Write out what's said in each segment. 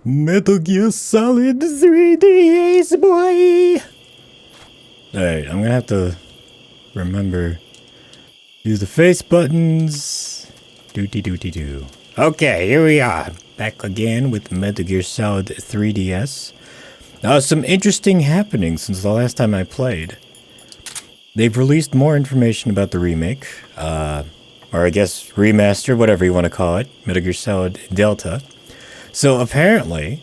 Metal Gear Solid 3DS, boy! Alright, I'm gonna have to remember. Use the face buttons. Dooty. Okay, here we are. Back again with Metal Gear Solid 3DS. Some interesting happenings since the last time I played. They've released more information about the remake. Or I guess remaster, whatever you want to call it. Metal Gear Solid Delta. So apparently,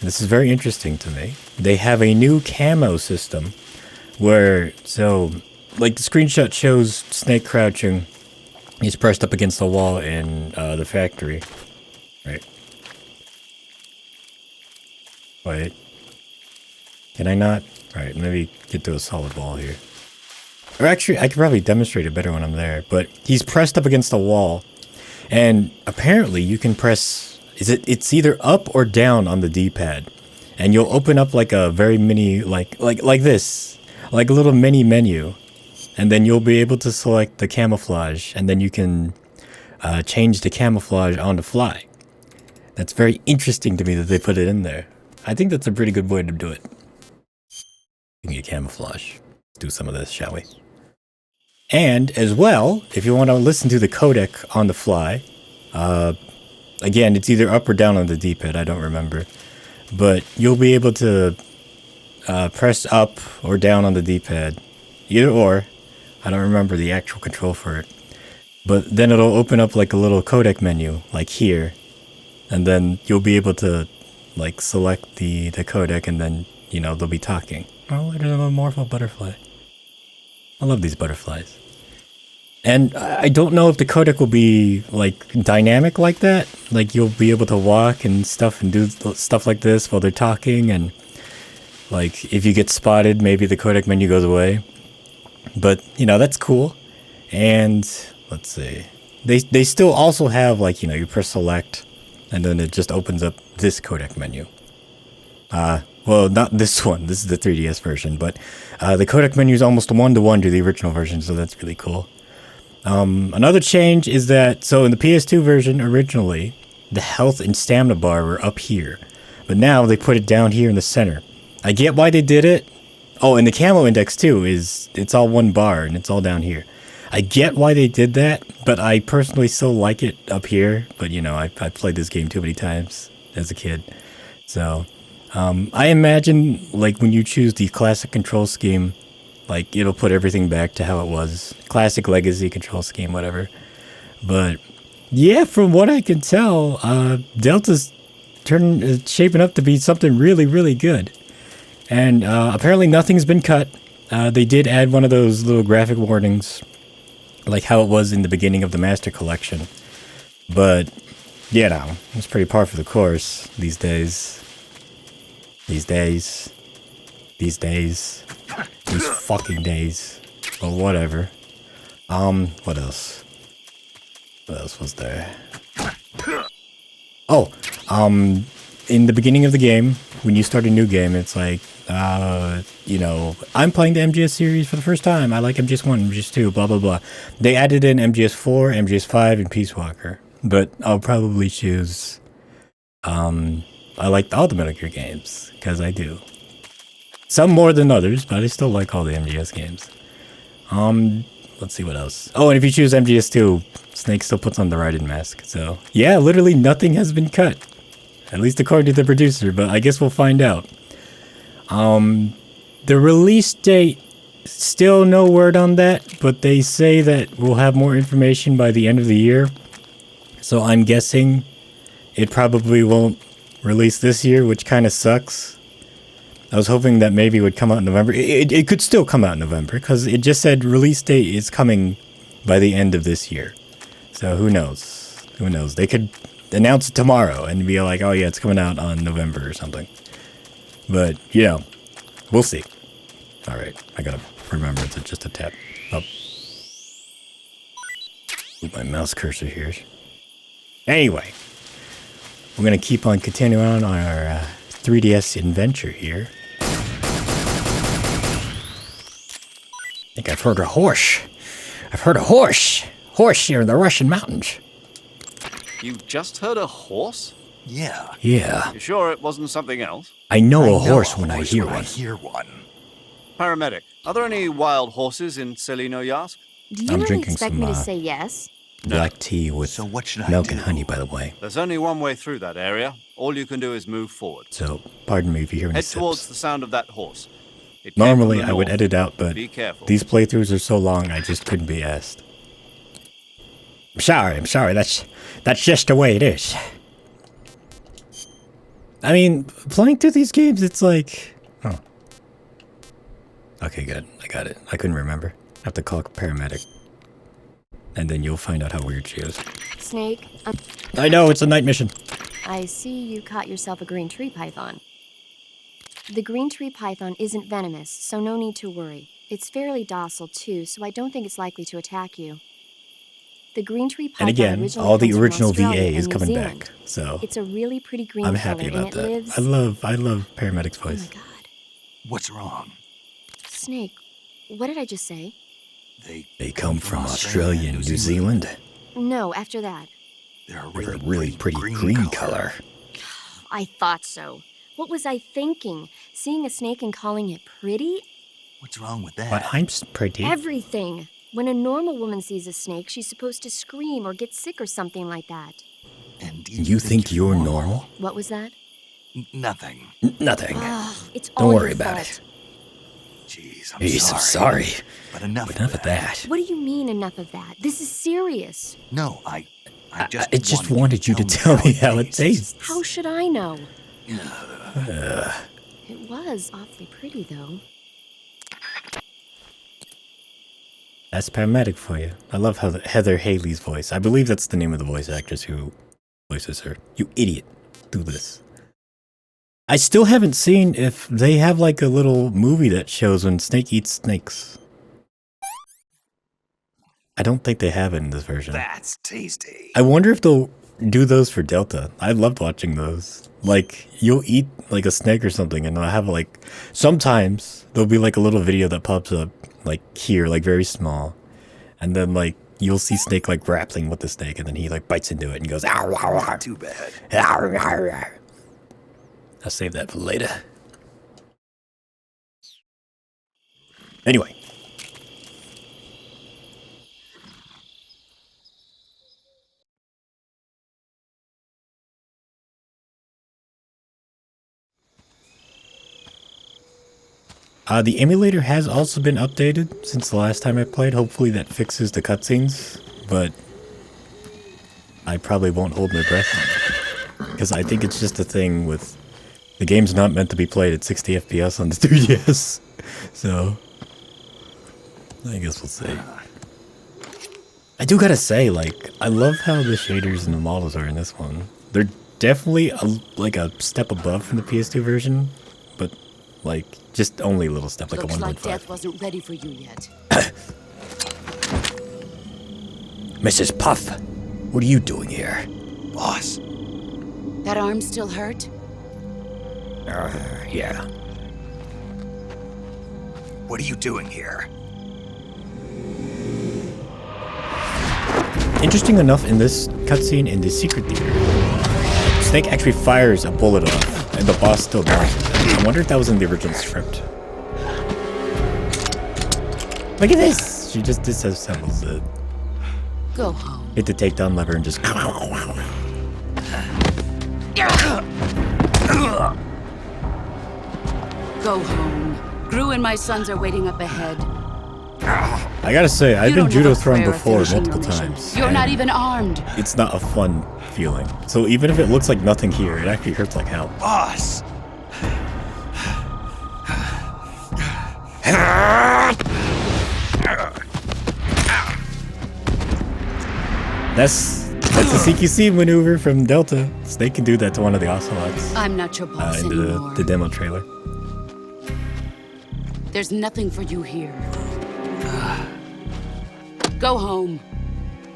this is very interesting to me, they have a new camo system where, like the screenshot shows Snake crouching, he's pressed up against the wall in the factory, right? Wait, can I not? Alright, maybe get to a solid wall here. Or actually, I could probably demonstrate it better when I'm there, but he's pressed up against the wall, and apparently you can press... It's either up or down on the D-pad, and you'll open up like a very mini, like this, like a little mini menu, and then you'll be able to select the camouflage, and then you can change the camouflage on the fly. That's very interesting to me that they put it in there. I think that's a pretty good way to do it. You can get camouflage. Let's do some of this, shall we? And as well, if you want to listen to the codec on the fly, again, it's either up or down on the D-pad, I don't remember. But you'll be able to press up or down on the D-pad. Either or. I don't remember the actual control for it. But then it'll open up like a little codec menu, like here. And then you'll be able to like select the codec and then, you know, they'll be talking. Oh, there's a morpho butterfly. I love these butterflies. And I don't know if the codec will be, like, dynamic like that. Like, you'll be able to walk and stuff and do stuff like this while they're talking. And, like, if you get spotted, maybe the codec menu goes away. But, you know, that's cool. And, let's see. They still also have, like, you know, you press select. And then it just opens up this codec menu. Well, not this one. This is the 3DS version. But the codec menu is almost one-to-one to the original version. So that's really cool. Another change is that, so in the PS2 version originally, the health and stamina bar were up here, but now they put it down here in the center. I get why they did it. Oh, and the camo index too it's all one bar and it's all down here. I get why they did that, but I personally still like it up here. But you know, I played this game too many times as a kid. So, I imagine like when you choose the classic control scheme, like, it'll put everything back to how it was. Classic legacy control scheme, whatever. But, yeah, from what I can tell, Delta's shaping up to be something really, really good. And apparently nothing's been cut. They did add one of those little graphic warnings, like how it was in the beginning of the Master Collection. But, you know, it's pretty par for the course these days. These fucking days. But whatever. What else? What else was there? Oh, in the beginning of the game, when you start a new game, it's like, you know, I'm playing the MGS series for the first time. I like MGS 1, MGS 2, blah, blah, blah. They added in MGS 4, MGS 5, and Peace Walker. But I'll probably choose, I like all the Metal Gear games, because I do. Some more than others, but I still like all the MGS games. Let's see what else. Oh, and if you choose MGS2, Snake still puts on the Raiden mask. So, yeah, literally nothing has been cut. At least according to the producer, but I guess we'll find out. The release date, still no word on that, but they say that we'll have more information by the end of the year. So I'm guessing it probably won't release this year, which kind of sucks. I was hoping that maybe it would come out in November. It could still come out in November, because it just said release date is coming by the end of this year. So who knows? Who knows? They could announce it tomorrow and be like, oh yeah, it's coming out on November or something. But, you know, we'll see. Alright, I gotta remember to just to tap up. Move my mouse cursor here. Anyway, we're gonna keep on continuing on our 3DS adventure here. I think I've heard a horse. I've heard a horse. Horse here in the Russian mountains. You just heard a horse? Yeah. Yeah. You sure it wasn't something else? I know a horse when I hear one. Paramedic, are there any wild horses in Celino Yask? Do you I'm really drinking expect some, me to say yes? Black tea with So what should I milk do? and honey, by the way. There's only one way through that area. All you can do is move forward. So, pardon me if you hear any Head towards sips. the sound of that horse. It came Normally, from the I would north. edit out, but Be careful. these playthroughs are so long, I just couldn't be asked. I'm sorry, that's just the way it is. I mean, playing through these games, it's like... Oh. Okay, good. I got it. I couldn't remember. I have to call a paramedic. And then you'll find out how weird she is. Snake, I know, it's a night mission. I see you caught yourself a green tree python. The green tree python isn't venomous, so no need to worry. It's fairly docile too, so I don't think it's likely to attack you. The green tree python And again, originally all the comes from original Australia VA and is New coming Zealand. back. So, It's a really pretty green I'm color, happy about and it that. lives... I love Paramedic's Oh voice. my god. What's wrong? Snake, what did I just say? They come from Australia and New Zealand. No, after that. They're a They're a really pretty green color. I thought so. What was I thinking? Seeing a snake and calling it pretty? What's wrong with that? But I'm pretty. Everything. When a normal woman sees a snake, she's supposed to scream or get sick or something like that. And You think you're normal? What was that? Nothing. Nothing. It's all Don't worry your about fault. it. Jeez, I'm sorry. But enough of that. What do you mean enough of that? This is serious. No, I I just wanted you to tell me how it tastes. How should I know? Ugh. It was awfully pretty, though. That's Paramedic for you. I love how Heather Haley's voice. I believe that's the name of the voice actress who voices her. You idiot. Do this. I still haven't seen if they have like a little movie that shows when Snake eats snakes. I don't think they have it in this version. That's tasty. I wonder if they'll do those for Delta. I loved watching those. Like, you'll eat like a snake or something and they'll have like, sometimes there'll be like a little video that pops up like here, like very small. And then like, you'll see Snake like grappling with the snake and then he like bites into it and goes, ow, ow, ow. Too bad. Ow, ow, ow. I'll save that for later. Anyway. The emulator has also been updated since the last time I played. Hopefully that fixes the cutscenes, but I probably won't hold my breath because I think it's just a thing with the game's not meant to be played at 60 FPS on the 3DS, so I guess we'll see. I do gotta say, like, I love how the shaders and the models are in this one. They're definitely like a step above from the PS2 version, but like just only a little step, like Looks a 1.5. like death wasn't ready for you yet. Mrs. Puff, what are you doing here? Boss. That arm still hurt? Yeah. What are you doing here? Interesting enough, in this cutscene in the secret theater, Snake actually fires a bullet off, and the boss still dodges it. I wonder if that was in the original script. Look at this! She just disassembles it. Go home. Hit the takedown lever and just... Go home. Gru and my sons are waiting up ahead. I gotta say, I've You been don't judo have a thrown prayer before finishing your multiple mission. times. You're and not even armed. It's not a fun feeling. So even if it looks like nothing here, it actually hurts like hell. Boss. That's a CQC maneuver from Delta. Snake can do that to one of the Ocelots I'm not your boss in anymore. the demo trailer. There's nothing for you here. Go home.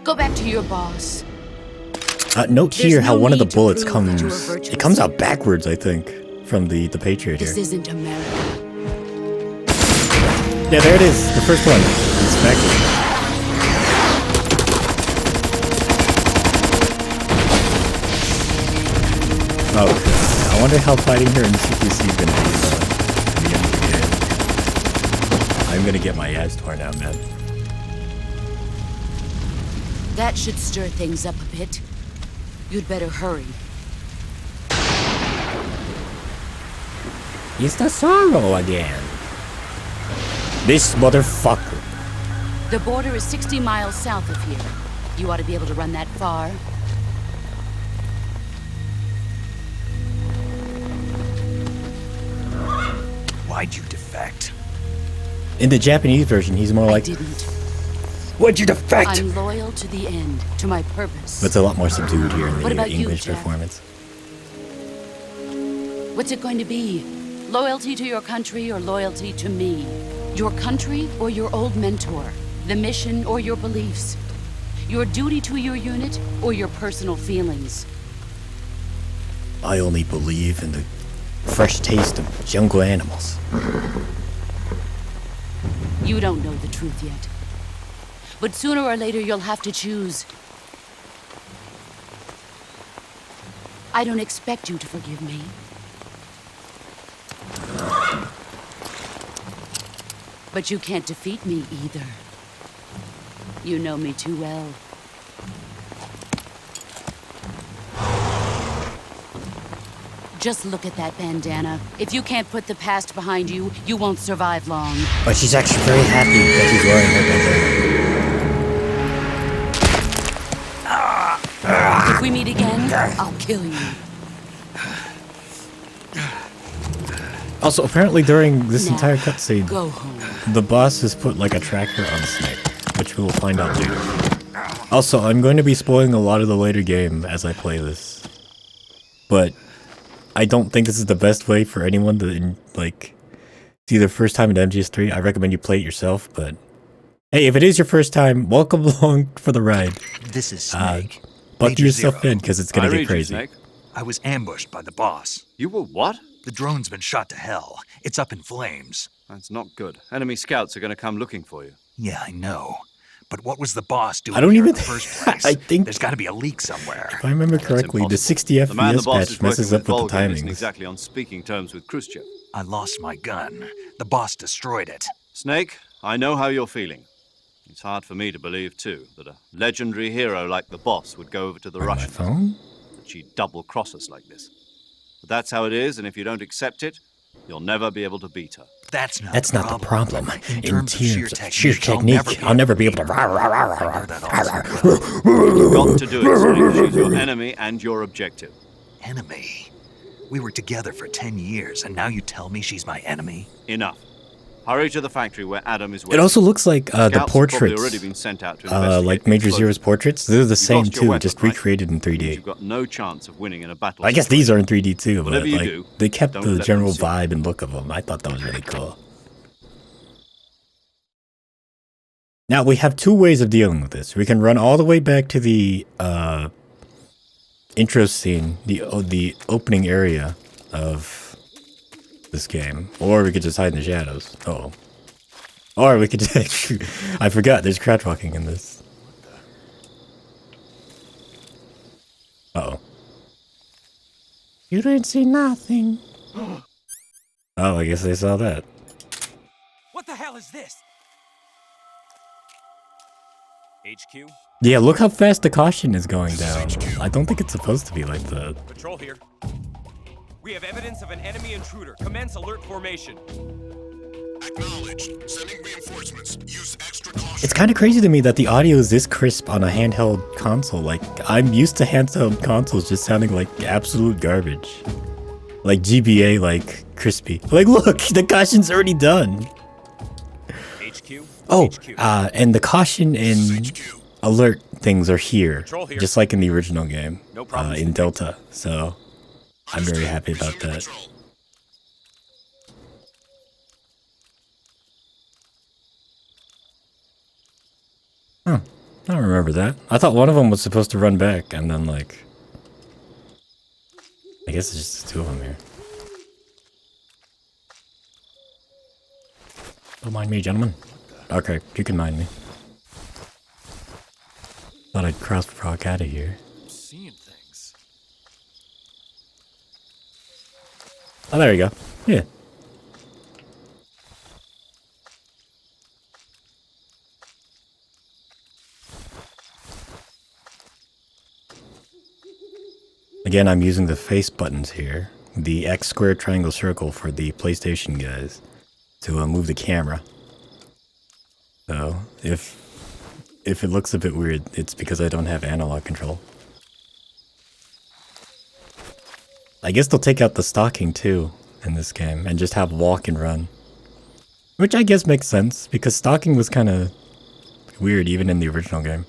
Go back to your boss. Note There's here how no one of the need to bullets prove that you are comes... virtuous. It comes out backwards, I think, from the Patriot This here. isn't America. Yeah, there it is. The first one. It's backwards. Oh, I wonder how fighting her in CQC is gonna be at the end of the game. I'm gonna get my ass torn out, man. That should stir things up a bit. You'd better hurry. It's the sorrow again. This motherfucker. The border is 60 miles south of here. You ought to be able to run that far. Why'd you defect? In the Japanese version, he's more I like, didn't. why'd you defect? I'm loyal to the end, to my purpose. But it's a lot more subdued here in What the about you, English Jack? performance. What's it going to be? Loyalty to your country or loyalty to me? Your country or your old mentor? The mission or your beliefs? Your duty to your unit or your personal feelings? I only believe in the fresh taste of jungle animals. You don't know the truth yet. But sooner or later you'll have to choose. I don't expect you to forgive me. But you can't defeat me either. You know me too well. Just look at that bandana. If you can't put the past behind you, you won't survive long. But she's actually very happy that he's wearing her bandana. If we meet again, I'll kill you. Also, apparently during this Now, entire cutscene, go home. the boss has put like a tracker on Snake, which we will find out later. Also, I'm going to be spoiling a lot of the later game as I play this. But I don't think this is the best way for anyone to, like, see their first time in MGS3. I recommend you play it yourself, but hey, if it is your first time, welcome along for the ride. This is Snake. Buckle Major yourself Zero. in, because it's going I to read get you, crazy. Snake. I was ambushed by the boss. You were what? The drone's been shot to hell. It's up in flames. That's not good. Enemy scouts are going to come looking for you. Yeah, I know. But what was the boss doing I don't here even in the first place? I think- There's got to be a leak somewhere. If I remember correctly, the 60 The man the FPS boss patch is messes working up with the Volgan isn't timings. exactly on speaking terms with Khrushchev. I lost my gun. The boss destroyed it. Snake, I know how you're feeling. It's hard for me to believe, too, that a legendary hero like the boss would go over to the On my Russians. phone? That she'd double-cross us like this. But that's how it is, and if you don't accept it, you'll never be able to beat her. That's That's not the problem. In In terms of sheer technique, I'll never be able to. I know that also. You've got to do it, Snake. She's your enemy and your objective. Enemy. We were together for 10 years, and now you tell me she's my enemy? Enough. Hurry to the factory where Adam is waiting. It also looks like the Scouts have probably portraits, already been sent out to investigate like the Major explosion. Zero's portraits. They're the same lost your too, weapon, just right? recreated in 3D. You've got no chance of winning in a battle. I guess these are in 3D too, but Whatever you like do, they kept don't the let them general see. vibe and look of them. I thought that was really cool. Now we have two ways of dealing with this. We can run all the way back to the intro scene, the opening area of this game, or we could just hide in the shadows. Oh, or we could. I forgot. There's crouch walking in this. Uh oh. You didn't see nothing. Oh, I guess they saw that. What the hell is this? HQ? Yeah, look how fast the caution is going down. I don't think it's supposed to be like that. Patrol here. We have evidence of an enemy intruder. Commence alert formation. Acknowledged. Sending reinforcements. Use extra caution. It's kind of crazy to me that the audio is this crisp on a handheld console. Like, I'm used to handheld consoles just sounding like absolute garbage. Like GBA, like crispy. Like, look, the caution's already done. HQ? Oh, HQ. and the caution and HQ. alert things are here, Patrol here. just like in the original game, No problems. in Delta. So I'm very happy about Resuming that. patrol. Huh. I don't remember that. I thought one of them was supposed to run back, and then, like... I guess it's just the two of them here. Don't mind me, gentlemen. Okay, you can mind me. Thought I'd cross-proc out of here. Seeing things. Oh, there you go. Yeah. Again, I'm using the face buttons here. The X, square, triangle, circle for the PlayStation guys to move the camera. So, if it looks a bit weird, it's because I don't have analog control. I guess they'll take out the stalking too in this game and just have walk and run. Which I guess makes sense, because stalking was kind of weird even in the original game.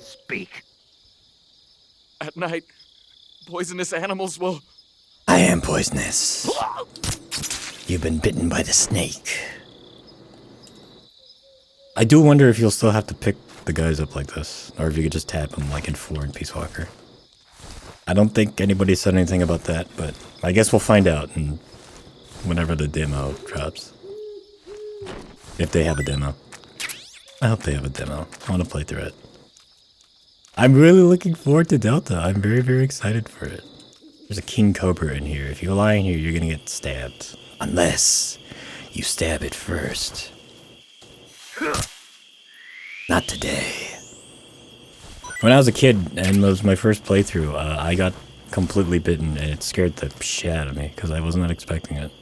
Speak. At night, poisonous animals will... I am poisonous. You've been bitten by the snake. I do wonder if you'll still have to pick the guys up like this, or if you could just tap them like in 4 in Peace Walker. I don't think anybody said anything about that, but I guess we'll find out whenever the demo drops. If they have a demo. I hope they have a demo. I want to play through it. I'm really looking forward to Delta. I'm very, very excited for it. There's a king cobra in here. If you lie in here, you're gonna get stabbed. Unless you stab it first. Not today. When I was a kid, and it was my first playthrough, I got completely bitten, and it scared the shit out of me, because I was not expecting it.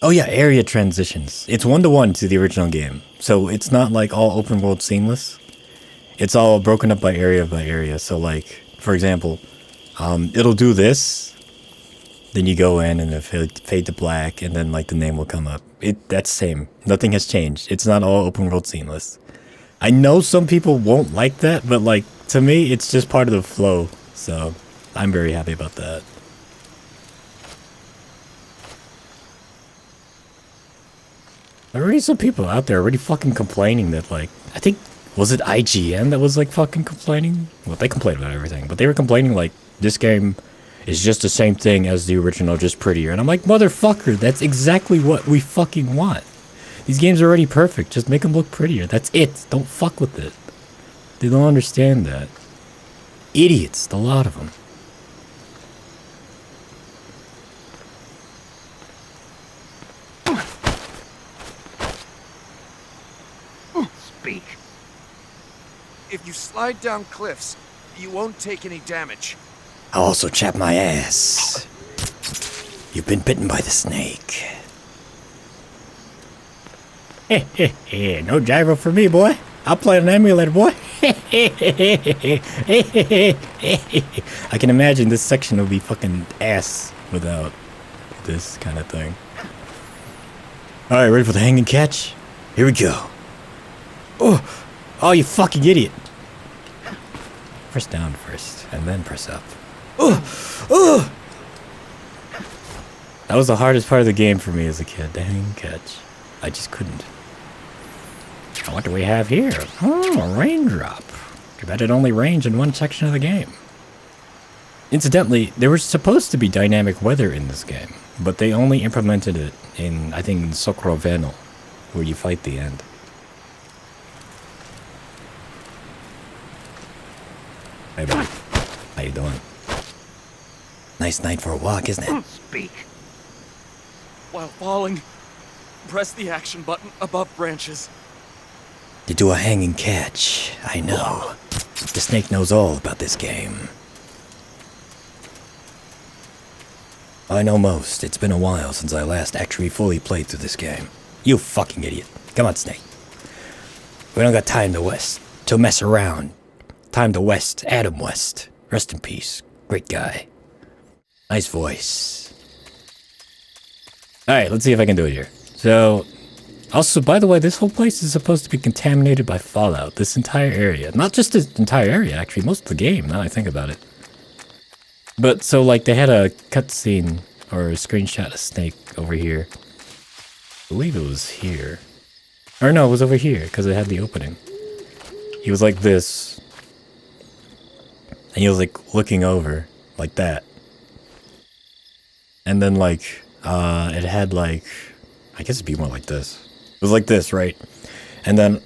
Oh yeah, area transitions. It's 1-to-1 to the original game. So it's not like all open world seamless. It's all broken up by area. So like, for example, it'll do this, then you go in and it'll fade to black, and then like the name will come up. That's same. Nothing has changed. It's not all open world seamless. I know some people won't like that, but like, to me, it's just part of the flow. So I'm very happy about that. Already some people out there already fucking complaining that, like, I think, was it IGN that was like fucking complaining? Well, they complain about everything, but they were complaining like, this game is just the same thing as the original, just prettier. And I'm like, motherfucker, that's exactly what we fucking want. These games are already perfect, just make them look prettier. That's it. Don't fuck with it. They don't understand that. Idiots, a lot of them. Speak. If you slide down cliffs, you won't take any damage. I'll also chap my ass. You've been bitten by the snake. No gyro for me, boy. I'll play an emulator, boy. I can imagine this section will be fucking ass without this kind of thing. Alright, ready for the hanging catch? Here we go. Oh, you fucking idiot. Press down first, and then press up. That was the hardest part of the game for me as a kid, the hanging catch. I just couldn't. What do we have here? Oh, a raindrop. Too bad it only rains in one section of the game. Incidentally, there was supposed to be dynamic weather in this game, but they only implemented it in, I think, in Sokroveno, where you fight the end. Hey, buddy. How you doing? Nice night for a walk, isn't it? Speak. While falling, press the action button above branches. To do a hanging catch, I know. The snake knows all about this game. I know most. It's been a while since I last actually fully played through this game. You fucking idiot. Come on, Snake. We don't got time to mess around. Time to West, Adam West. Rest in peace. Great guy. Nice voice. Alright, let's see if I can do it here. So, also, by the way, this whole place is supposed to be contaminated by fallout. This entire area. Not just this entire area, actually. Most of the game, now I think about it. But, so, like, they had a cutscene, or a screenshot of Snake over here. I believe it was here. Or no, it was over here, because it had the opening. He was like this. And he was like looking over, like that. And then like it had like, I guess it'd be more like this. It was like this, right? And then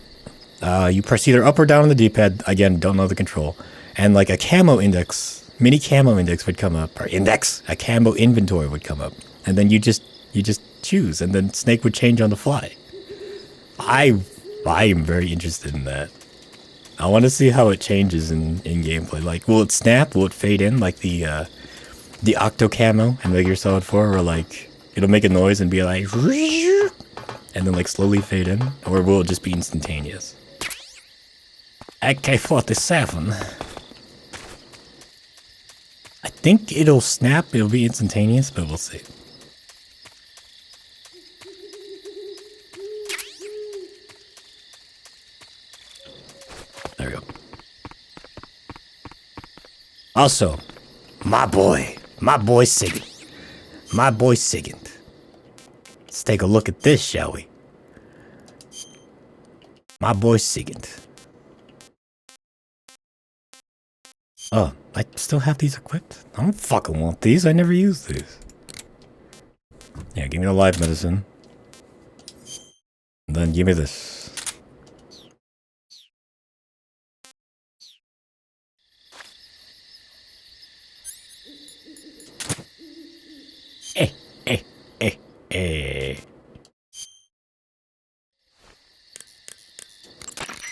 you press either up or down on the D-pad. Again, don't know the control. And like a camo index, mini camo index would come up, or a camo inventory would come up. And then you just choose, and then Snake would change on the fly. I am very interested in that. I want to see how it changes in gameplay. Like, will it snap? Will it fade in like the Octo Camo and Metal Gear Solid 4, or like it'll make a noise and be like, and then like slowly fade in, or will it just be instantaneous? AK-47. I think it'll snap. It'll be instantaneous, but we'll see. There we go. Also, my boy Sigint. My boy Sigint. Let's take a look at this, shall we? My boy Sigint. Oh, I still have these equipped? I don't fucking want these. I never use these. Yeah, give me the live medicine. And then give me this.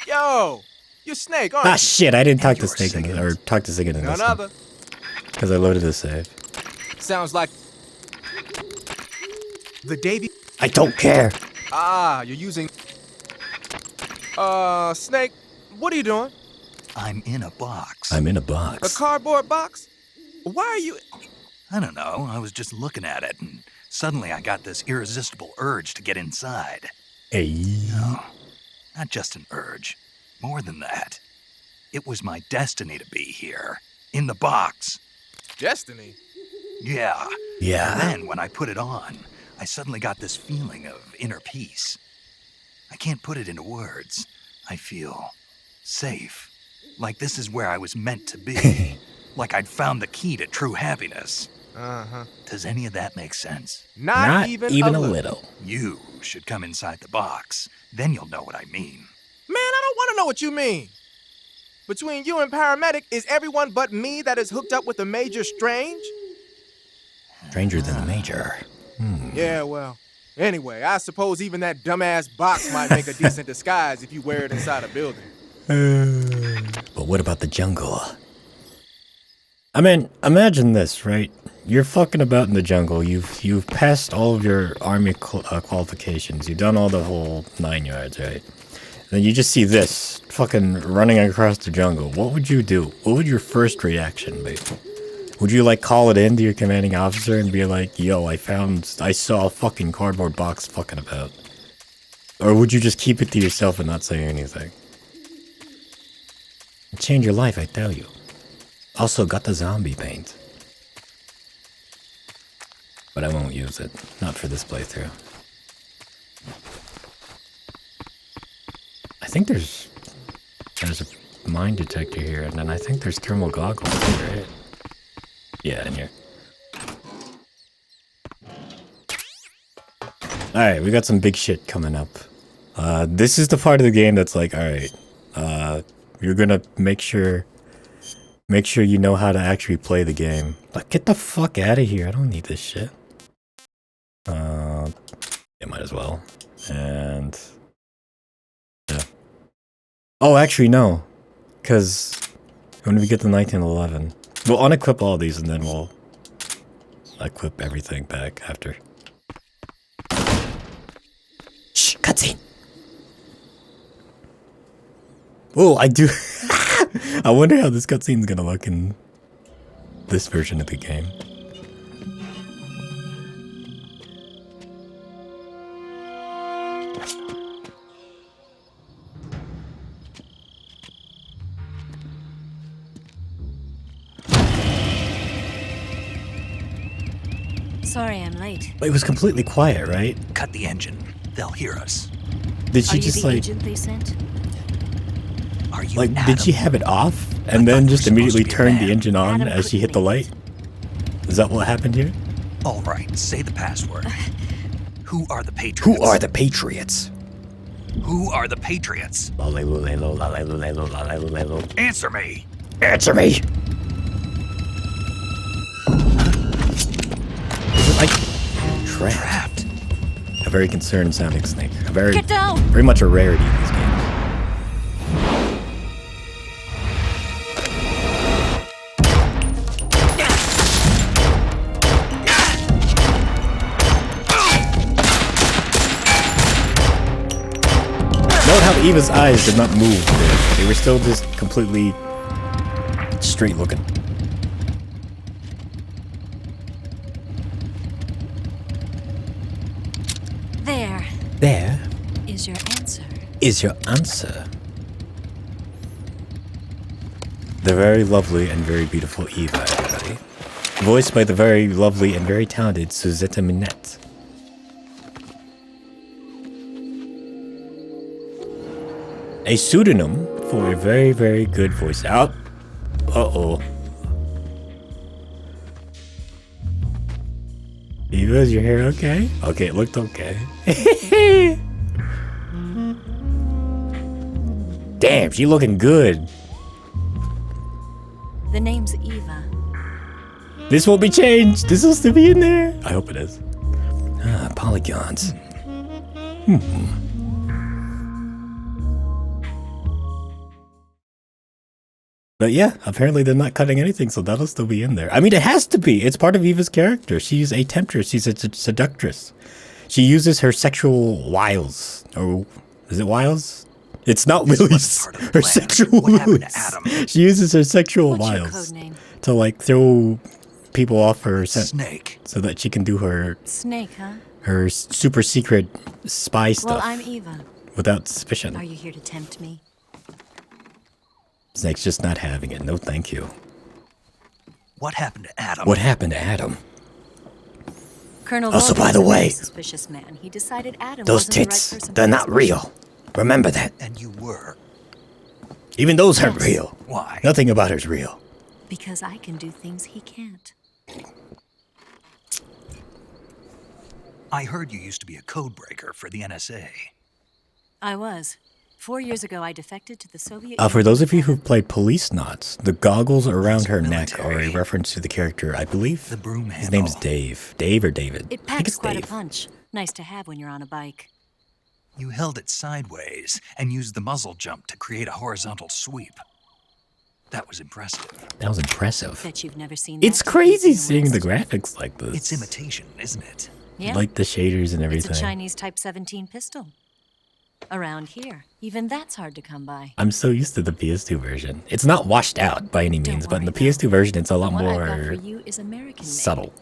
Yo, you Snake, aren't you? Shit, I didn't talk to you're Snake in Sigint. or talk to Sigint in None this other. because I loaded a save. Sounds like the Davy. I don't care. Ah, you're using. Snake, what are you doing? I'm in a box. I'm in a A box. cardboard box? Why are you? I don't know. I was just looking at it, and suddenly I got this irresistible urge to get inside. Hey. No, not just an urge. More than that. It was my destiny to be here. In the box. Destiny. Yeah. Yeah. And then when I put it on, I suddenly got this feeling of inner peace. I can't put it into words. I feel safe. Like this is where I was meant to be. Like I'd found the key to true happiness. Uh-huh. Does any of that make sense? Not even a little. little. You should come inside the box. Then you'll know what I mean. Man, I don't want to know what you mean. Between you and paramedic, is everyone but me that is hooked up with a Major Strange? Stranger than the major. Yeah, well. Anyway, I suppose even that dumbass box might make a decent disguise if you wear it inside a building. But what about the jungle? I mean, imagine this, right? You're fucking about in the jungle. You've passed all of your army qualifications. You've done all the whole 9 yards, right? Then you just see this fucking running across the jungle. What would you do? What would your first reaction be? Would you like call it in to your commanding officer and be like, yo, I saw a fucking cardboard box fucking about? Or would you just keep it to yourself and not say anything? It'd change your life, I tell you. Also got the zombie paint. But I won't use it. Not for this playthrough. I think there's a mine detector here, and then I think there's thermal goggles too, right? Yeah, in here. Alright, we got some big shit coming up. This is the part of the game that's like, alright, you're gonna make sure you know how to actually play the game. But get the fuck out of here, I don't need this shit. Yeah, might as well. And yeah. Oh, actually no. Cause when we get to 1911, we'll unequip all these and then we'll equip everything back after. Shh, cutscene. Oh, I do. I wonder how this cutscene's gonna look in this version of the game. Sorry I'm late. It was completely quiet, right? Cut the engine. They'll hear us. Did Are she you just the like, agent they sent? Are you like, Adam? did she have it off and I then thought just you were supposed immediately to be a turn the man. engine on Adam as she couldn't hit the make light? Is that what happened here? All right, say the password. Who are the Patriots? Who are the Patriots? Who are the Patriots? Lalelulelo, lalelulelo, lalelulelo. Answer me. Answer me! Is it like trapped? A very concerned sounding snake. A very, Get down! very much a rarity in these games. Note how Eva's eyes did not move there. They were still just completely straight looking. There There is your answer. is your answer. The very lovely and very beautiful Eva, everybody. Voiced by the very lovely and very talented Suzette Minette. A pseudonym for a very, very good voice out. Uh-oh. Eva, is your hair okay? Okay, it looked okay. Damn, she looking good. The name's Eva. This won't be changed. This will still be in there. I hope it is. Ah, polygons. But yeah, apparently they're not cutting anything, so that'll still be in there. I mean, it has to be. It's part of Eva's character. She's a temptress. She's a seductress. She uses her sexual wiles. Or is it wiles? It's not This really wasn't part of the her plan. sexual What happened to wiles. Adam? She uses her sexual What's your wiles code name? to like throw people off her scent Snake. so that she can do her Snake, huh? super secret spy Well, stuff I'm Eva. without suspicion. Are you here to tempt me? Snake's just not having it. No, thank you. What happened to Adam? What happened to Adam? Colonel Also, Logan by the is a very way, suspicious man. He decided Adam Those wasn't the right tits, person they're for not his real. Remember that. And you were. Even those aren't Yes. real. Why? Nothing about her's real. mission. Because I can do things he can't. I heard you used to be a code breaker for the NSA. I was. 4 years ago, I defected to the Soviet For Union those of you with who've played Police Knots, the goggles around her neck are a Military. reference to the character, I believe. The broom His name's handle. Dave. Dave or David? It I think packs it's quite Dave. a punch. Nice to have when you're on a bike. You held it sideways and used the muzzle jump to create a horizontal sweep. That was impressive. That was impressive. Bet you've never seen It's that crazy in the seeing the West. graphics like this. It's imitation, isn't it? Yeah, Like the shaders and it's everything. a Chinese Type 17 pistol. Around here, even that's hard to come by. I'm so used to the PS2 version. It's not washed out by any Don't means, but in the worry, PS2 version, it's a lot The one I've got more for you is American made. subtle.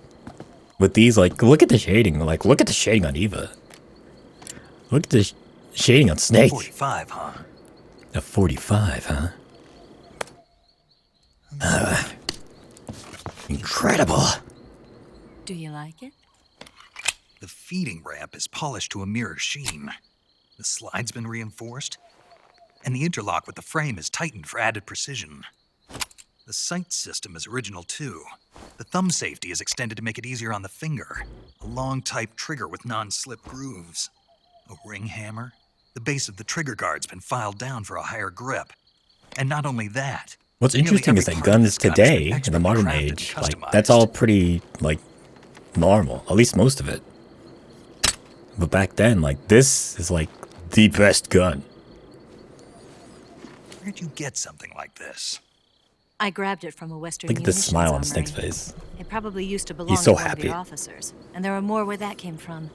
With these, like, look at the shading. Like, look at the shading on Eva. Look at the shading on Snake. 45, huh? A 45, huh? Incredible. Do you like it? The feeding ramp is polished to a mirror sheen. The slide's been reinforced, and the interlock with the frame is tightened for added precision. The sight system is original too. The thumb safety is extended to make it easier on the finger. A long type trigger with non-slip grooves. A ring hammer. The base of the trigger guard's been filed down for a higher grip. And not only that. What's nearly interesting is every that part of guns this gun has been today, in the expertly modern crafted and age, like, customized. that's all pretty, like, normal. At least most of it. But back then, like, this is, like, the best gun. Where'd you get something like this? I grabbed it from a Western Look at the munitions smile on armory. Snake's face. It probably used to belong so to one of happy. the officers, and there are more where that came from.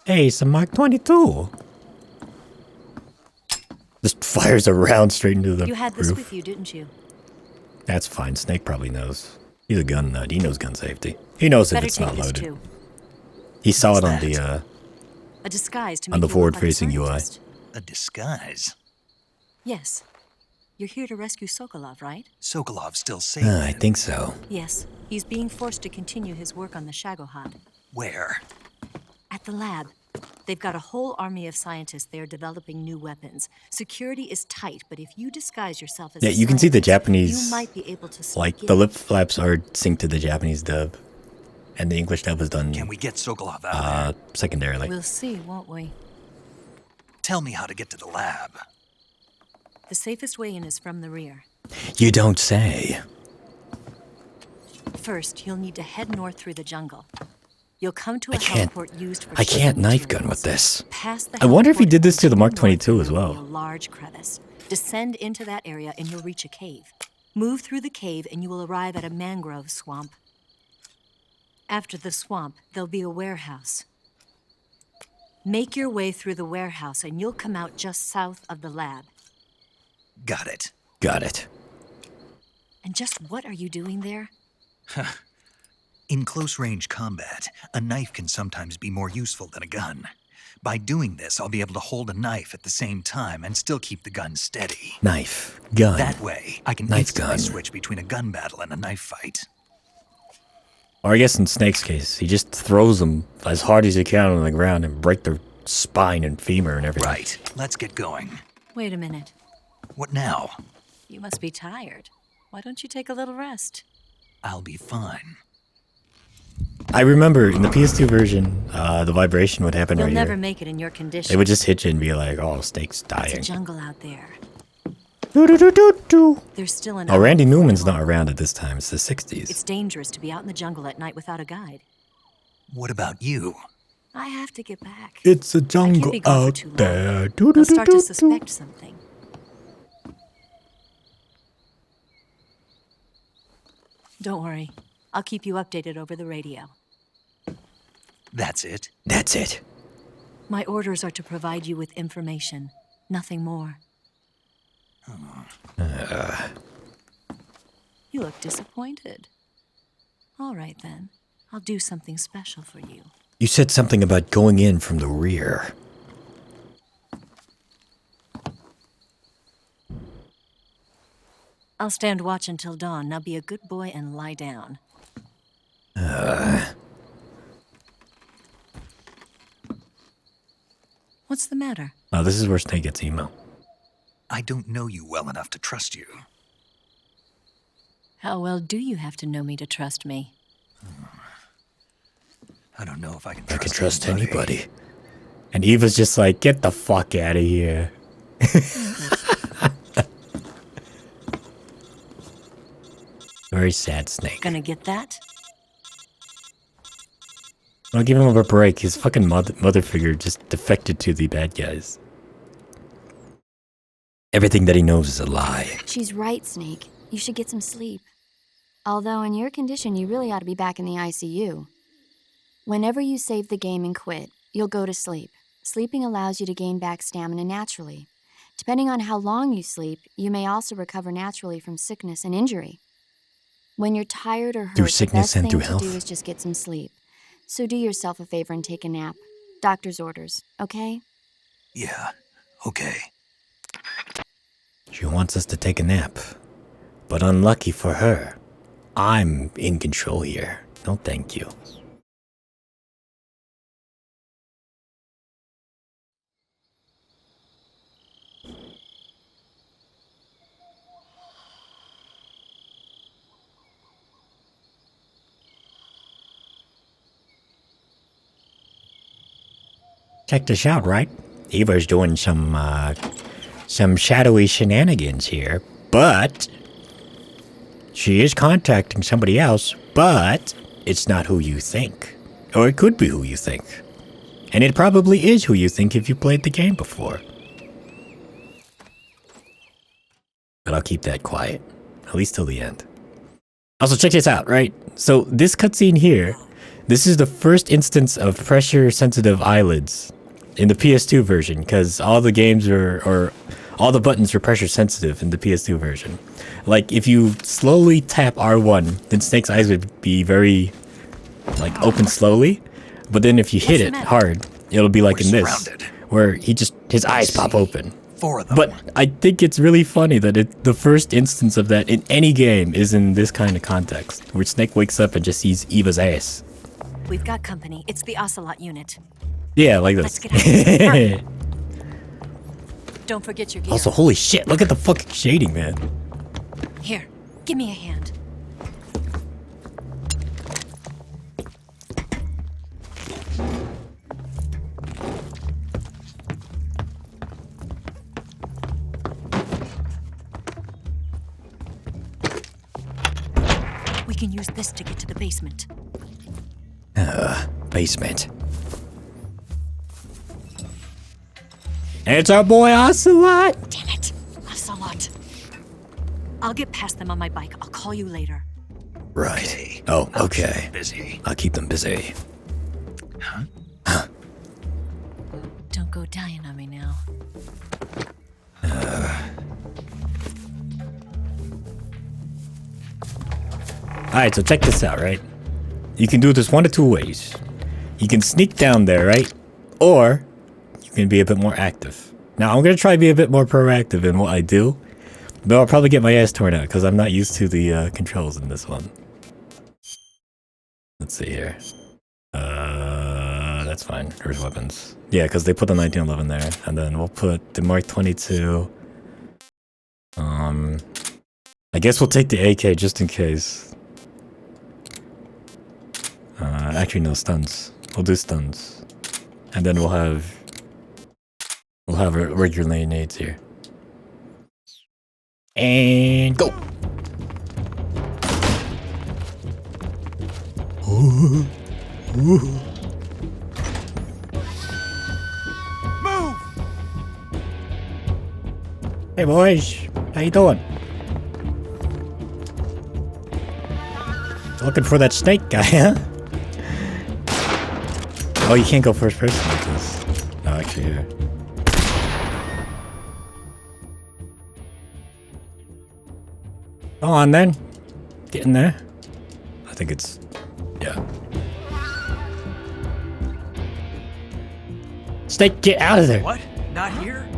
Hey, some Mark 22. Just fires a round straight into the You had this roof. with you, didn't you? That's fine. Snake probably knows. He's a gun nut. He knows gun safety. He knows if Better it's take not this loaded. too. He saw it What's on the, A disguise to On make the you look like a forward-facing UI. scientist. A disguise. Yes. You're here to rescue Sokolov, right? Sokolov's still safe. I then. think so. Yes. He's being forced to continue his work on the Shagohod. Where? At the lab. They've got a whole army of scientists there developing new weapons. Security is tight, but if you disguise yourself as Yeah, a you can see the scientist, Japanese, you might be able to like, sneak the in. lip flaps are synced to the Japanese dub. And the English dub was done Can we get Sokolov out there? secondarily. We'll see, won't we? Tell me how to get to the lab. The safest way in is from the rear. You don't say. First, you'll need to head north through the jungle. You'll come to I a can't- heliport used for I can't shipping knife gun materials. with this. Past the I wonder if he heliport, did this to the Mark continue 22 as north, well. there will be a large crevice. Descend into that area and you'll reach a cave. Move through the cave and you will arrive at a mangrove swamp. After the swamp, there'll be a warehouse. Make your way through the warehouse and you'll come out just south of the lab. Got it. Got it. And just what are you doing there? In close-range combat, a knife can sometimes be more useful than a gun. By doing this, I'll be able to hold a knife at the same time and still keep the gun steady. Knife. Gun. That way, I can Knife instantly gun. switch between a gun battle and a knife fight. Or I guess in Snake's case, he just throws them as hard as he can on the ground and break their spine and femur and everything. Right, let's get going. Wait a minute. What now? You must be tired. Why don't you take a little rest? I'll be fine. I remember in the PS2 version, the vibration would happen You'll right never here. make it in your condition. They would just hit you and be like, oh, Snake's It's a dying. jungle out there. Do-do-do-do-do. There's still an Oh, Randy hour before Newman's dawn. not around at this time. It's the 60s. It's dangerous to be out in the jungle at night without a guide. What about you? I have to get back. It's a I can't jungle be gone for out too long. there. They'll start to Do-do-do-do-do. suspect something. Don't worry. I'll keep you updated over the radio. That's it? That's it. My orders are to provide you with information, nothing more. You look disappointed. All right then. I'll do something special for you. You said something about going in from the rear. I'll stand watch until dawn. Now be a good boy and lie down. What's the matter? Oh, this is where Snake gets emo. I don't know you well enough to trust you. How well do you have to know me to trust me? I don't know if I can I trust can trust anybody. And Eva's just like, get the fuck out of here. Very sad Snake. Gonna get that? I'll give him a break. His fucking mother figure just defected to the bad guys. Everything that he knows is a lie. She's right, Snake. You should get some sleep. Although in your condition, you really ought to be back in the ICU. Whenever you save the game and quit, you'll go to sleep. Sleeping allows you to gain back stamina naturally. Depending on how long you sleep, you may also recover naturally from sickness and injury. When you're tired or hurt, Through sickness the and best through thing health. to do is just get some sleep. So do yourself a favor and take a nap. Doctor's orders, okay? Yeah, okay. She wants us to take a nap. But unlucky for her, I'm in control here. No thank you. Check this out, right? Eva's doing some shadowy shenanigans here, but she is contacting somebody else, but it's not who you think. Or it could be who you think. And it probably is who you think if you played the game before. But I'll keep that quiet, at least till the end. Also, check this out, right? So this cutscene here, this is the first instance of pressure-sensitive eyelids in the PS2 version, because all the games or all the buttons are pressure-sensitive in the PS2 version. Like, if you slowly tap R1, then Snake's eyes would be very, like, open slowly. But then if you hit it hard, it'll be like We're in this, surrounded. where his eyes pop open. 4 of them. But I think it's really funny that the first instance of that in any game is in this kind of context, where Snake wakes up and just sees Eva's ass. We've got company. It's the Ocelot unit. Yeah, like Let's this. get out of here. Hurry. Don't forget your gear. Also, holy shit, look at the fucking shading, man. Here, give me a hand. can use this to get to the basement. Basement. And it's our boy Ocelot! Damn it! Ocelot. I'll get past them on my bike. I'll call you later. Right. Oh, okay. Busy. I'll keep them busy. Don't go dying on me now. Alright, so check this out, right? You can do this one of two ways. You can sneak down there, right? Or you can be a bit more active. Now, I'm going to try to be a bit more proactive in what I do, but I'll probably get my ass torn out because I'm not used to the controls in this one. Let's see here. That's fine. There's weapons. Yeah, because they put the 1911 there, and then we'll put the Mark 22. I guess we'll take the AK just in case. Actually, no, stuns. We'll do stuns, and then we'll have regular grenades here. And go. Move! Hey boys, how you doing? Looking for that snake guy, huh? Oh, you can't go first person with this. No, actually, here. Go on then. Get in there. I think it's... yeah. Snake, get out of there! What? Not here?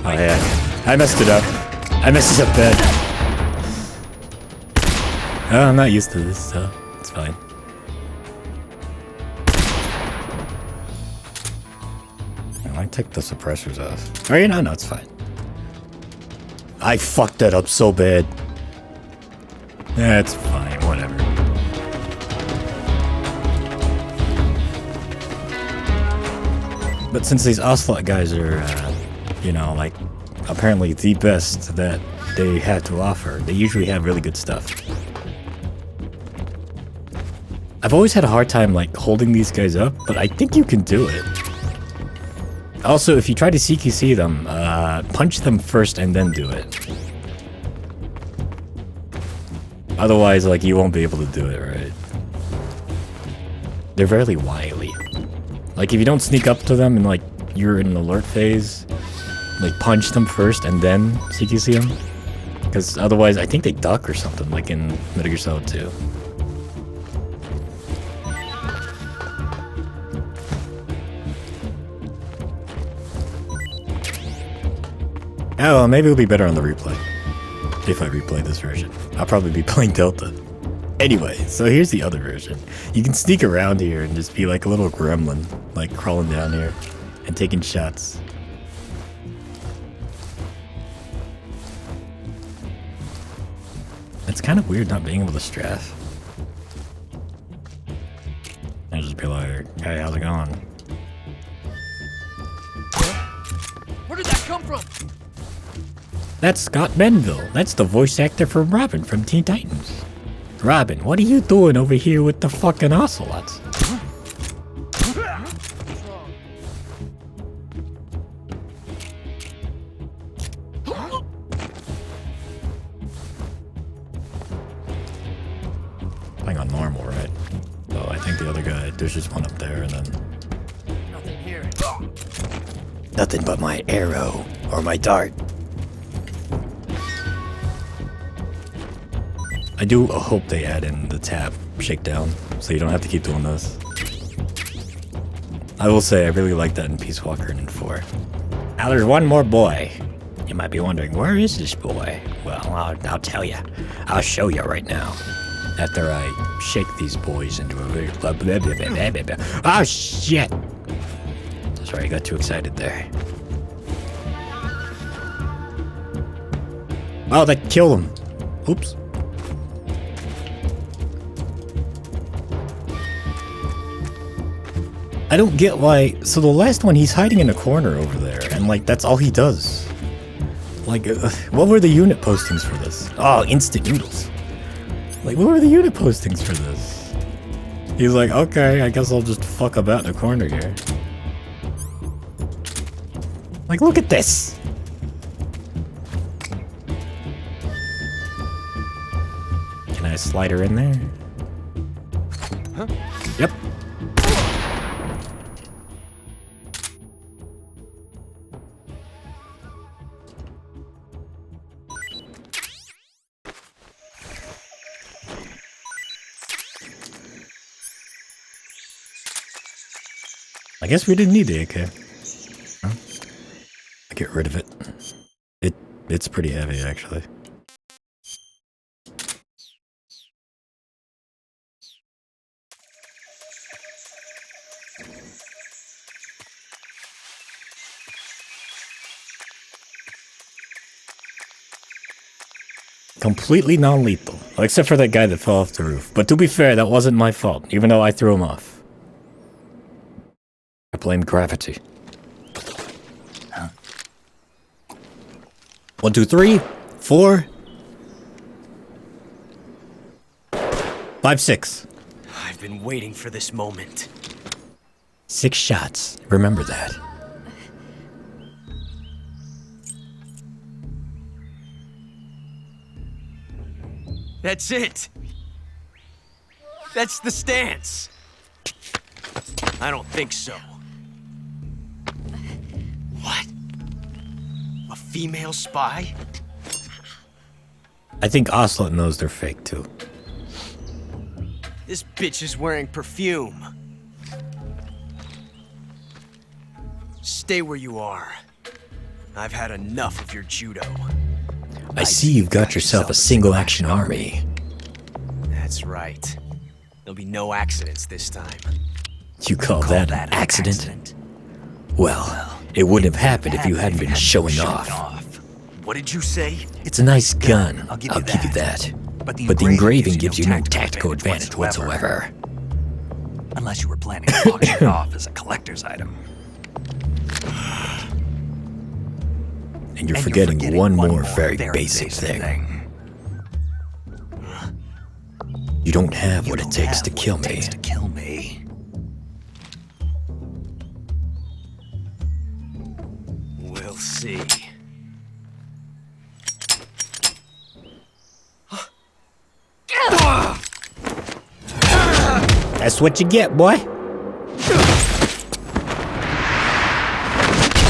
Oh yeah, I messed it up. I messed it up bad. Oh, I'm not used to this, so it's fine. I take the suppressors off. Oh, you know, no, it's fine. I fucked that up so bad. That's fine, whatever. But since these Ocelot guys are, you know, like, apparently the best that they had to offer, they usually have really good stuff. I've always had a hard time, like, holding these guys up, but I think you can do it. Also, if you try to CQC them, punch them first and then do it. Otherwise, like, you won't be able to do it, right? They're very wily. Like, if you don't sneak up to them and, like, you're in an alert phase, like, punch them first and then CQC them. Because otherwise, I think they duck or something, like in Metal Gear Solid 2. Oh, well, maybe it'll be better on the replay. If I replay this version. I'll probably be playing Delta. Anyway, so here's the other version. You can sneak around here and just be like a little gremlin, like crawling down here and taking shots. It's kind of weird not being able to strafe. I just be like, hey, how's it going? Where did that come from? That's Scott Benville. That's the voice actor for Robin from Teen Titans. Robin, what are you doing over here with the fucking ocelots? Playing on normal, right? Oh, I think the other guy, there's just one up there and then... Nothing here. Nothing but my arrow or my dart. I do hope they add in the tap shakedown, so you don't have to keep doing this. I will say I really like that in Peace Walker and in 4. Now there's one more boy. You might be wondering, where is this boy? Well, I'll tell you. I'll show you right now. After I shake these boys into a very... Oh, shit! Sorry, I got too excited there. Oh, that killed him. Oops. I don't get why... So the last one, he's hiding in a corner over there, and, like, that's all he does. Like, what were the unit postings for this? Oh, instant noodles. Like, what were the unit postings for this? He's like, okay, I guess I'll just fuck about in the corner here. Like, look at this. Can I slide her in there? Huh? Yep. I guess we didn't need the AK. Huh? I get rid of it. It's pretty heavy, actually. Completely non-lethal, except for that guy that fell off the roof. But to be fair, that wasn't my fault, even though I threw him off. I blame gravity. Huh? 1, 2, 3, 4, 5, 6. I've been waiting for this moment. 6 shots. Remember that. That's it. That's the stance. I don't think so. What? A female spy? I think Ocelot knows they're fake too. This bitch is wearing perfume. Stay where you are. I've had enough of your judo. I see you've got yourself a single-action army. That's right. There'll be no accidents this time. You call that an accident? Well, it wouldn't have happened if you hadn't been showing off. What did you say? It's a nice gun, I'll give you that. But the engraving gives you no tactical advantage whatsoever. Unless you were planning to auction it off as a collector's item. And you're forgetting one more very basic thing. You don't have what it takes to kill me. We'll see. That's what you get, boy.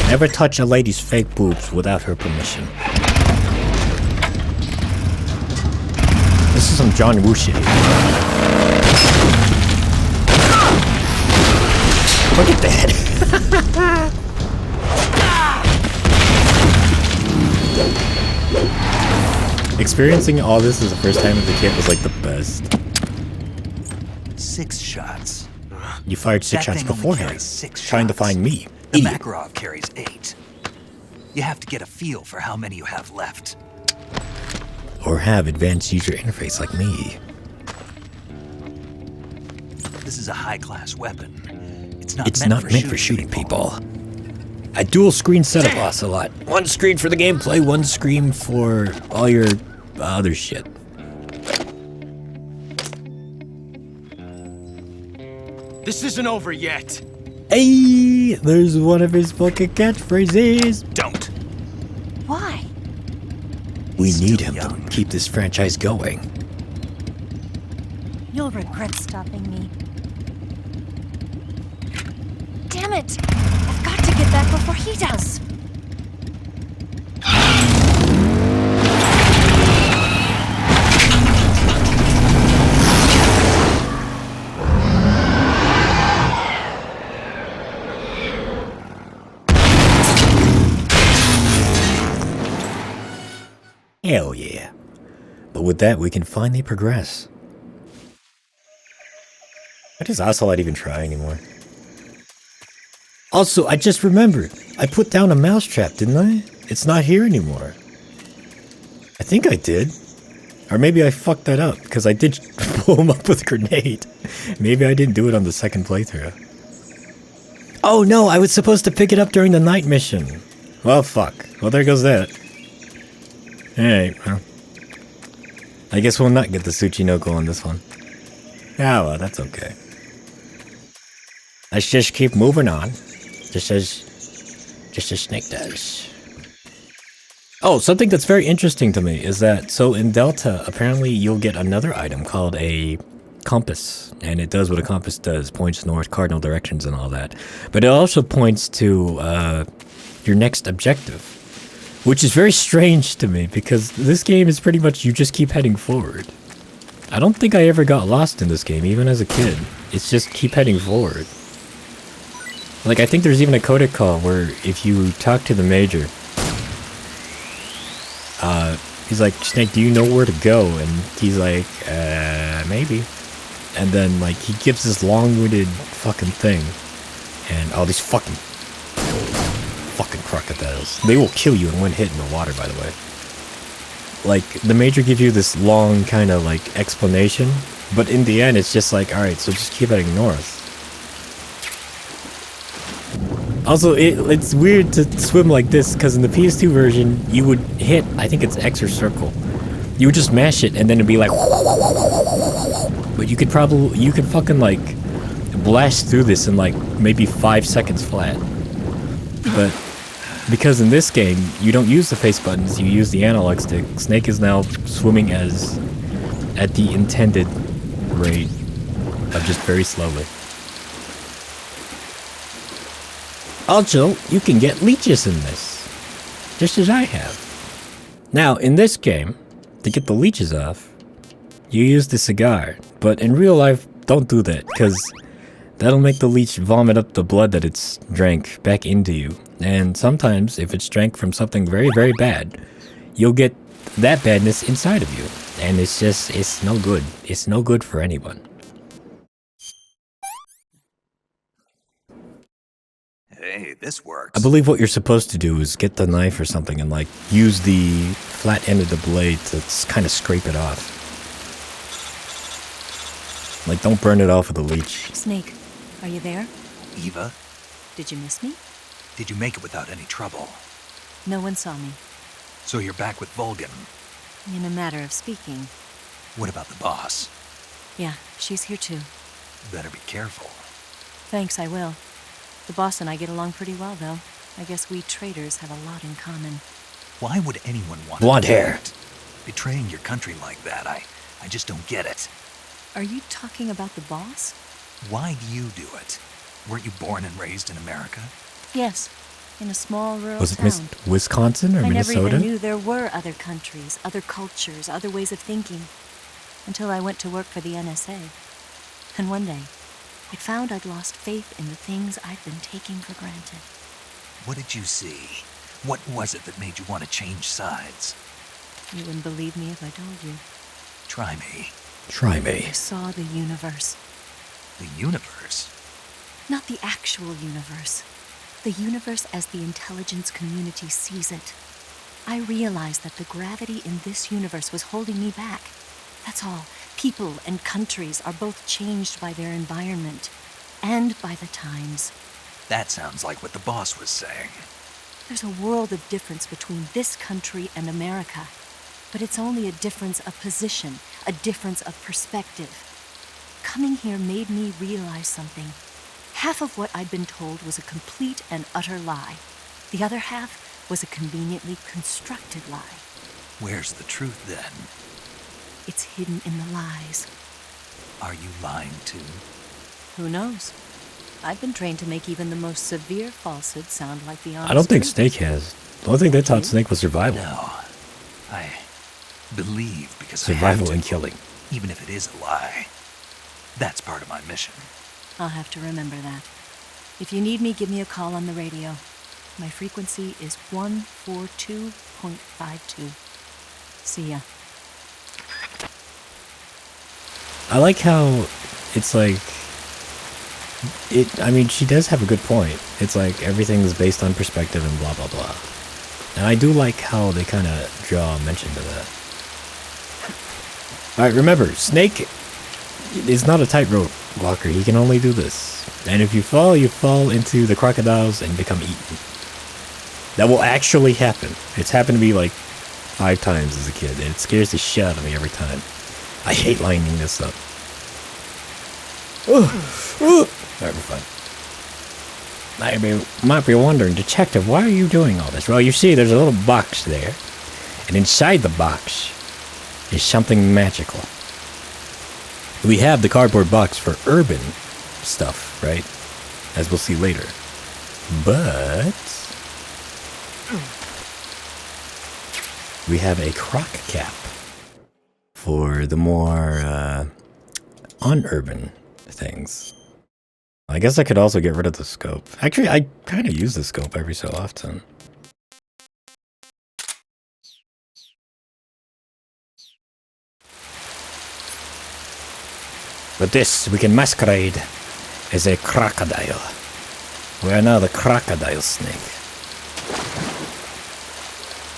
Never touch a lady's fake boobs without her permission. This is some John Woo shit. Look at that. Experiencing all this as the first time as a kid was like the best. 6 shots. You fired 6 shots beforehand, trying to find me. The Idiot. Makarov carries 8. You have to get a feel for how many you have left. Or have advanced user interface like me. This is a high-class weapon. It's not meant for shooting people. A dual screen setup, Ocelot. One screen for the gameplay, one screen for all your other shit. This isn't over yet. Hey, there's one of his fucking catchphrases. Don't. Why? We need him to keep this franchise going. You'll regret stopping me. Damn it! I've got to get back before he does. Hell yeah. But with that, we can finally progress. Why does Ocelot even try anymore? Also, I just remembered. I put down a mousetrap, didn't I? It's not here anymore. I think I did. Or maybe I fucked that up, because I did blow him up with a grenade. Maybe I didn't do it on the second playthrough. Oh no, I was supposed to pick it up during the night mission. Well, fuck. Well, there goes that. Alright, well. I guess we'll not get the Tsuchinoko on this one. Ah, well, that's okay. Let's just keep moving on. Just as Snake does. Oh, something that's very interesting to me is that, so in Delta, apparently you'll get another item called a compass. And it does what a compass does, points north, cardinal directions and all that. But it also points to your next objective. Which is very strange to me, because this game is pretty much you just keep heading forward. I don't think I ever got lost in this game, even as a kid. It's just keep heading forward. Like, I think there's even a codec call where if you talk to the Major, he's like, Snake, do you know where to go? And he's like, maybe. And then, like, he gives this long-winded fucking thing. And all these fucking crocodiles. They will kill you in one hit in the water, by the way. Like, the Major gives you this long kind of, like, explanation. But in the end, it's just like, alright, so just keep heading north. Also, it's weird to swim like this, because in the PS2 version, you would hit, I think it's X or circle. You would just mash it, and then it'd be like... But you could fucking, like, blast through this in, like, maybe 5 seconds flat. But because in this game, you don't use the face buttons, you use the analog stick, Snake is now swimming at the intended rate of just very slowly. Also, you can get leeches in this, just as I have. Now, in this game, to get the leeches off, you use the cigar, but in real life, don't do that, because that'll make the leech vomit up the blood that it's drank back into you. And sometimes, if it's drank from something very, very bad, you'll get that badness inside of you. And it's no good. It's no good for anyone. Hey, this works. I believe what you're supposed to do is get the knife or something and, like, use the flat end of the blade to kind of scrape it off. Like, don't burn it off with the leech. Snake, are you there? Eva, Did you miss me? did you make it without any trouble? No one saw me. So you're back with Vulcan. In a matter of speaking. What about the boss? Yeah, she's here too. Better be careful. Thanks, I will. The boss and I get along pretty well, though. I guess we traders have a lot in common. Why would anyone want Blonde to do hair. that? Betraying your country like that, I just don't get it. Are you talking about the boss? Why do you do it? Weren't you born and raised in America? Yes, in a small rural Was it town. Wisconsin or I never Minnesota? even knew there were other countries, other cultures, other ways of thinking. Until I went to work for the NSA. And one day, I found I'd lost faith in the things I'd been taking for granted. What did you see? What was it that made you want to change sides? You wouldn't believe me if I told you. Try me. Try me. I saw the universe. The universe? Not the actual universe. The universe as the intelligence community sees it. I realized that the gravity in this universe was holding me back. That's all. People and countries are both changed by their environment and by the times. That sounds like what the boss was saying. There's a world of difference between this country and America. But it's only a difference of position, a difference of perspective. Coming here made me realize something. Half of what I'd been told was a complete and utter lie. The other half was a conveniently constructed lie. Where's the truth then? It's hidden in the lies. Are you lying too? Who knows? I've been trained to make even the most severe falsehood sound like the honest I don't think truth. Snake has. The only thing they taught Snake was survival. No. I believe because Survival I have and to, killing. even if it is a lie. That's part of my mission. I'll have to remember that. If you need me, give me a call on the radio. My frequency is 142.52. See ya. I like how it's like... I mean, she does have a good point. It's like everything's based on perspective and blah, blah, blah. And I do like how they kind of draw mention to that. Alright, remember, Snake is not a tightrope walker. He can only do this. And if you fall into the crocodiles and become eaten. That will actually happen. It's happened to me like 5 times as a kid, and it scares the shit out of me every time. I hate lining this up. Alright, we're fine. You might be wondering, Detective, why are you doing all this? Well, you see, there's a little box there, and inside the box is something magical. We have the cardboard box for urban stuff, right? As we'll see later. But we have a croc cap for the more unurban things. I guess I could also get rid of the scope. Actually, I kind of use the scope every so often. With this, we can masquerade as a crocodile. We are now the crocodile snake.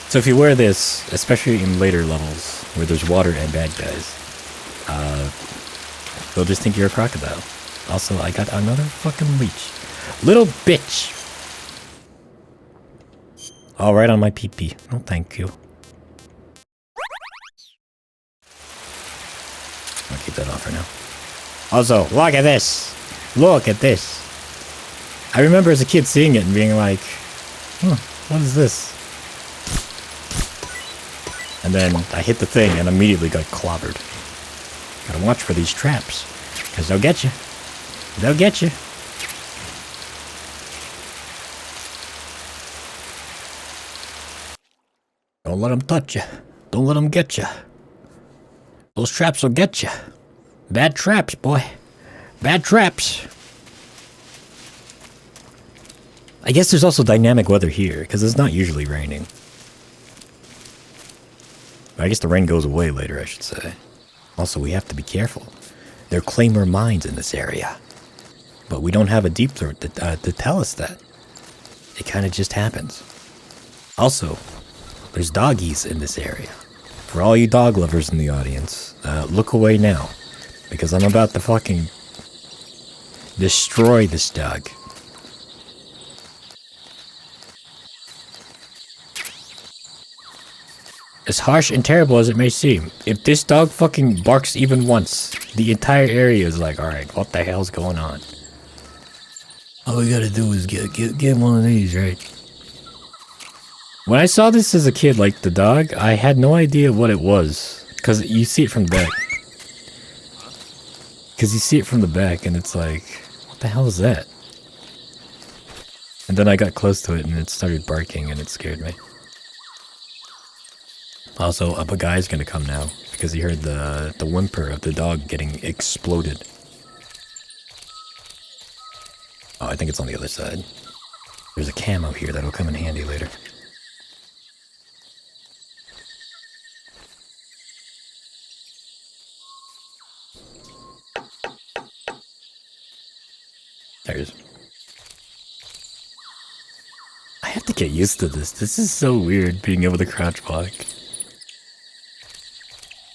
So if you wear this, especially in later levels, where there's water and bad guys, they'll just think you're a crocodile. Also, I got another fucking leech. Little bitch! All right on my pee-pee. No, thank you. I'll keep that off for now. Also, look at this! Look at this! I remember as a kid seeing it and being like, what is this? And then I hit the thing and immediately got clobbered. Gotta watch for these traps, because they'll get you. They'll get you. Don't let them touch you. Don't let them get you. Those traps will get you. Bad traps, boy. Bad traps. I guess there's also dynamic weather here, because it's not usually raining. I guess the rain goes away later, I should say. Also, we have to be careful. There are claimer mines in this area. But we don't have a deep throat to tell us that. It kind of just happens. Also, there's doggies in this area. For all you dog lovers in the audience, look away now. Because I'm about to fucking destroy this dog. As harsh and terrible as it may seem, if this dog fucking barks even once, the entire area is like, alright, what the hell's going on? All we gotta do is get one of these, right? When I saw this as a kid, like the dog, I had no idea what it was. Because you see it from the back. Because you see it from the back and it's like, what the hell is that? And then I got close to it and it started barking and it scared me. Also, a guy's gonna come now because he heard the whimper of the dog getting exploded. Oh, I think it's on the other side. There's a camo here that'll come in handy later. There it is. I have to get used to this. This is so weird, being able to crouch walk.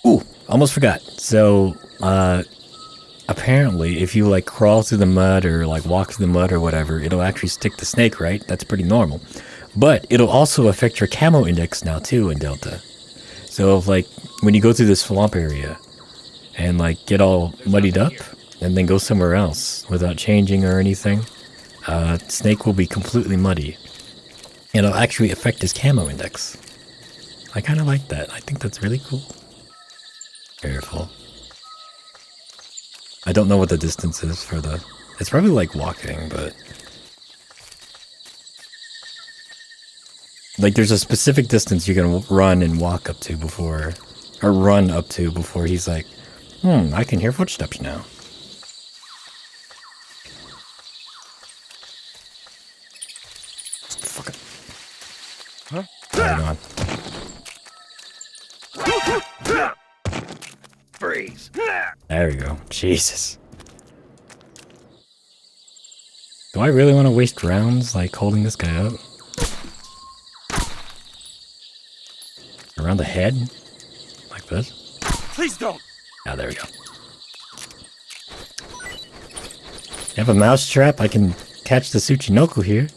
Ooh, almost forgot. So, apparently, if you like crawl through the mud or like walk through the mud or whatever, it'll actually stick the snake, right? That's pretty normal. But it'll also affect your camo index now too in Delta. So if, like, when you go through this swamp area and like get all muddied up and then go somewhere else without changing or anything, snake will be completely muddy. And it'll actually affect his camo index. I kind of like that. I think that's really cool. Careful. I don't know what the distance is for the... It's probably like walking, but... Like, there's a specific distance you can run and walk up to before... Or run up to before he's like, I can hear footsteps now. Fuck it. Huh? Hang on. Freeze. There we go. Jesus. Do I really want to waste rounds, like, holding this guy up? Around the head? Like this? Please don't. Ah, there we go. You have a mouse trap? I can catch the Tsuchinoko here.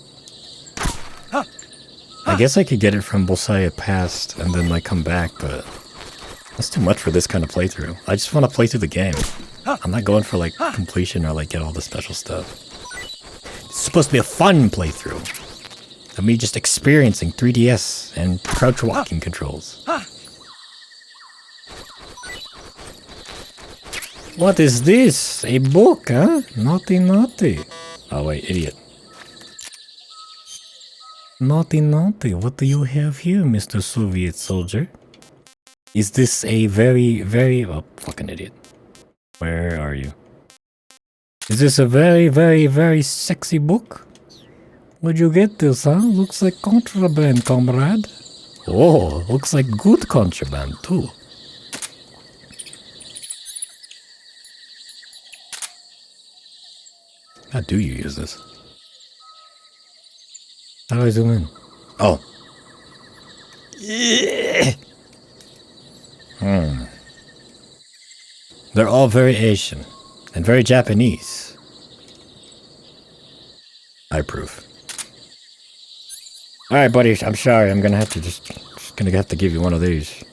Huh. I guess I could get it from Bosaya Past and then like come back, but that's too much for this kind of playthrough. I just want to play through the game. I'm not going for like completion or like get all the special stuff. It's supposed to be a fun playthrough of me just experiencing 3DS and crouch walking controls. What is this? A book, huh? Naughty, naughty. Oh wait, idiot. Naughty, naughty. What do you have here, Mr. Soviet soldier? Is this a very, very... Oh, fucking idiot. Where are you? Is this a very, very, very sexy book? Where'd you get this, huh? Looks like contraband, comrade. Oh, looks like good contraband, too. How do you use this? How do I zoom in? Oh. They're all very Asian and very Japanese. I approve. Alright, buddy, I'm sorry. I'm gonna have to just gonna have to give you one of these.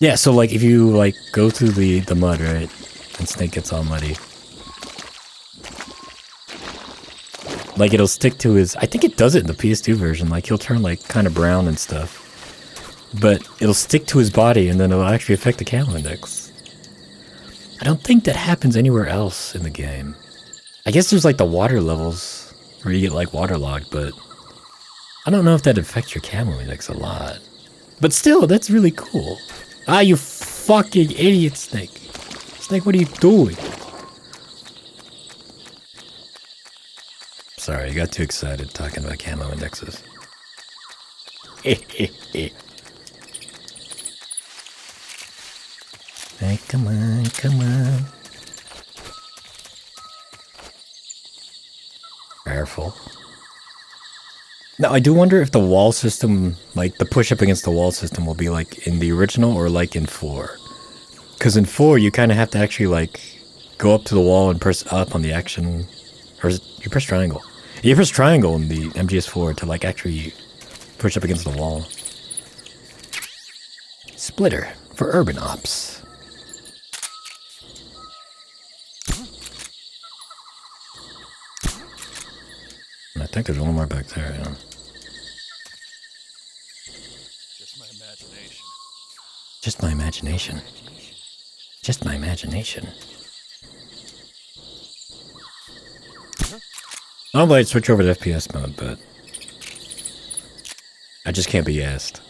Yeah, so like if you like go through the mud, right, and Snake gets all muddy, like it'll stick to his. I think it does it in the PS2 version. Like he'll turn like kind of brown and stuff, but it'll stick to his body, and then it'll actually affect the camo index. I don't think that happens anywhere else in the game. I guess there's like the water levels where you get like waterlogged, but I don't know if that affects your camo index a lot. But still, that's really cool. Ah, you fucking idiot, Snake. Snake, what are you doing? Sorry, I got too excited talking about camo indexes. Hey, come on, come on. Careful. Now, I do wonder if the wall system, like the push up against the wall system, will be like in the original or like in 4. Because in 4, you kind of have to actually like go up to the wall and press up on the action. Or is it, you press triangle. You press triangle in the MGS4 to like actually push up against the wall. Splitter for urban ops. I think there's one more back there, yeah. Just my imagination. Just my imagination. Just my imagination. Normally I'd switch over to FPS mode, but I just can't be asked.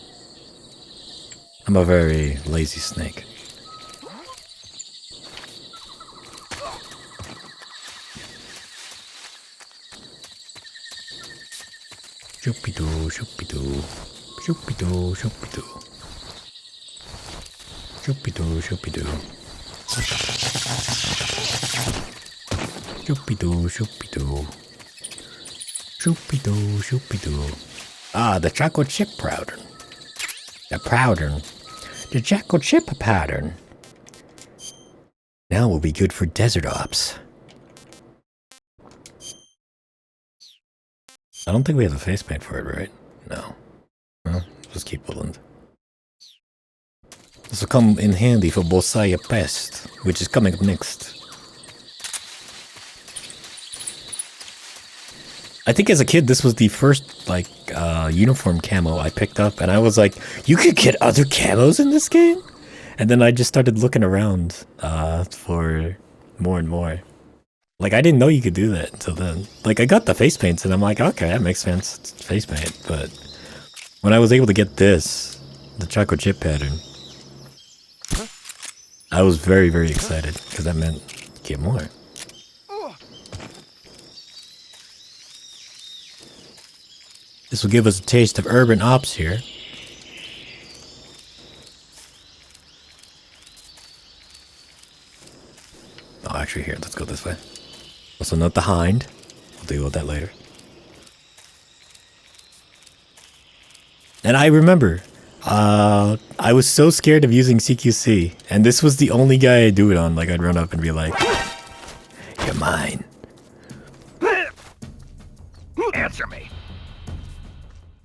I'm a very lazy snake. Shoopy-doo, shoopy-doo. Shoopy-doo, shoopy-doo. Shoopy-doo, shoopy-doo. Shoopy-doo, shoopy-doo. Shoopy-doo, shoopy-doo. Ah, the chocolate chip powder. The powder. The chocolate chip powder. Now will be good for desert ops. I don't think we have the face paint for it, right? No. Well, just keep Woodland. This will come in handy for Bosaya Pest, which is coming up next. I think as a kid, this was the first, like, uniform camo I picked up, and I was like, you could get other camos in this game? And then I just started looking around, for more and more. Like, I didn't know you could do that until then. Like, I got the face paints, and I'm like, okay, that makes sense. It's face paint. But when I was able to get this, the chocolate chip pattern, I was very, very excited, because that meant get more. This will give us a taste of urban ops here. Oh, actually, here, let's go this way. Also, not the hind. We'll deal with that later. And I remember, I was so scared of using CQC, and this was the only guy I'd do it on. Like, I'd run up and be like, "You're mine." Answer me.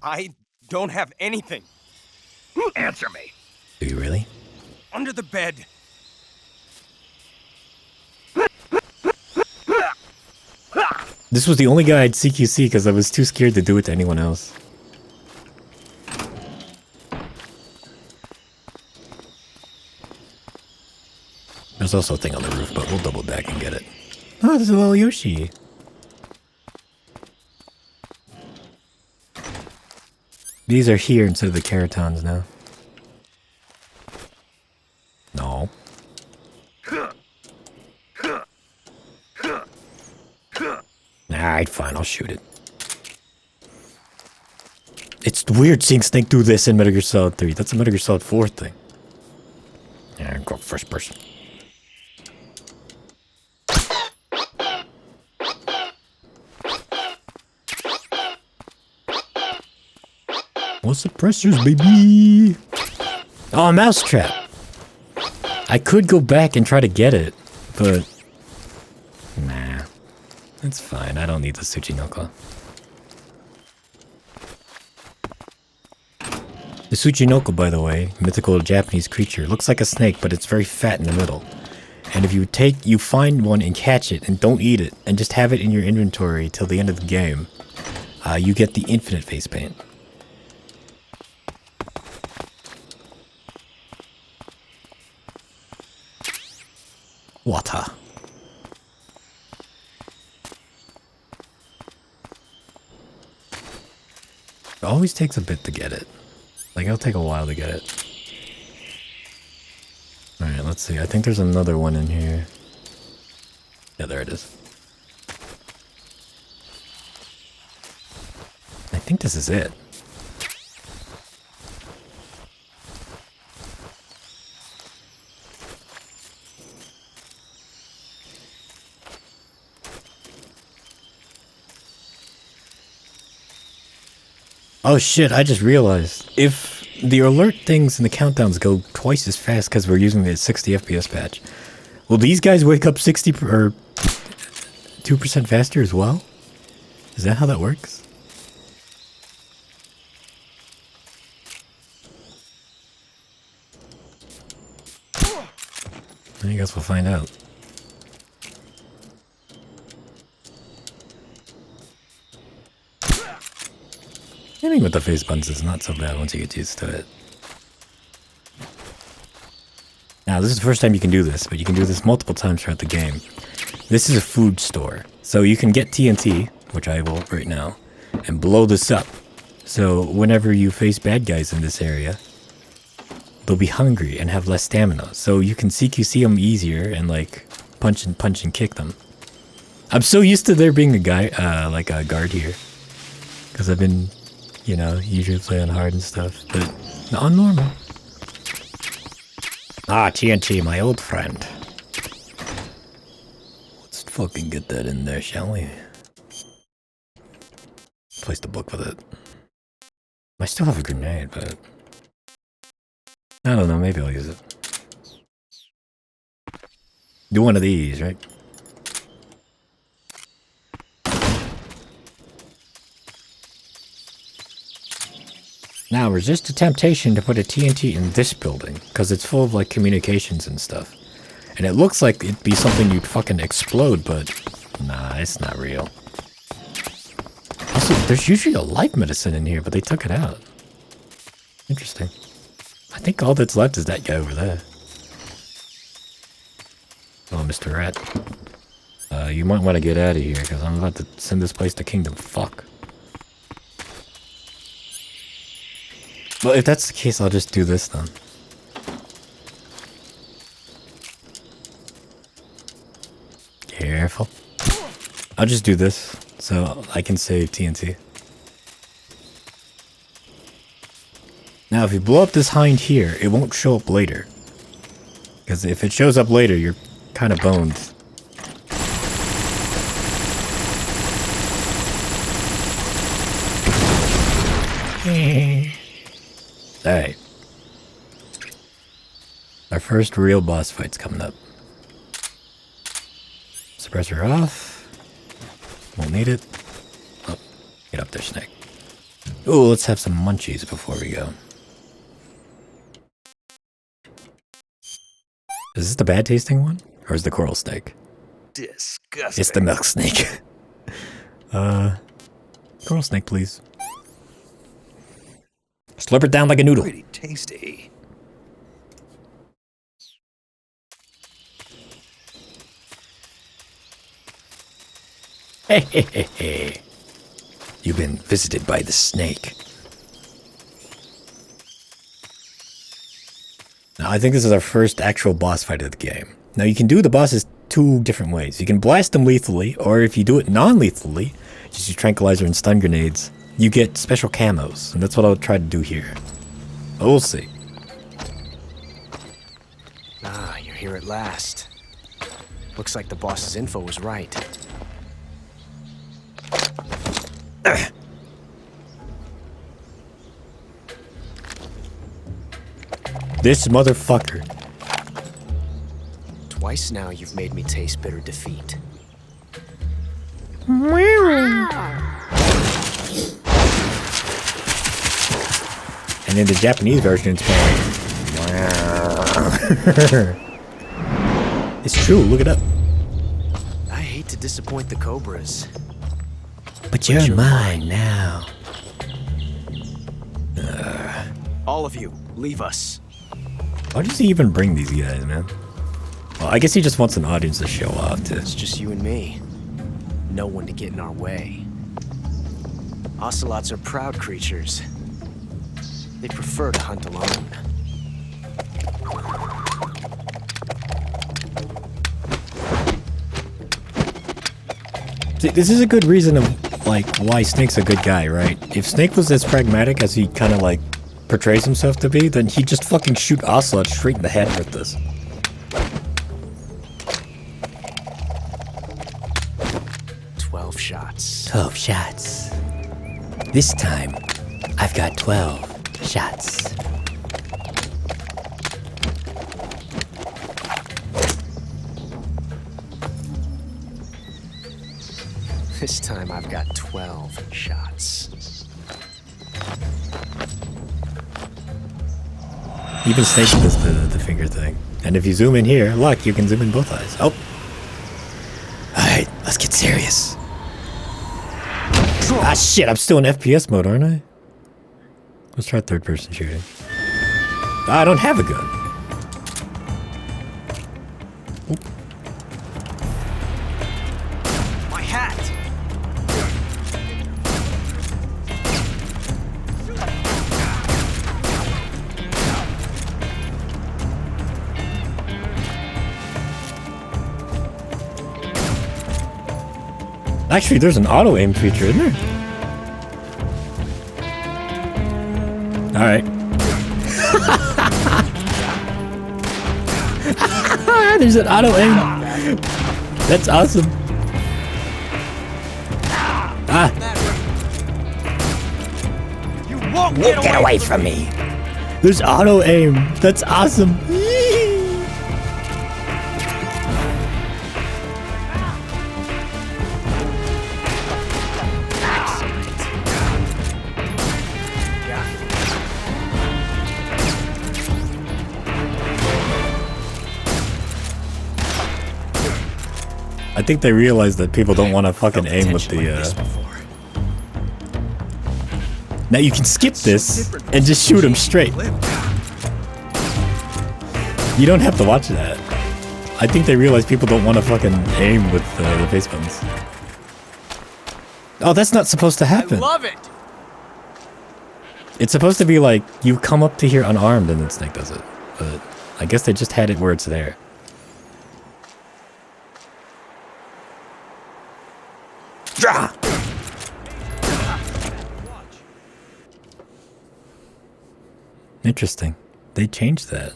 I don't have anything. Answer me. Do you really? Under the bed. This was the only guy I'd CQC because I was too scared to do it to anyone else. There's also a thing on the roof, but we'll double back and get it. Oh, there's a little Yoshi. These are here instead of the Keratons now. No. Alright, fine, I'll shoot it. It's weird seeing Snake do this in Metal Gear Solid 3. That's a Metal Gear Solid 4 thing. Yeah, go first person. What's the pressures, baby? Oh, a mousetrap. I could go back and try to get it, but nah, it's fine. I don't need the Tsuchinoko. The Tsuchinoko, by the way, mythical Japanese creature, looks like a snake, but it's very fat in the middle. And if you find one and catch it and don't eat it and just have it in your inventory till the end of the game, you get the infinite face paint. Water. It always takes a bit to get it. Like, it'll take a while to get it. Alright, let's see. I think there's another one in here. Yeah, there it is. I think this is it. Oh shit, I just realized. If the alert things and the countdowns go twice as fast because we're using the 60 FPS patch, will these guys wake up 60 or 2% faster as well? Is that how that works? I guess we'll find out. Aiming with the face buttons is not so bad once you get used to it. Now, this is the first time you can do this, but you can do this multiple times throughout the game. This is a food store, so you can get TNT, which I will right now, and blow this up. So whenever you face bad guys in this area, they'll be hungry and have less stamina, so you can CQC them easier and like punch and kick them. I'm so used to there being a guy, like a guard here, because I've been, you know, usually play on hard and stuff, but on normal. Ah, TNT, my old friend. Let's fucking get that in there, shall we? Place the book with it. I still have a grenade, but I don't know, maybe I'll use it. Do one of these, right? Now, resist the temptation to put a TNT in this building, because it's full of, like, communications and stuff. And it looks like it'd be something you'd fucking explode, but nah, it's not real. Also, there's usually a life medicine in here, but they took it out. Interesting. I think all that's left is that guy over there. Oh, Mr. Rat. You might want to get out of here, because I'm about to send this place to Kingdom Fuck. Well, if that's the case, I'll just do this then. Careful. I'll just do this, so I can save TNT. Now, if you blow up this hind here, it won't show up later. Because if it shows up later, you're kind of boned. Alright. Our first real boss fight's coming up. Suppressor off. Won't need it. Oh, get up there, Snake. Ooh, let's have some munchies before we go. Is this the bad tasting one? Or is the coral snake? Disgusting. It's the milk snake. Coral snake, please. Slurp it down like a noodle. Pretty tasty. Hey, hey, hey, hey. You've been visited by the snake. Now, I think this is our first actual boss fight of the game. Now, you can do the bosses two different ways. You can blast them lethally, or if you do it non-lethally, just use tranquilizer and stun grenades, you get special camos, and that's what I'll try to do here. But we'll see. Ah, you're here at last. Looks like the boss's info was right. This motherfucker. Twice now you've made me taste bitter defeat. And in the Japanese version, it's playing. It's true, look it up. I hate to disappoint the Cobras. But you're mine now. All of you, leave us. Why does he even bring these guys, man? Well, I guess he just wants an audience to show off to. It's just you and me. No one to get in our way. Ocelots are proud creatures. They prefer to hunt alone. See, this is a good reason of, like, why Snake's a good guy, right? If Snake was as pragmatic as he kind of, like, portrays himself to be, then he'd just fucking shoot Ocelot straight in the head with this. Shots. 12 shots. This time, I've got 12 shots. This time I've got 12 shots. Even Snake does the finger thing. And if you zoom in here, look, you can zoom in both eyes. Oh. Alright, let's get serious. Ah shit, I'm still in FPS mode, aren't I? Let's try third person shooting. I don't have a gun. Oop. My hat! Actually, there's an auto-aim feature, isn't there? Alright. There's an auto-aim. That's awesome. Ah. You won't Get away from me. There's auto-aim. That's awesome. I think they realize that people don't want to fucking aim with the, Now you can skip this and just shoot him straight. You don't have to watch that. I think they realize people don't want to fucking aim with the face buttons. Oh, that's not supposed to happen. I love it. It's supposed to be like, you come up to here unarmed and then Snake does it. But I guess they just had it where it's there. Draw! Interesting. They changed that.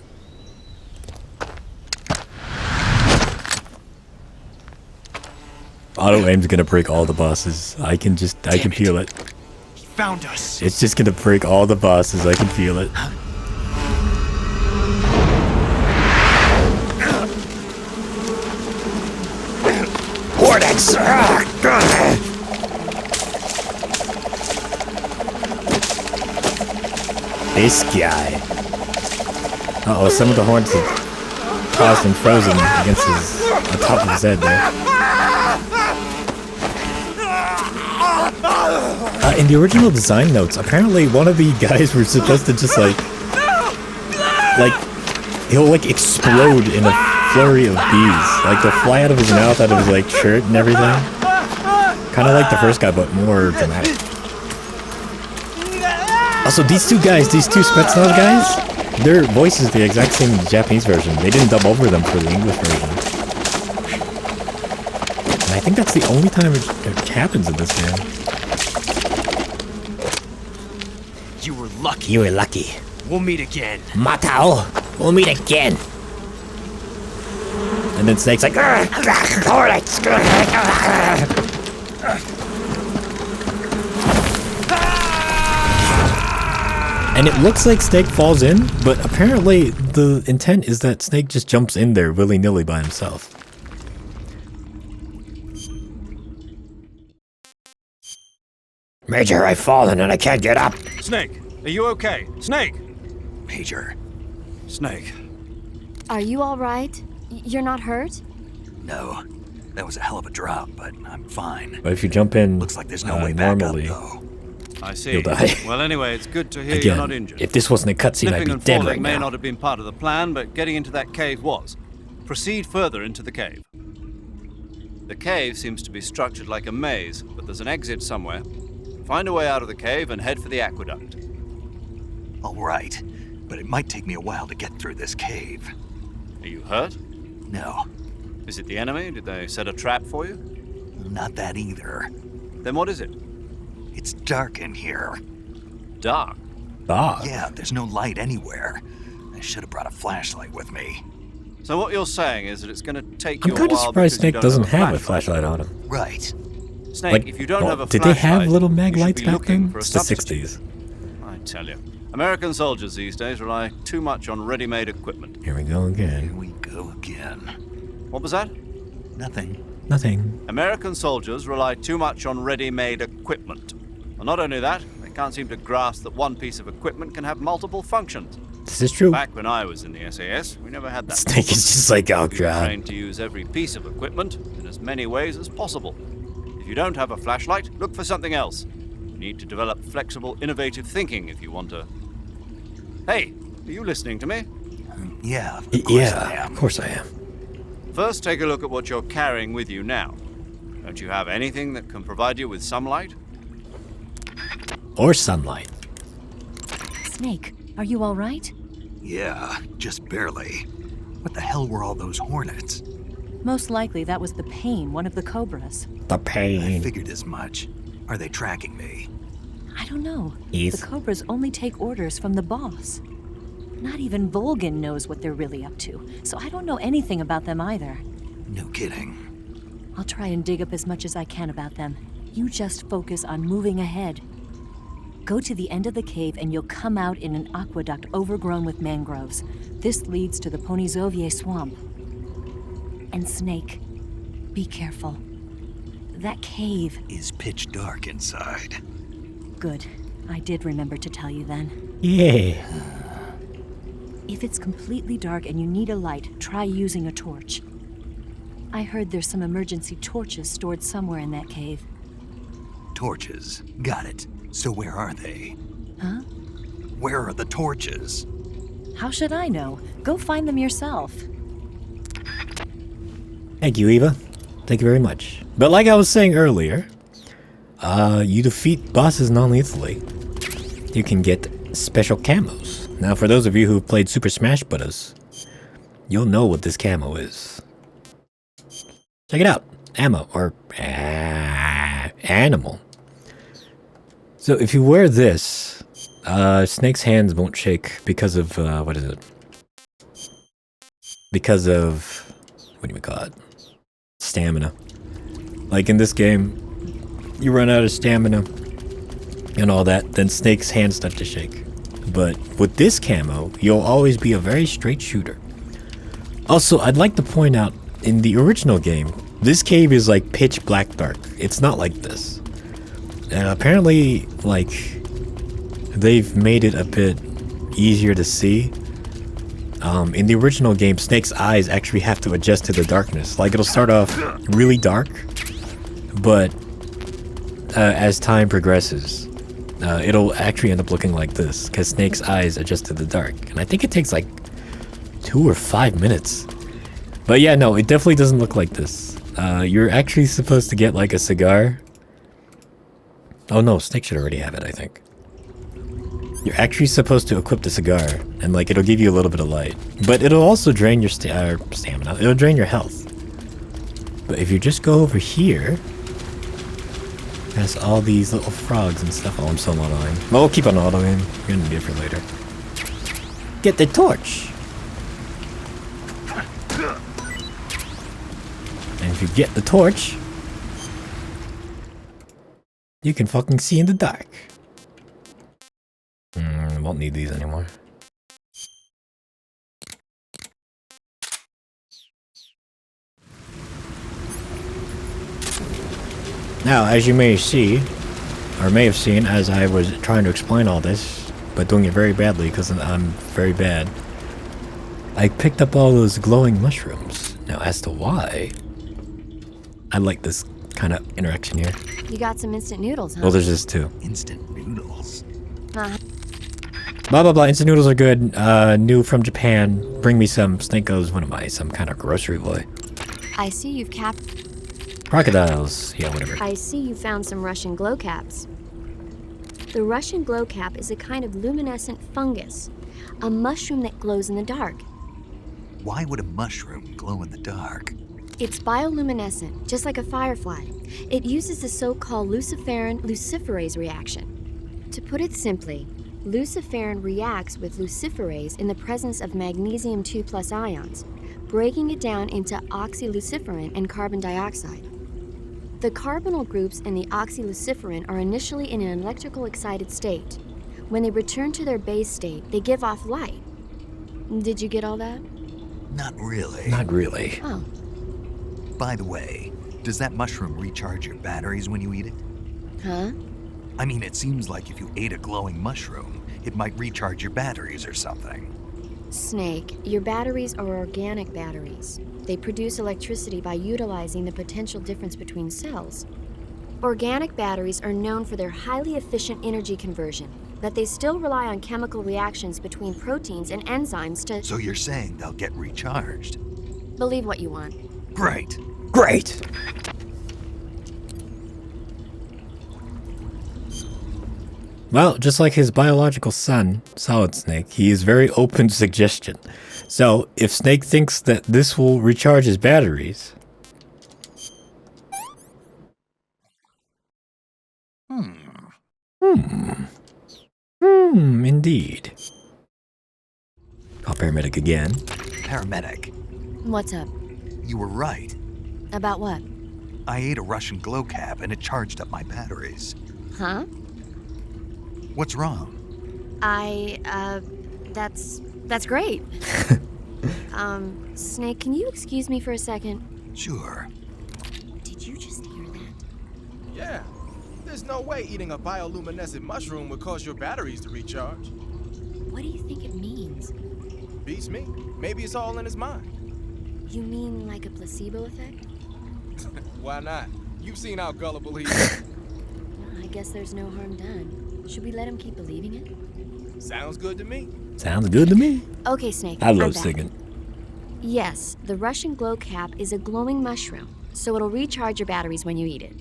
Auto aim's gonna break all the bosses. I can feel it. He found us. It's just gonna break all the bosses. I can feel it. Alex! This guy. Uh-oh, some of the horns have caused him frozen against his, on top of his head there. In the original design notes, apparently one of the guys were supposed to just like, he'll like explode in a flurry of bees. Like they'll fly out of his mouth, out of his like shirt and everything. Kind of like the first guy, but more dramatic. Also, these two guys, these two Spetsnaz guys, their voice is the exact same in the Japanese version. They didn't dub over them for the English version. And I think that's the only time it happens in this game. You were lucky. You were lucky. We'll meet again. Matao, we'll meet again. And then Snake's like, hornets. And it looks like Snake falls in, but apparently the intent is that Snake just jumps in there willy-nilly by himself. Major, I've fallen and I can't get up. Snake, are you okay? Snake! Major. Snake. Are you all right? You're not hurt? No. That was a hell of a drop, but I'm fine. But if you jump in Looks like there's no way back up, normally, though. I see. you'll die. Well, anyway, it's good to hear Again, you're not injured. if this wasn't a cutscene, I'd Slipping be and dead falling right may now. not have been part of the plan, but getting into that cave was. Proceed further into the cave. The cave seems to be structured like a maze, but there's an exit somewhere. Find a way out of the cave and head for the aqueduct. All right, but it might take me a while to get through this cave. Are you hurt? No, Is it the enemy? Did they set a trap for you? not that either. Then what is it? It's dark in here. Dark. Dog. Yeah, there's no light anywhere. I should have brought a flashlight with me. So what you're saying is that it's going to take I'm you a kind of while surprised because you Snake don't doesn't have have a flashlight on him. Right. Snake, Like, if you don't well, have a did they flashlight, have little mag you should lights be back looking then? for a It's the substitute. 60s. I tell you, American soldiers these days rely too much on ready-made equipment. Here we go Here again. we go again. What was that? Nothing. Nothing. American soldiers rely too much on ready-made equipment. And not only that, they can't seem to grasp that one piece of equipment can have multiple functions. This is true. Back when I was in the SAS, we never had that. Snake is just like, oh We were god. trained to use every piece of equipment in as many ways as possible. If you don't have a flashlight, look for something else. You need to develop flexible, innovative thinking if you want to... Hey, are you listening to me? Yeah, of course I Yeah, am. of course I am. First, take a look at what you're carrying with you now. Don't you have anything that can provide you with some light? Or sunlight. Snake, are you all right? Yeah, just barely. What the hell were all those hornets? Most likely that was the pain, one of the cobras. The I pain. figured as much. Are they tracking me? I don't know. Yes. The cobras only take orders from the boss. Not even Volgin knows what they're really up to, so I don't know anything about them either. No kidding. I'll try and dig up as much as I can about them. You just focus on moving ahead. Go to the end of the cave and you'll come out in an aqueduct overgrown with mangroves. This leads to the Ponyzovye swamp. And Snake, be careful. That cave... Is pitch dark inside. Good. I did remember to tell you then. Yeah. If it's completely dark and you need a light, try using a torch. I heard there's some emergency torches stored somewhere in that cave. Torches. Got it. So where are they? Huh? Where are the torches? How should I know? Go find them yourself. Thank you, Eva. Thank you very much. But like I was saying earlier, you defeat bosses non-lethally. You can get special camos. Now, for those of you who've played Super Smash Bros., you'll know what this camo is. Check it out. Ammo, or animal. So if you wear this, Snake's hands won't shake because of, what is it? Because of, what do you call it? Stamina. Like in this game, you run out of stamina and all that, then Snake's hands start to shake. But with this camo, you'll always be a very straight shooter. Also, I'd like to point out, in the original game, This cave is like pitch black dark. It's not like this. And apparently, like, they've made it a bit easier to see. In the original game, Snake's eyes actually have to adjust to the darkness. Like, it'll start off really dark, but as time progresses, it'll actually end up looking like this, because Snake's eyes adjust to the dark. And I think it takes like 2 or 5 minutes. But yeah, no, it definitely doesn't look like this. You're actually supposed to get like a cigar. Oh no, Snake should already have it, I think. You're actually supposed to equip the cigar, and like it'll give you a little bit of light. But it'll also drain your stamina. It'll drain your health. But if you just go over here, there's all these little frogs and stuff. Oh, I'm still not autoing. Well, we'll keep on autoing. We're gonna need it for later. Get the torch! And if you get the torch, you can fucking see in the dark. Won't need these anymore. Now, as you may see, or may have seen as I was trying to explain all this, but doing it very badly because I'm very bad, I picked up all those glowing mushrooms. Now, as to why, I like this kind of interaction here. You got some instant noodles, huh? Well, there's just 2. Instant noodles. Blah blah blah, instant noodles are good. New from Japan. Bring me some. Snake goes, what am I? Some kind of grocery boy. I see you've Crocodiles. Yeah, whatever. I see you found some Russian glow caps. The Russian glow cap is a kind of luminescent fungus, a mushroom that glows in the dark. Why would a mushroom glow in the dark? It's bioluminescent, just like a firefly. It uses the so-called luciferin-luciferase reaction. To put it simply, luciferin reacts with luciferase in the presence of magnesium 2+ ions, breaking it down into oxyluciferin and carbon dioxide. The carbonyl groups in the oxyluciferin are initially in an electrical excited state. When they return to their base state, they give off light. Did you get all that? Not really. Not really. Oh. By the way, does that mushroom recharge your batteries when you eat it? Huh? I mean, it seems like if you ate a glowing mushroom, it might recharge your batteries or something. Snake, your batteries are organic batteries. They produce electricity by utilizing the potential difference between cells. Organic batteries are known for their highly efficient energy conversion, but they still rely on chemical reactions between proteins and enzymes to... So you're saying they'll get recharged? Believe what you want. Great. Great! Well, just like his biological son, Solid Snake, he is very open to suggestion. So, if Snake thinks that this will recharge his batteries... Indeed. Call paramedic again. Paramedic, What's up? you were right. About what? I ate a Russian glow cap and it charged up my batteries. Huh? What's wrong? That's great. Snake, can you excuse me for a second? Sure. Did you just hear that? Yeah. There's no way eating a bioluminescent mushroom would cause your batteries to recharge. What do you think it means? Beats me. Maybe it's all in his mind. You mean like a placebo effect? Why not? You've seen how gullible he is. I guess there's no harm done. Should we let him keep believing it? Sounds good to me. Sounds good to me. Okay, Snake. I I'm love back. singing. Yes, the Russian glow cap is a glowing mushroom, so it'll recharge your batteries when you eat it.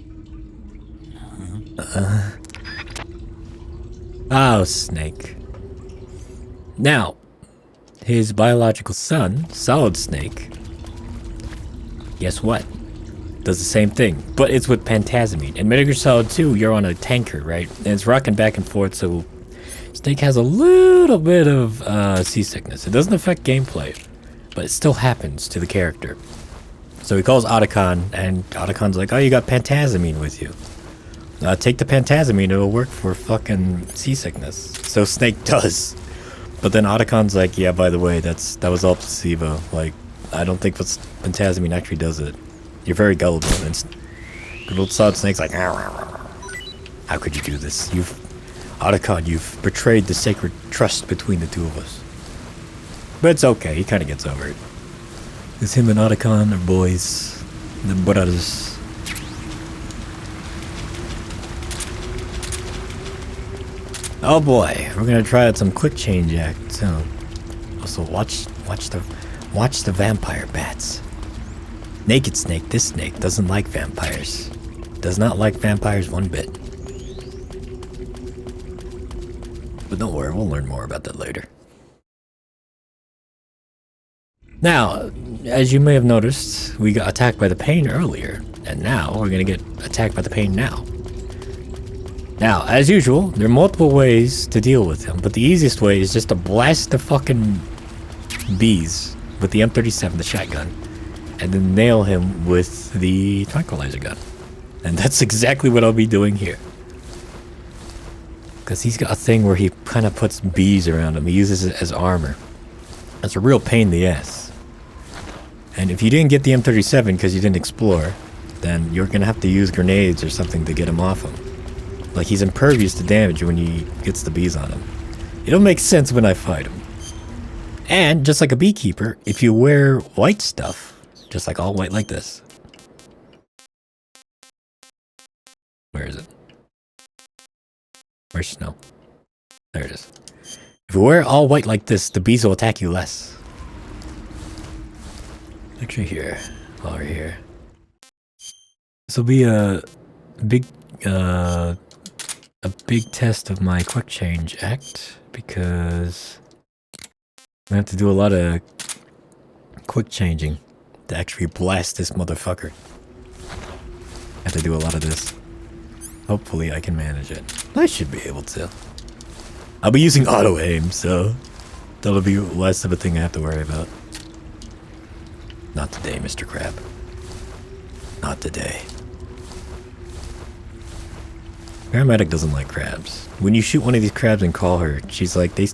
Oh, Snake. Now, his biological son, Solid Snake, guess what? Does the same thing, but it's with pantazamine. In Metal Gear Solid 2, you're on a tanker, right? And it's rocking back and forth, so Snake has a little bit of seasickness. It doesn't affect gameplay, but it still happens to the character. So he calls Otacon, and Otacon's like, oh, you got pantazamine with you. Take the pantazamine, it'll work for fucking seasickness. So Snake does. But then Otacon's like, yeah, by the way, that was all placebo. Like, I don't think pantazamine actually does it. You're very gullible. And good old Solid Snake's like, how could you do this? Otacon, you've betrayed the sacred trust between the two of us. But it's okay, he kind of gets over it. Because him and Otacon are boys. They're brothers. Oh boy, we're gonna try out some quick change act. So, also watch the vampire bats. Naked Snake, this snake doesn't like vampires. Does not like vampires one bit. But don't worry, we'll learn more about that later. Now, as you may have noticed, we got attacked by the pain earlier, and now we're gonna get attacked by the pain now. Now, as usual, there are multiple ways to deal with him, but the easiest way is just to blast the fucking bees with the M37, the shotgun, and then nail him with the tranquilizer gun. And that's exactly what I'll be doing here. Because he's got a thing where he kind of puts bees around him. He uses it as armor. That's a real pain in the ass. And if you didn't get the M37 because you didn't explore, then you're going to have to use grenades or something to get him off him. Like, he's impervious to damage when he gets the bees on him. It'll make sense when I fight him. And, just like a beekeeper, if you wear white stuff, just like all white like this. Where is it? Where's Snow? There it is. If you wear all white like this, the bees will attack you less. Actually here, while we're here. This will be a big test of my quick change act, because I have to do a lot of quick changing to actually blast this motherfucker. I have to do a lot of this. Hopefully I can manage it. I should be able to. I'll be using auto aim, so that'll be less of a thing I have to worry about. Not today, Mr. Crab. Not today. Paramedic doesn't like crabs. When you shoot one of these crabs and call her, she's like, they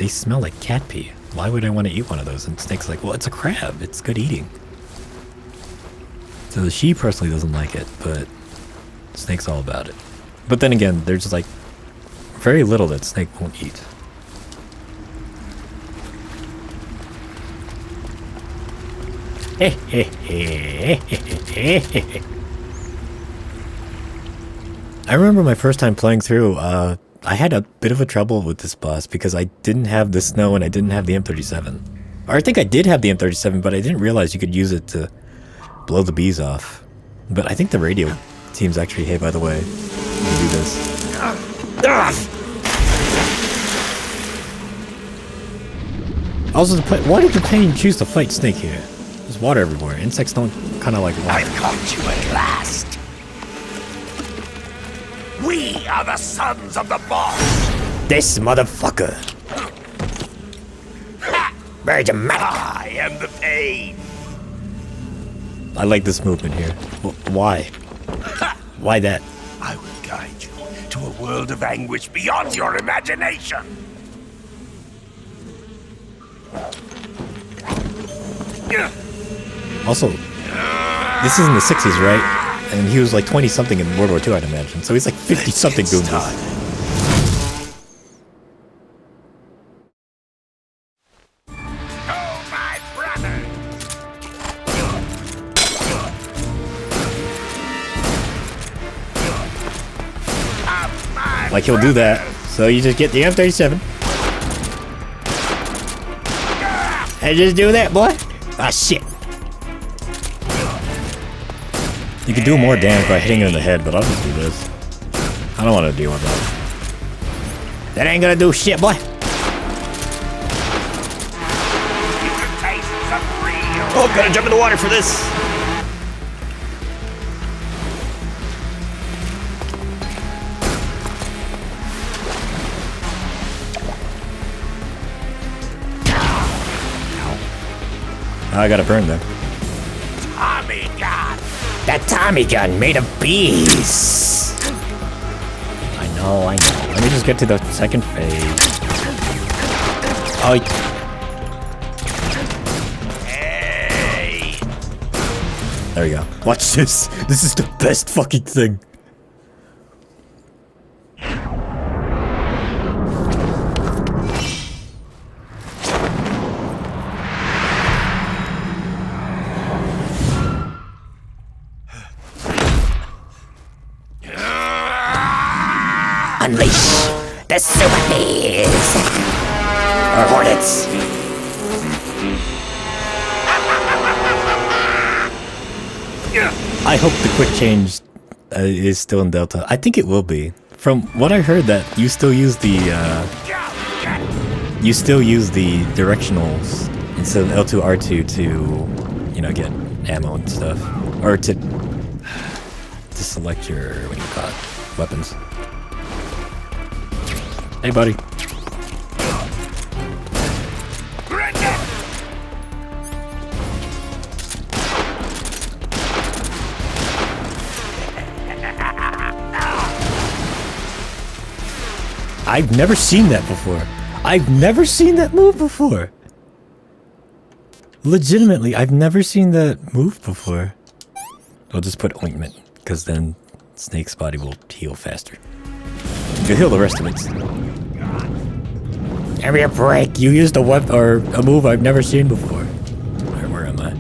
smell like cat pee. Why would I want to eat one of those? And Snake's like, well, it's a crab. It's good eating. So she personally doesn't like it, but Snake's all about it. But then again, there's like very little that Snake won't eat. I remember my first time playing through, I had a bit of a trouble with this boss because I didn't have the Snow and I didn't have the M37. Or I think I did have the M37, but I didn't realize you could use it to blow the bees off. But I think the radio team's actually, hey, by the way, let me do this. Also, why did the pain choose to fight Snake here? There's water everywhere. Insects don't kind of like water. I've caught you at last. We are the sons of the boss. This motherfucker. Very dramatic. I am the pain. I like this movement here. Why? Why that? I will guide you to a world of anguish beyond your imagination. Also, this is in the 60s, right? And he was like 20-something in World War II, I'd imagine. So he's like 50-something doing this. Oh, my brother! Like, he'll do that. So you just get the M37. And just do that, boy. Ah, shit. You can do more damage by hitting her in the head, but I'll just do this. I don't want to deal with that. That ain't gonna do shit, boy. Oh, gotta jump in the water for this. I got a burn there. Tommy gun! That Tommy gun made of bees! I know. Let me just get to the second phase. Oh, Hey! There we go. Watch this. This is the best fucking thing. Unleash the super bees! Or hornets! I hope the quick change is still in Delta. I think it will be. From what I heard, that you still use the directionals instead of L2 R2 to, you know, get ammo and stuff, or to select your weapons. Hey, buddy. I've never seen that before. I've never seen that move before. Legitimately, I've never seen that move before. I'll just put ointment, because then Snake's body will heal faster. You'll heal the rest of it. Give me a break. You used a weapon or a move I've never seen before. Alright, where am I?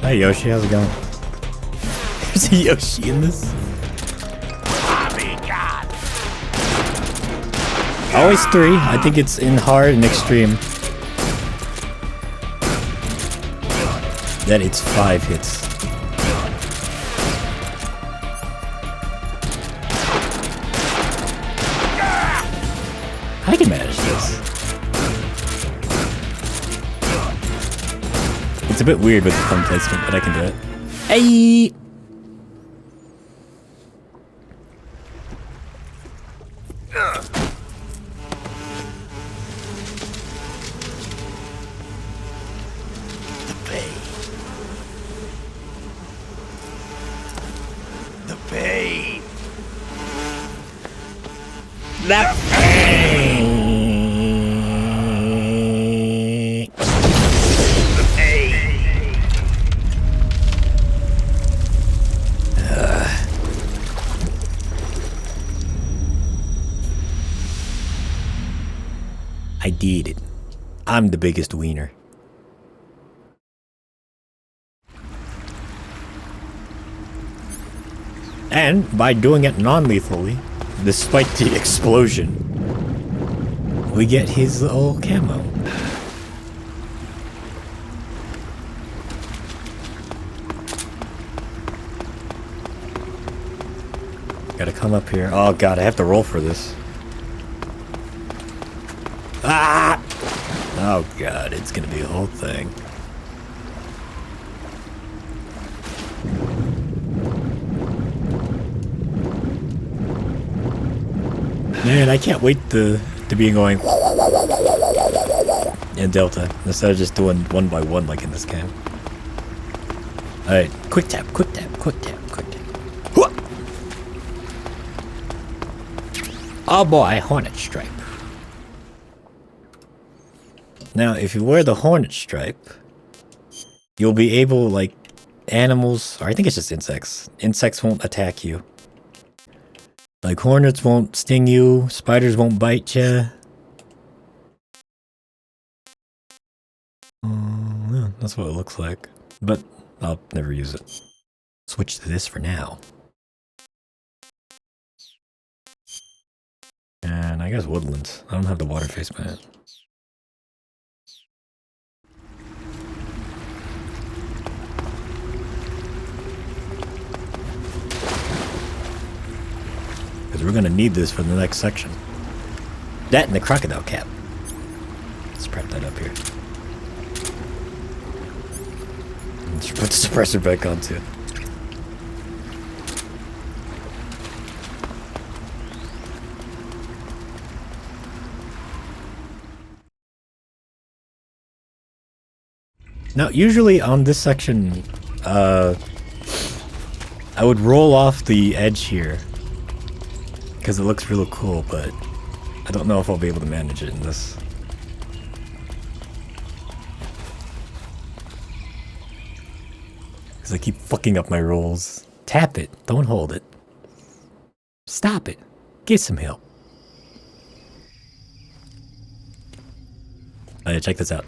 Hey Yoshi, how's it going? There's a Yoshi in this. Always 3. I think it's in hard and extreme. That it's 5 hits. I can manage this. It's a bit weird with the thumb placement, but I can do it. Hey! That I did it. I'm the biggest wiener. And by doing it non-lethally, despite the explosion, we get his little camo. Gotta come up here. Oh god, I have to roll for this. Ah! Oh god, it's gonna be a whole thing. Man, I can't wait to be going in Delta instead of just doing one by one like in this game. Alright, quick tap, quick tap, quick tap, quick tap. Oh boy, Hornet Stripe. Now, if you wear the Hornet Stripe, you'll be able, like, animals, or I think it's just insects. Insects won't attack you. Like, hornets won't sting you, spiders won't bite you. Yeah, that's what it looks like. But I'll never use it. Switch to this for now. And I guess woodlands. I don't have the water face man. Because we're going to need this for the next section. That and the crocodile cap. Let's prep that up here. Let's put the suppressor back on too. Now, usually on this section, I would roll off the edge here because it looks really cool, but I don't know if I'll be able to manage it in this. Because I keep fucking up my rolls. Tap it. Don't hold it. Stop it. Get some help. Oh yeah, check this out.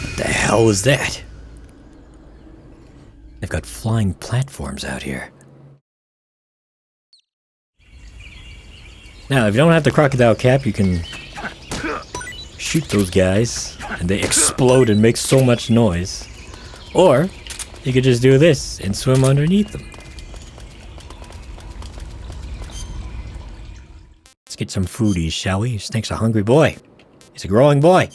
What the hell was that? They've got flying platforms out here. Now, if you don't have the crocodile cap, you can shoot those guys, and they explode and make so much noise. Or, you could just do this and swim underneath them. Let's get some foodies, shall we? Snake's a hungry boy. He's a growing boy.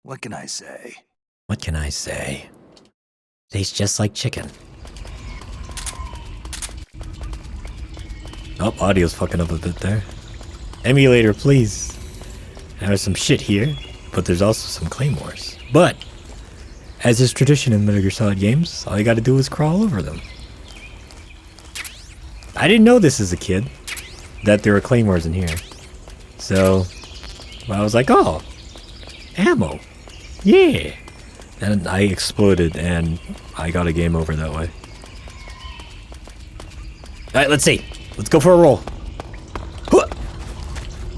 What can I say? What can I say? Tastes just like chicken. Oh, audio's fucking up a bit there. Emulator, please. There's some shit here, but there's also some claymores. But, as is tradition in Metal Gear Solid games, all you gotta do is crawl over them. I didn't know this as a kid, that there were claymores in here. So, I was like, oh, ammo. Yeah. And I exploded, and I got a game over that way. Alright, let's see. Let's go for a roll.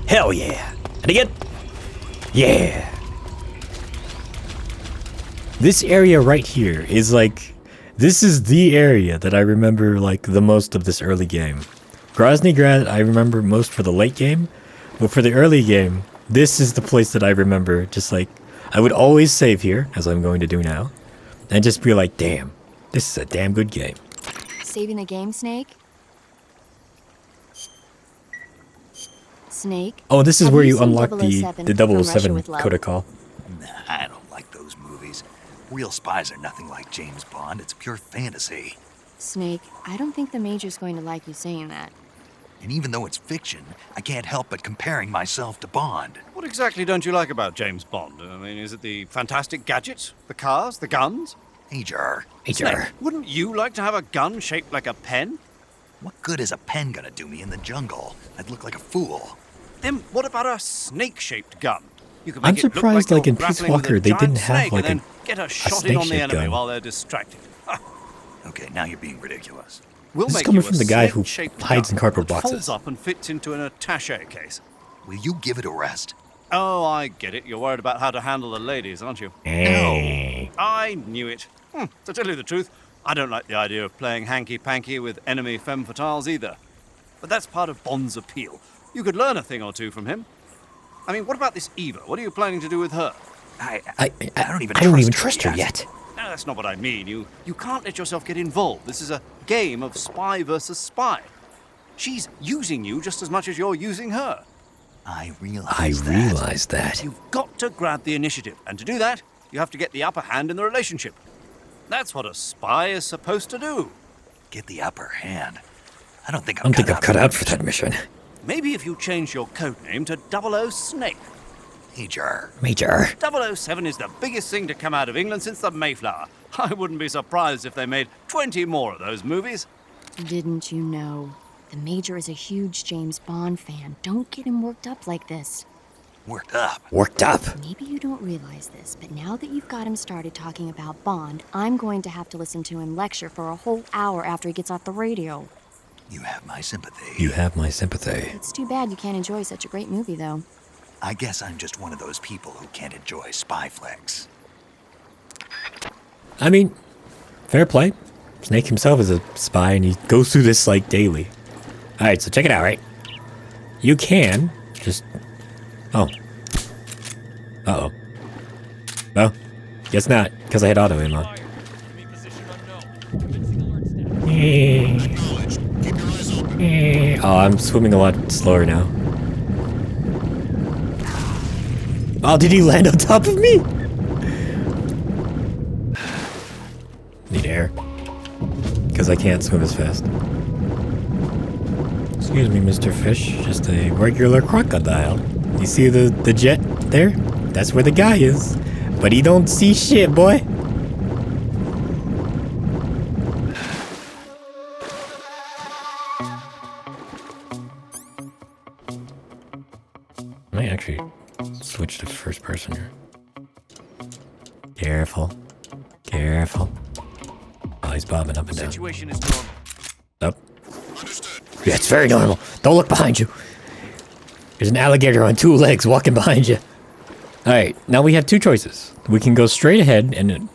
Hell yeah. And again. Yeah. This area right here is like... This is the area that I remember like the most of this early game. Grozny Grad I remember most for the late game. But for the early game, this is the place that I remember just like... I would always save here, as I'm going to do now. And just be like, damn. This is a damn good game. Saving the game, Snake? Snake? Oh, this is Have where you you seen unlock the 007 protocol. Nah, I don't like those movies. Real spies are nothing like James Bond. It's pure fantasy. Snake, I don't think the Major's going to like you saying that. And even though it's fiction, I can't help but comparing myself to Bond. What exactly don't you like about James Bond? I mean, is it the fantastic gadgets? The cars? The guns? Major. Snake, wouldn't you like to have a gun shaped like a pen? What good is a pen gonna do me in the jungle? I'd look like a fool. Then what about a snake-shaped gun? You could I'm make it look surprised, like like in you're Peace grappling with a Walker, they giant didn't have snake like and then get a shot in on the snake-shaped enemy gun. while they're distracted. Okay, now you're being ridiculous. We'll This is make coming you from a the guy who snake-shaped hides in gun cardboard that boxes. folds up and fits into an attaché case. Will you give it a rest? Oh, I get it. You're worried about how to handle the ladies, aren't you? Hey. I knew it. To tell you the truth, I don't like the idea of playing hanky-panky with enemy femme fatales either. But that's part of Bond's appeal. You could learn a thing or two from him. I mean, what about this Eva? What are you planning to do with her? I I don't even trust her yet. No, that's not what I mean. You can't let yourself get involved. This is a game of spy versus spy. She's using you just as much as you're using her. I realize that. You've got to grab the initiative, and to do that, you have to get the upper hand in the relationship. That's what a spy is supposed to do. Get the upper hand. I don't think I don't think I'm cut out for that mission. Maybe if you change your codename to 00 Snake. Major. 007 is the biggest thing to come out of England since the Mayflower. I wouldn't be surprised if they made 20 more of those movies. Didn't you know? The Major is a huge James Bond fan. Don't get him worked up like this. Worked up? Worked up? Maybe you don't realize this, but now that you've got him started talking about Bond, I'm going to have to listen to him lecture for a whole hour after he gets off the radio. You have my sympathy. You have my sympathy. It's too bad you can't enjoy such a great movie, though. I guess I'm just one of those people who can't enjoy spy flicks. I mean, fair play. Snake himself is a spy, and he goes through this, like, daily. Alright, so check it out, right? You can just... Oh. Uh-oh. Well, guess not, because I had auto aim on. Oh, I'm swimming a lot slower now. Oh, did he land on top of me? Need air. Because I can't swim as fast. Excuse me, Mr. Fish. Just a regular crocodile. You see the jet there? That's where the guy is. But he don't see shit, boy. I might actually switch to first person here. Careful. Careful. Oh, he's bobbing up and down. Situation is normal. Up. Yeah, it's very normal. Don't look behind you. There's an alligator on 2 legs walking behind you. Alright, now we have 2 choices. We can go straight ahead and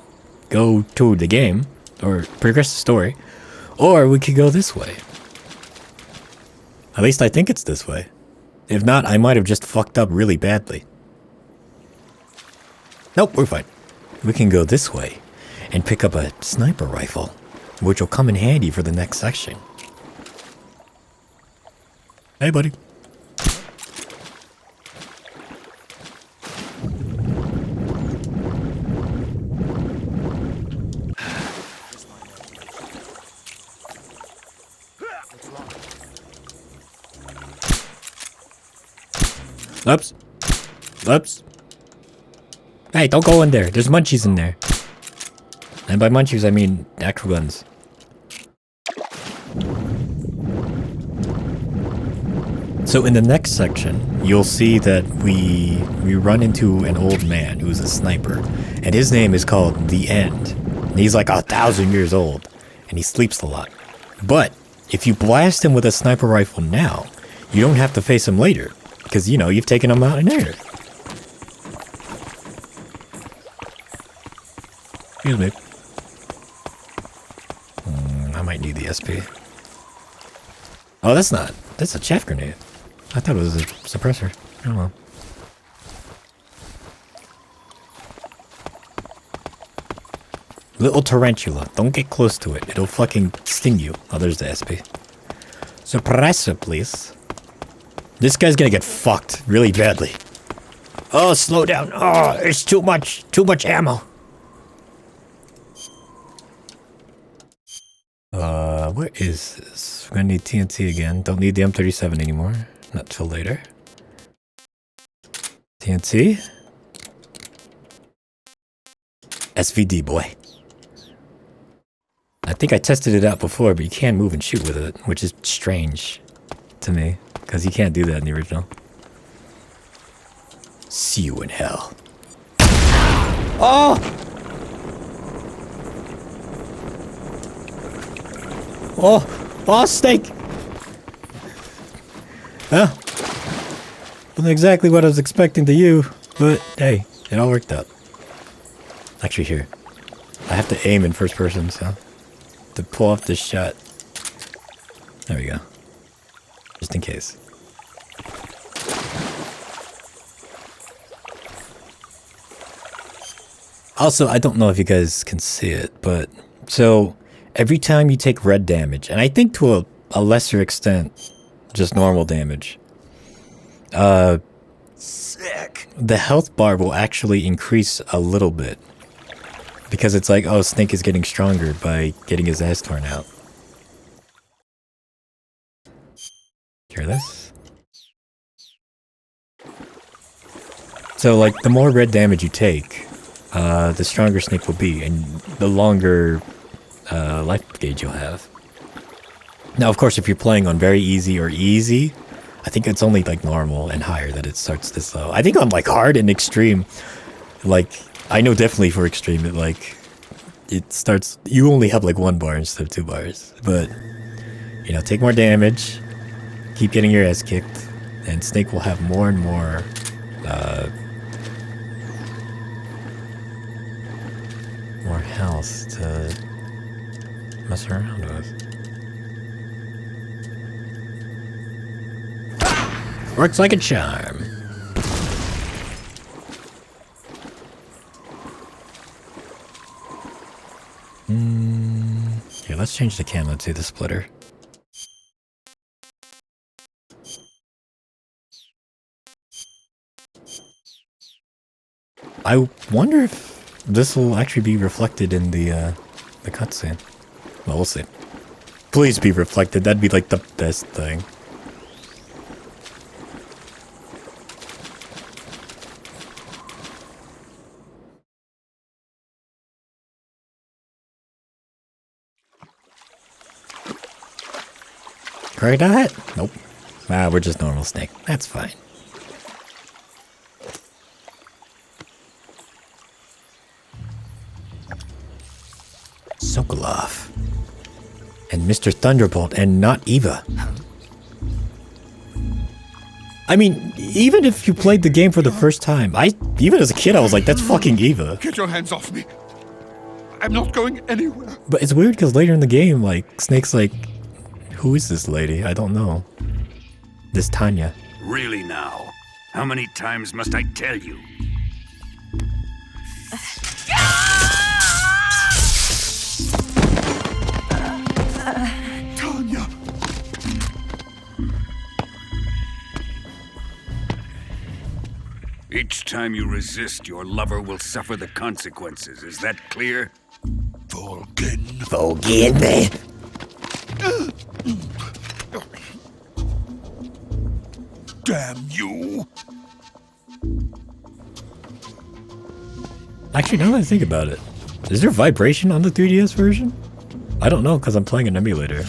go to the game, or progress the story, or we could go this way. At least I think it's this way. If not, I might have just fucked up really badly. Nope, we're fine. We can go this way and pick up a sniper rifle, which will come in handy for the next section. Hey, buddy. Oops. Oops. Hey, don't go in there. There's munchies in there. And by munchies, I mean actual guns. So in the next section, you'll see that we run into an old man who's a sniper. And his name is called The End. And he's like 1,000 years old. And he sleeps a lot. But if you blast him with a sniper rifle now, you don't have to face him later. Because, you know, you've taken him out in air. Excuse me. I might need the SP. Oh, that's not. That's a chaff grenade. I thought it was a suppressor. I don't know. Little tarantula. Don't get close to it. It'll fucking sting you. Oh, there's the SP. Suppressor, please. This guy's gonna get fucked really badly. Oh, slow down. Oh, it's too much ammo. Where is this? We're gonna need TNT again. Don't need the M37 anymore. Not till later. TNT. SVD, boy. I think I tested it out before, but you can't move and shoot with it, which is strange to me. Because you can't do that in the original. See you in hell. Oh! Oh! Oh, snake! Well, wasn't exactly what I was expecting to you, but hey, it all worked out. Actually, here. I have to aim in first person, so to pull off this shot. There we go. Just in case. Also, I don't know if you guys can see it, but so every time you take red damage, and I think to a lesser extent, just normal damage, Sick. the health bar will actually increase a little bit. Because it's like, oh, Snake is getting stronger by getting his ass torn out. Hear this? So, like, the more red damage you take, the stronger Snake will be, and the longer life gauge you'll have. Now, of course, if you're playing on very easy or easy, I think it's only, like, normal and higher that it starts this low. I think on, like, hard and extreme, like, I know definitely for extreme that, like, it starts, you only have, like, 1 bar instead of 2 bars. But, you know, take more damage, keep getting your ass kicked, and Snake will have more and more, more health to mess around with. Works like a charm. Here, let's change the camo to the splitter. I wonder if this will actually be reflected in the cutscene. Well, we'll see. Please be reflected. That'd be like the best thing. Great dot? Nope. Ah, we're just normal Snake. That's fine. Mr. Thunderbolt and not Eva. I mean, even if you played the game for the first time, even as a kid, I was like, that's fucking Eva. Get your hands off me. I'm not going anywhere. But it's weird because later in the game, like, Snake's like, who is this lady? I don't know. This Tanya. Really now? How many times must I tell you? Tanya! Each time you resist, your lover will suffer the consequences. Is that clear? Forgive. Damn you! Actually, now that I think about it, is there vibration on the 3DS version? I don't know because I'm playing an emulator.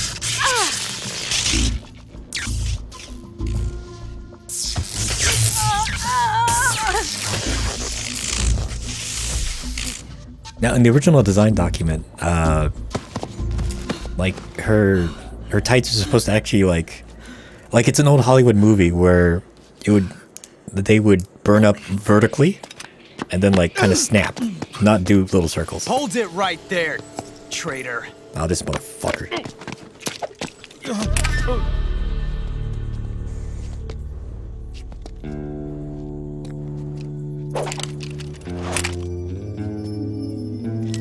Now, in the original design document, like her tights are supposed to actually like it's an old Hollywood movie where they would burn up vertically and then like kind of snap, not do little circles. Hold it right there, traitor. Oh, this motherfucker.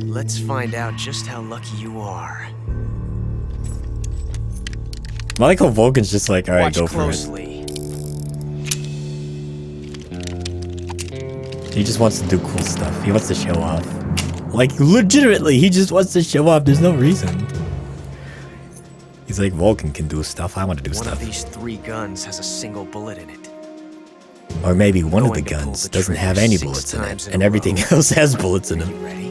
Let's find out just how lucky you are. I like how Vulcan's just like, alright, Watch go for closely. it. He just wants to do cool stuff. He wants to show off. Like, legitimately, he just wants to show off. There's no reason. He's like, Vulcan can do stuff. I want to do One stuff. of these 3 guns has a single bullet in it. Or maybe one of the Going to pull guns the doesn't have trigger any 6 bullets in times it, in and a everything row. else has bullets in You them. ready?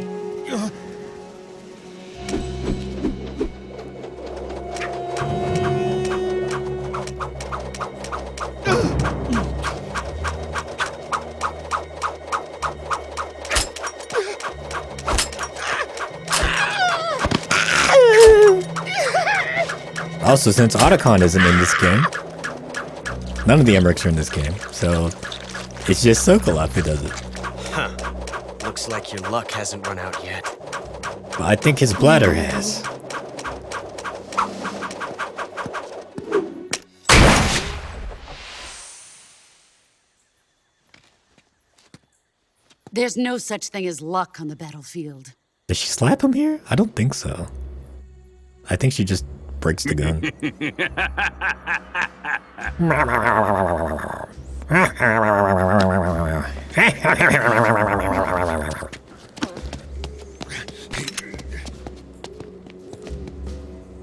Also, since Otacon isn't in this game, none of the Emmerichs are in this game, so it's just Sokolov who does it. Huh. Looks like your luck hasn't run out yet. But I think his bladder has. There's no such thing as luck on the battlefield. Does she slap him here? I don't think so. I think she just breaks the gun.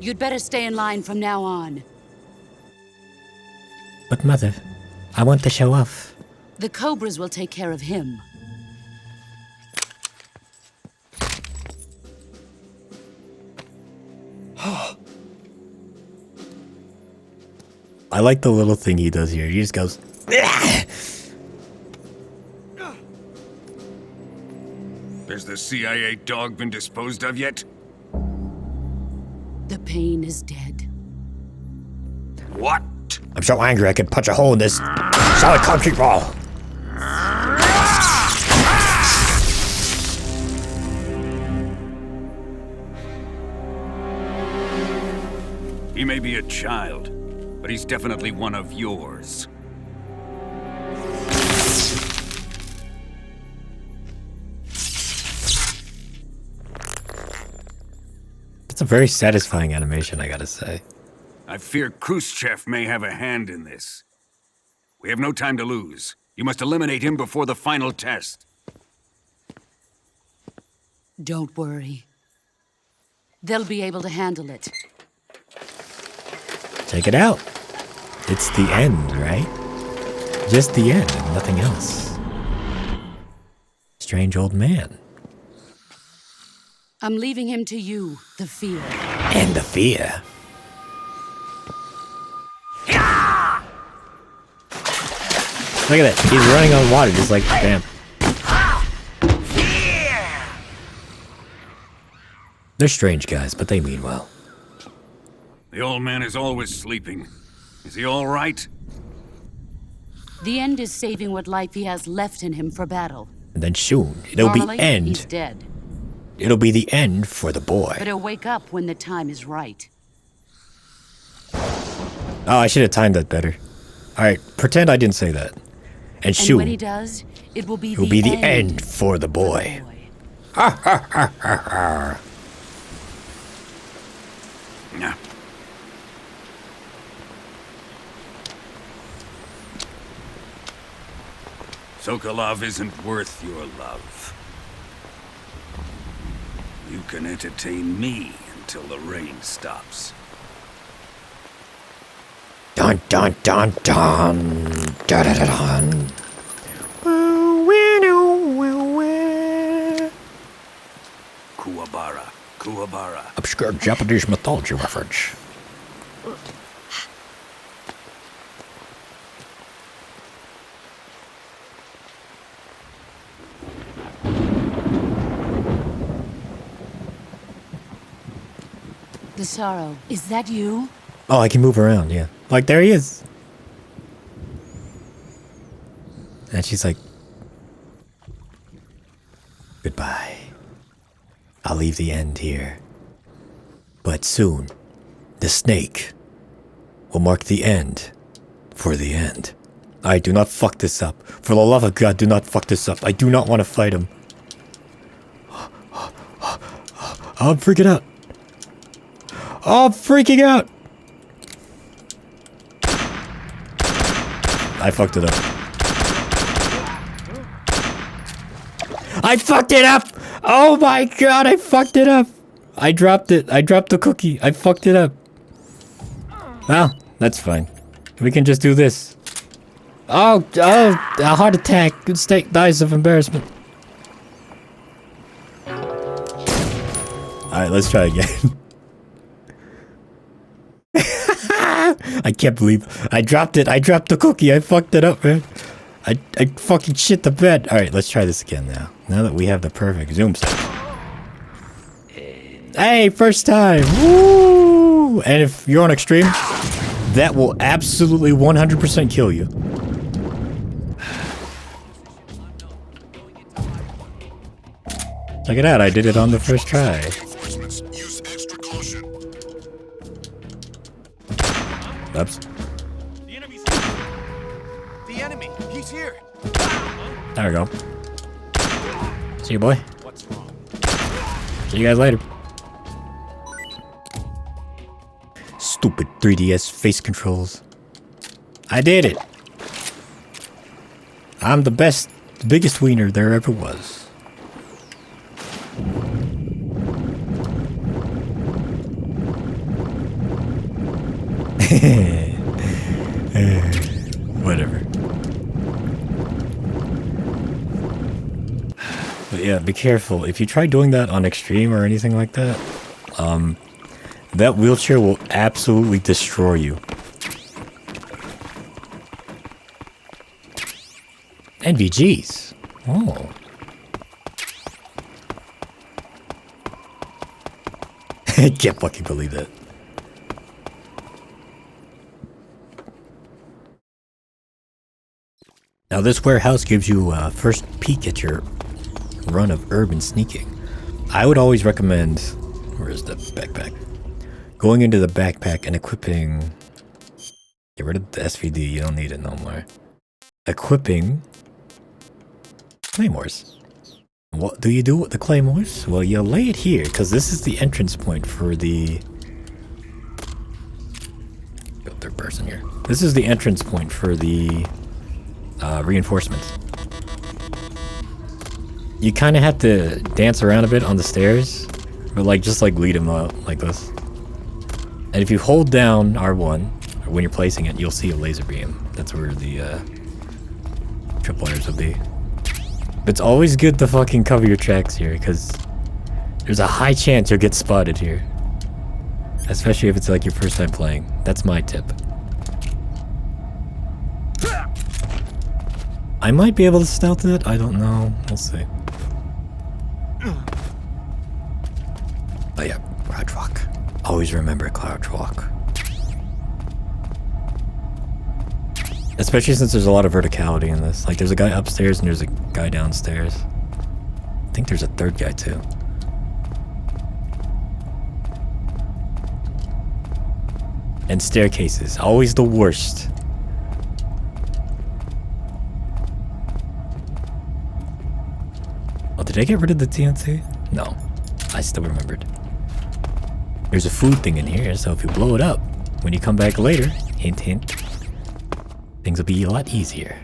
You'd better stay in line from now on. But Mother, I want to show off. The Cobras will take care of him. I like the little thing he does here. He just goes, Has the CIA dog been disposed of yet? The pain is dead. What? I'm so angry I could punch a hole in this solid concrete wall. He may be a child, but he's definitely one of yours. It's a very satisfying animation, I gotta say. I fear Khrushchev may have a hand in this. We have no time to lose. You must eliminate him before the final test. Don't worry. They'll be able to handle it. Check it out. It's the end, right? Just the end and nothing else. Strange old man. I'm leaving him to you, the fear. And the fear. Look at that. He's running on water just like, bam. They're strange guys, but they mean well. The old man is always sleeping. Is he all right? The end is saving what life he has left in him for battle. And then soon, it'll Normally, be end. he's dead. It'll be the end for the boy. But he'll wake up when the time is right. Oh, I should have timed that better. Alright, pretend I didn't say that. And soon, when he does, it will be the end for the boy. Ha ha ha ha ha. Yeah. Sokolov isn't worth your love. You can entertain me until the rain stops. Dun dun dun dun. Dun dun dun. Kuwabara, Kuwabara. Obscure Japanese mythology reference. The sorrow. Is that you? Oh, I can move around, yeah. Like, there he is. And she's like, goodbye. I'll leave the end here. But soon, the snake will mark the end for the end. I do not fuck this up. For the love of God, do not fuck this up. I do not want to fight him. I'm freaking out. Oh, I'm freaking out. I fucked it up. I fucked it up! Oh my god, I fucked it up! I dropped it. I dropped the cookie. I fucked it up. Well, that's fine. We can just do this. Oh, a heart attack. Snake dies of embarrassment. Alright, let's try again. I can't believe I dropped it. I dropped the cookie. I fucked it up, man. I fucking shit the bed. Alright, let's try this again now. Now that we have the perfect zoom set. Hey, first time. Woo! And if you're on extreme, that will absolutely 100% kill you. Check it out. I did it on the first try. Oops. The enemy, he's here. There we go. See you, boy. See you guys later. Stupid 3DS face controls. I did it. I'm the best, the biggest wiener there ever was. Whatever. But yeah, be careful. If you try doing that on extreme or anything like that, that wheelchair will absolutely destroy you. NVGs. Oh. I can't fucking believe that. Now this warehouse gives you a first peek at your run of urban sneaking. I would always recommend, where is the backpack? Going into the backpack and equipping, get rid of the SVD, you don't need it no more. Equipping claymores. What do you do with the claymores? Well, you lay it here, because this is the entrance point for the... Go third person here. This is the entrance point for the reinforcements. You kind of have to dance around a bit on the stairs, but like just like lead them out like this. And if you hold down R1 when you're placing it, you'll see a laser beam. That's where the tripwires will be. But it's always good to fucking cover your tracks here, because there's a high chance you'll get spotted here. Especially if it's like your first time playing. That's my tip. I might be able to stealth it, I don't know. We'll see. Oh yeah, crouch walk. Always remember crouch walk. Especially since there's a lot of verticality in this. Like, there's a guy upstairs and there's a guy downstairs. I think there's a third guy, too. And staircases. Always the worst. Oh, did I get rid of the TNT? No. I still remembered. There's a food thing in here, so if you blow it up, when you come back later, hint hint, things will be a lot easier.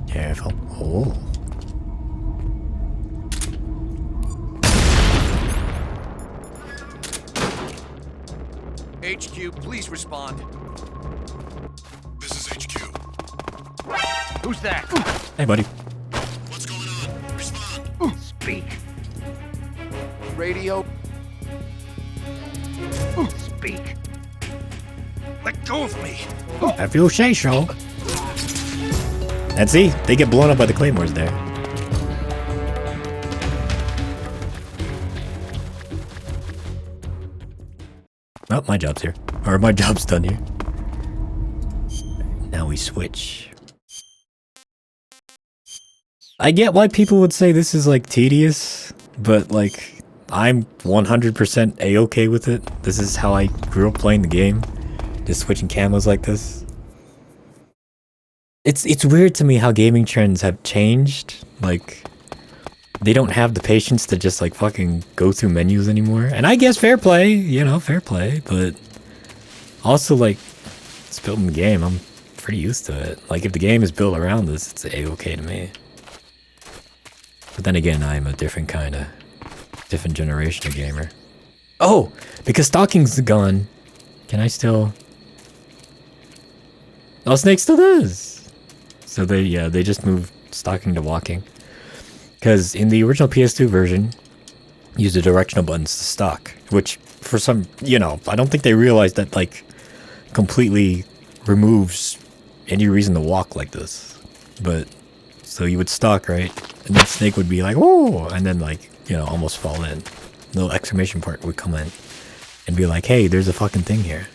Careful. Oh. HQ, please respond. This is HQ. Who's that? Hey, buddy. What's going on? Respond. Speak. Radio. Speak. Let go of me. If you say so. And see, they get blown up by the claymores there. Oh, my job's here. Or my job's done here. Now we switch. I get why people would say this is like tedious, but like I'm 100% a-okay with it. This is how I grew up playing the game. Just switching camos like this. It's weird to me how gaming trends have changed. Like, they don't have the patience to just like fucking go through menus anymore. And I guess fair play, you know, fair play, but also like it's built in the game. I'm pretty used to it. Like if the game is built around this, it's a-okay to me. But then again, I'm a different generation of gamer. Oh, because stalking's gone. Can I still? Oh, Snake still does. So they just moved stalking to walking. Because in the original PS2 version, you use the directional buttons to stalk, which for some, you know, I don't think they realized that like completely removes any reason to walk like this. But so you would stalk, right? And then Snake would be like, "Whoa!" and then like, you know, almost fall in. The little exclamation part would come in and be like, "Hey, there's a fucking thing here."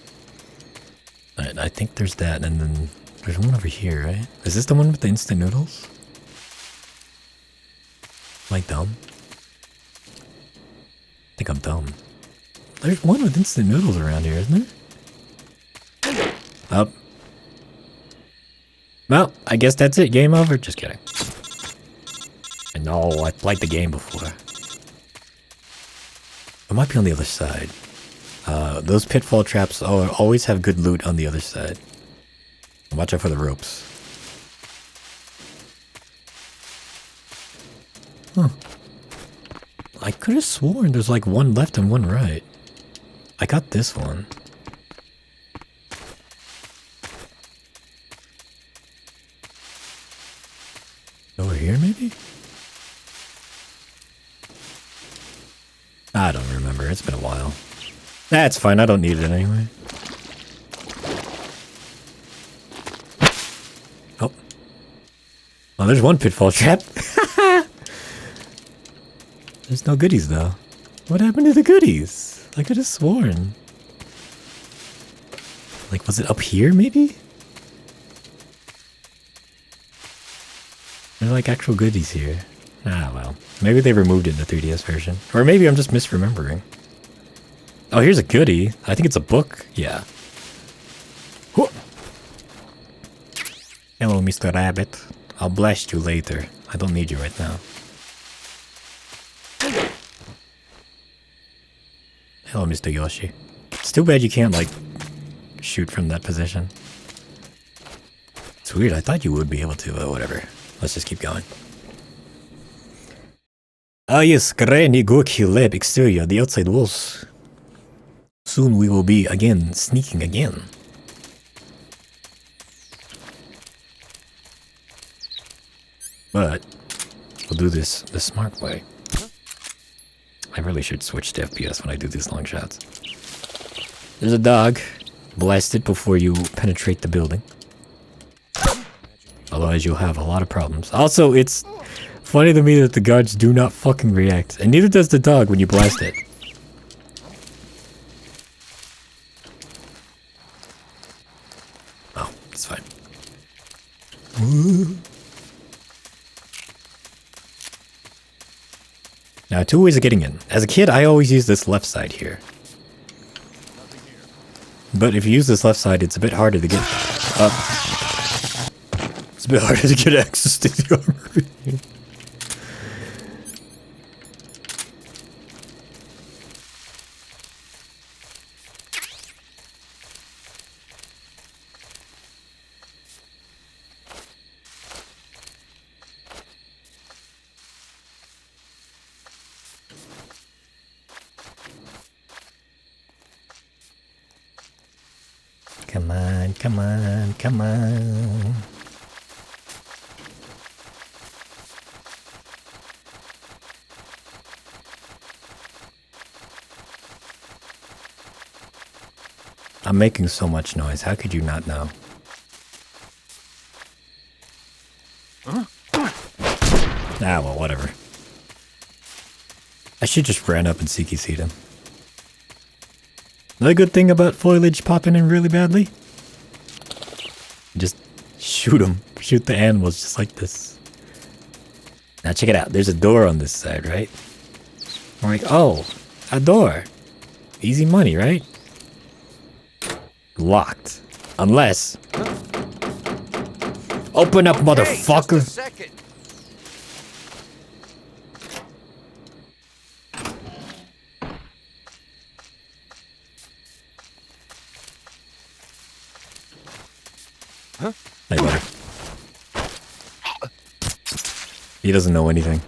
And I think there's that, and then there's one over here, right? Is this the one with the instant noodles? Am I dumb? I think I'm dumb. There's one with instant noodles around here, isn't there? Up. Well, I guess that's it. Game over? Just kidding. I know, I played the game before. It might be on the other side. Those pitfall traps always have good loot on the other side. Watch out for the ropes. Huh. I could have sworn there's like one left and one right. I got this one. Over here, maybe? I don't remember. It's been a while. That's fine. I don't need it anyway. Oh. Oh, there's one pitfall trap. There's no goodies, though. What happened to the goodies? I could have sworn. Like, was it up here, maybe? There's like actual goodies here. Ah, well. Maybe they removed it in the 3DS version. Or maybe I'm just misremembering. Oh, here's a goodie. I think it's a book. Yeah. Whoa. Hello, Mr. Rabbit. I'll blast you later. I don't need you right now. Hello, Mr. Yoshi. It's too bad you can't, like, shoot from that position. It's weird. I thought you would be able to, but whatever. Let's just keep going. Ah yes, Granny Gorky Lab exterior, the outside walls. Soon we will be again sneaking again. But we'll do this the smart way. I really should switch to FPS when I do these long shots. There's a dog. Blast it before you penetrate the building. Otherwise you'll have a lot of problems. Also, it's funny to me that the guards do not fucking react. And neither does the dog when you blast it. Oh, it's fine. Woo. Now, 2 ways of getting in. As a kid, I always use this left side here. But if you use this left side, it's a bit harder to get up. It's a bit harder to get access to the armory. Come on, come on, come on. I'm making so much noise. How could you not know? Ah, well, whatever. I should just ran up and CQC'd him. Another good thing about foliage popping in really badly? Just shoot them. Shoot the animals just like this. Now check it out. There's a door on this side, right? I'm like, oh, a door. Easy money, right? Locked. Unless... Open up, motherfucker! Second. Huh? Hey, buddy. He doesn't know anything.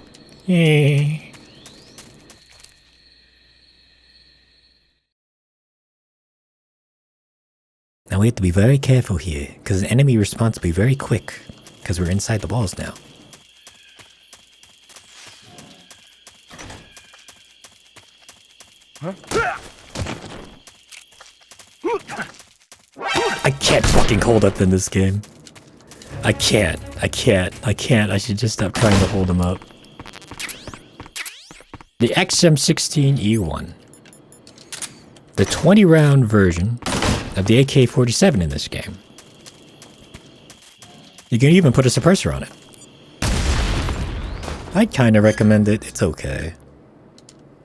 Now we have to be very careful here, because the enemy responds to be very quick, because we're inside the walls now. Huh? I can't fucking hold up in this game. I can't. I should just stop trying to hold him up. The XM16E1. The 20-round version of the AK-47 in this game. You can even put a suppressor on it. I'd kind of recommend it. It's okay.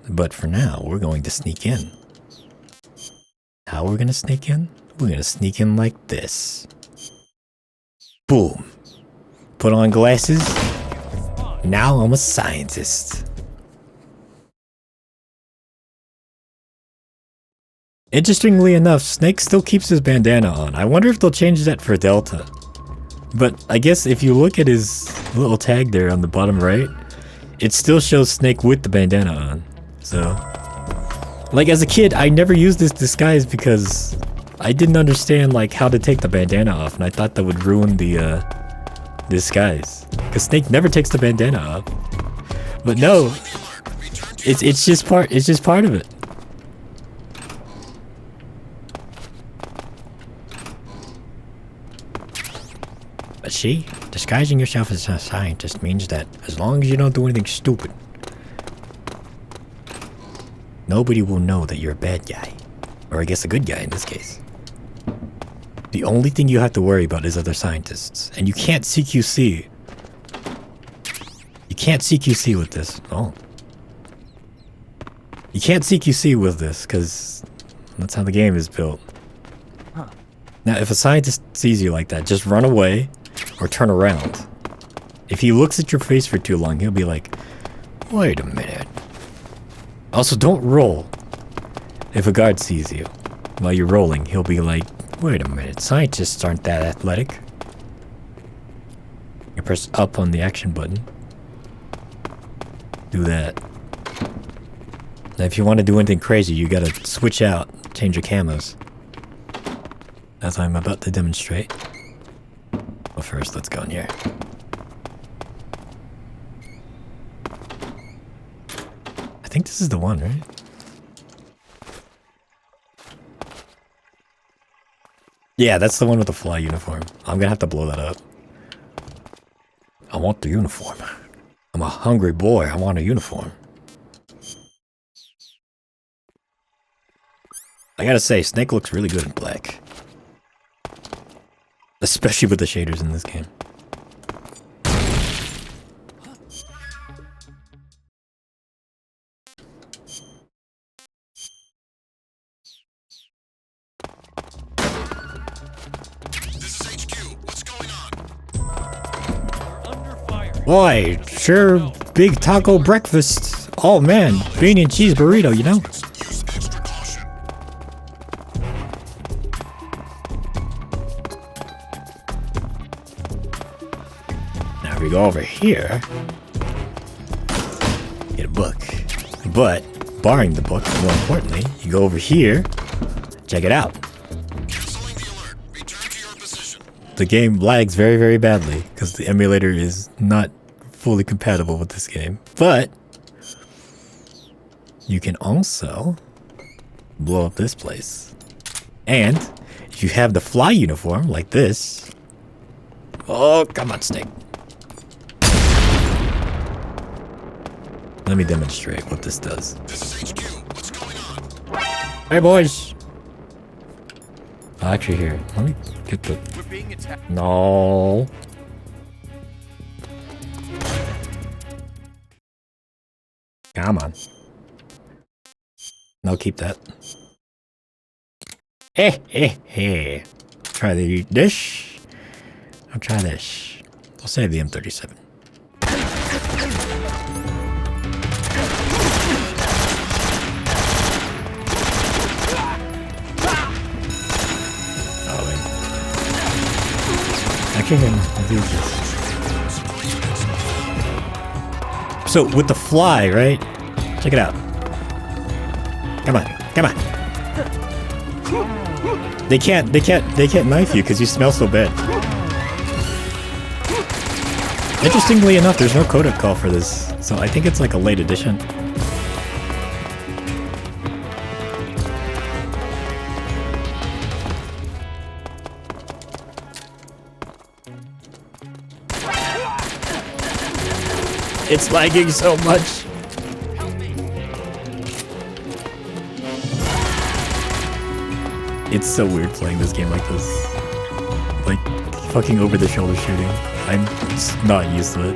But for now, we're going to sneak in. How we're going to sneak in? We're going to sneak in like this. Boom. Put on glasses. Now I'm a scientist. Interestingly enough, Snake still keeps his bandana on. I wonder if they'll change that for Delta. But I guess if you look at his little tag there on the bottom right, it still shows Snake with the bandana on. So, like as a kid, I never used this disguise because I didn't understand like how to take the bandana off, and I thought that would ruin the disguise. Because Snake never takes the bandana off. But no, it's just part of it. But see, disguising yourself as a scientist means that as long as you don't do anything stupid, nobody will know that you're a bad guy. Or I guess a good guy in this case. The only thing you have to worry about is other scientists. And you can't CQC. You can't CQC with this. Oh. You can't CQC with this, because that's how the game is built. Huh. Now, if a scientist sees you like that, just run away or turn around. If he looks at your face for too long, he'll be like, wait a minute. Also, don't roll. If a guard sees you while you're rolling, he'll be like, wait a minute, scientists aren't that athletic. You press up on the action button. Do that. Now, if you want to do anything crazy, you gotta switch out, change your camos. As I'm about to demonstrate. But first, let's go in here. I think this is the one, right? Yeah, that's the one with the fly uniform. I'm gonna have to blow that up. I want the uniform. I'm a hungry boy. I want a uniform. I gotta say, Snake looks really good in black. Especially with the shaders in this game. This is HQ. What's going on? Boy, sure big taco breakfast. Oh man, bean and cheese burrito, you know? Use extra caution. Now we go over here. Get a book. But, barring the book, more importantly, you go over here, check it out. Canceling the alert. Return to your position. The game lags very, very badly because the emulator is not fully compatible with this game. But you can also blow up this place. And if you have the fly uniform like this, oh, come on, Snake. Let me demonstrate what this does. This is HQ. What's going on? Hey, boys. Actually, here, let me get the... We're being attacked. No. Come on. No, keep that. Hey. Try the dish. I'll try this. I'll save the M37. Oh, wait. I can't do this. So with the fly, right? Check it out. Come on. They can't knife you because you smell so bad. Interestingly enough, there's no codec call for this, so I think it's like a late edition. It's lagging so much. It's so weird playing this game like this. Like, fucking over the shoulder shooting. I'm just not used to it.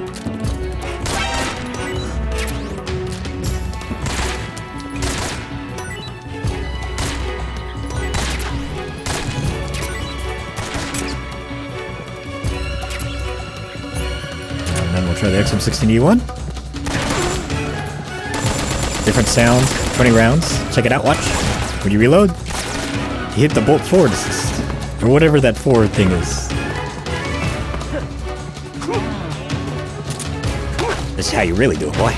And then we'll try the XM16E1. Different sound, 20 rounds. Check it out, watch. When you reload, you hit the bolt forward assist. Or whatever that forward thing is. This is how you really do it, boy.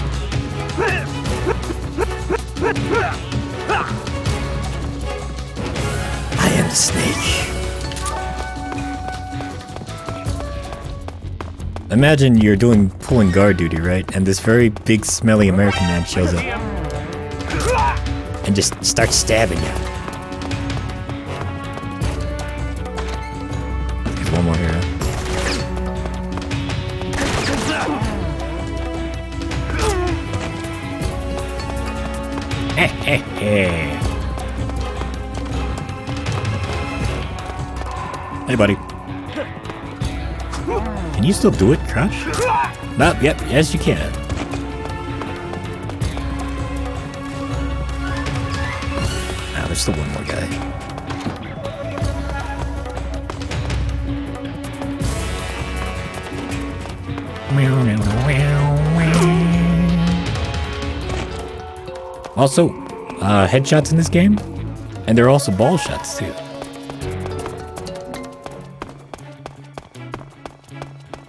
I am the Snake. Imagine you're pulling guard duty, right? And this very big, smelly American man shows up. And just starts stabbing you. There's one more here. Hey, buddy. Can you still do it, Crush? No, yep, yes you can. Ah, there's still one more guy. Also, headshots in this game, and there are also ball shots too.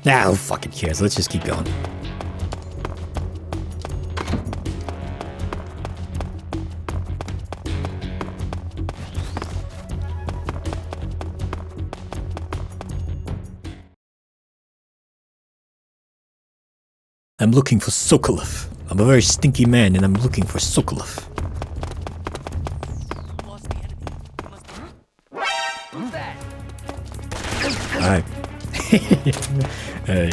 Nah, who fucking cares? Let's just keep going. I'm looking for Sokolov. I'm a very stinky man, and I'm looking for Sokolov. Alright. Hey.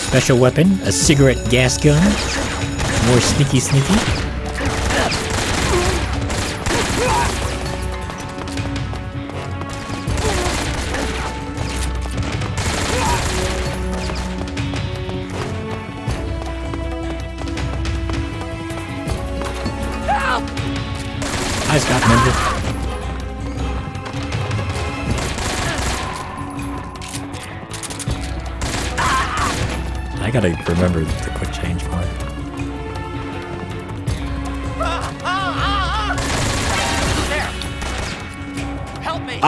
special weapon, a cigarette gas gun. More sneaky. Hi, Scott Member. I gotta remember the quick change part. There! Help me!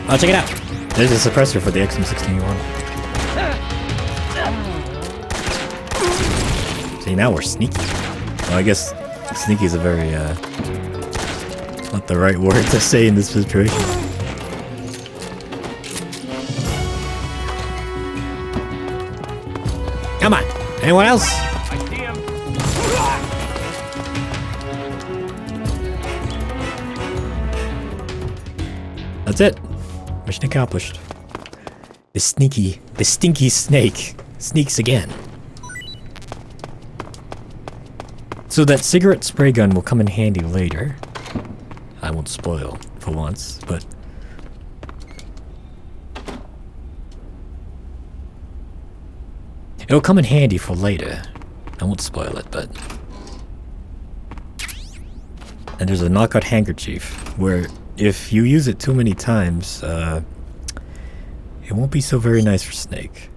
Oh, check it out. There's a suppressor for the XM16 See, now we're sneaky. Well, I guess sneaky is a very, not the right word to say in this situation. Come on! Anyone else? I see him. That's it. Mission accomplished. The stinky snake sneaks again. So that cigarette spray gun will come in handy later. I won't spoil for once, but... it'll come in handy for later. I won't spoil it, but... and there's a knockout handkerchief, where if you use it too many times, it won't be so very nice for Snake.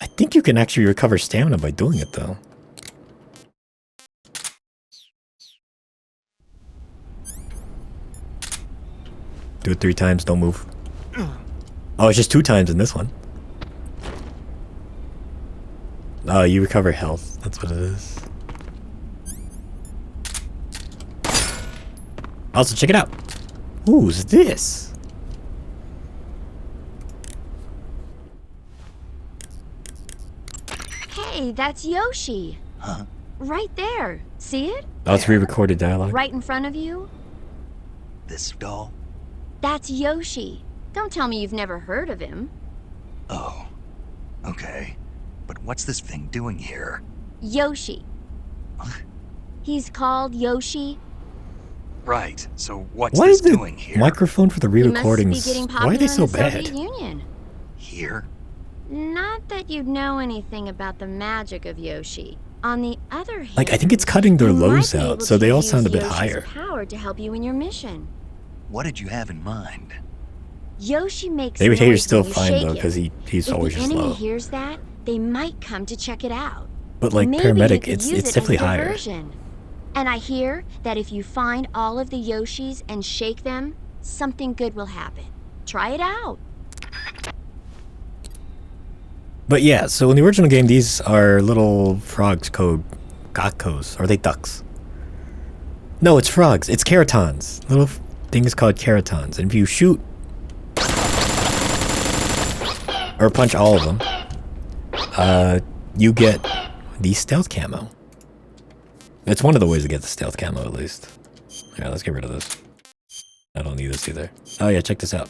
I think you can actually recover stamina by doing it, though. Do it 3 times, don't move. Oh, it's just 2 times in this one. Oh, you recover health. That's what it is. Also, check it out. Who's this? Hey, that's Yoshi. Huh? Right there. See it? Oh, it's re-recorded dialogue. Right in front of you? This doll? That's Yoshi. Don't tell me you've never heard of him. Oh. Okay. But what's this thing doing here? Yoshi. He's called Yoshi. Right. So what's Why this is the doing here? microphone for the He must be re-recordings? getting Why are they so popular in the bad? Soviet Union. Here? Not that you'd know anything about the magic of Yoshi. On the other hand, Like, I think it's cutting their you might lows be out, able so to they all use sound a bit Yoshi's higher. power to help you in your mission. What did you have in mind? Yoshi makes David Hayter's noise still when you fine shake though, it. because he's If always the just enemy low. hears that, they might come to check it out. But like Maybe paramedic, you could use it's it definitely as a higher. diversion. And I hear that if you find all of the Yoshis and shake them, something good will happen. Try it out. But yeah, so in the original game, these are little frogs called geckos. Are they ducks? No, it's frogs. It's keratons. Little things called keratons. And if you shoot or punch all of them, you get the stealth camo. It's one of the ways to get the stealth camo, at least. Alright, let's get rid of this. I don't need this either. Oh yeah, check this out.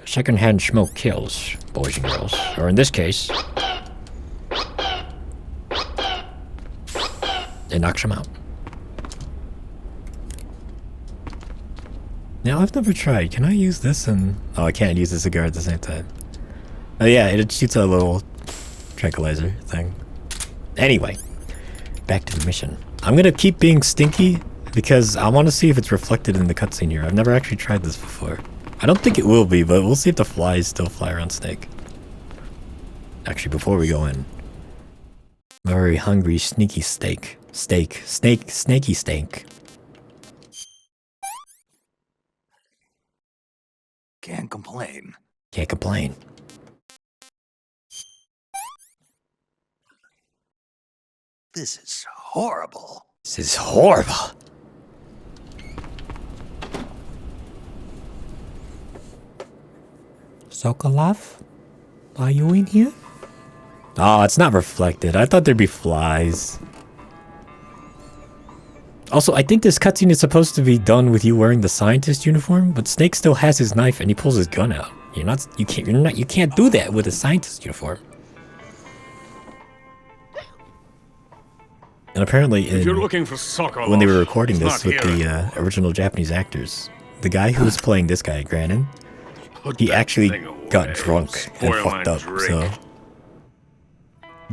Secondhand smoke kills, boys and girls. Or in this case, it knocks them out. Now, I've never tried. Can I use this and... oh, I can't use the cigar at the same time. Oh yeah, it shoots a little tranquilizer thing. Anyway, back to the mission. I'm gonna keep being stinky because I want to see if it's reflected in the cutscene here. I've never actually tried this before. I don't think it will be, but we'll see if the flies still fly around Snake. Actually, before we go in, very hungry, sneaky snaky steak. Can't complain. Can't complain. This is horrible. This is horrible. Sokolov? Are you in here? Oh, it's not reflected. I thought there'd be flies. Also, I think this cutscene is supposed to be done with you wearing the scientist uniform, but Snake still has his knife and he pulls his gun out. You can't do that with a scientist uniform. And apparently, If you're looking for Sokolov, when they were recording he's this not with here. the original Japanese actors, the guy who was playing this guy, Granin, he actually got drunk and Spoil fucked my up. drink.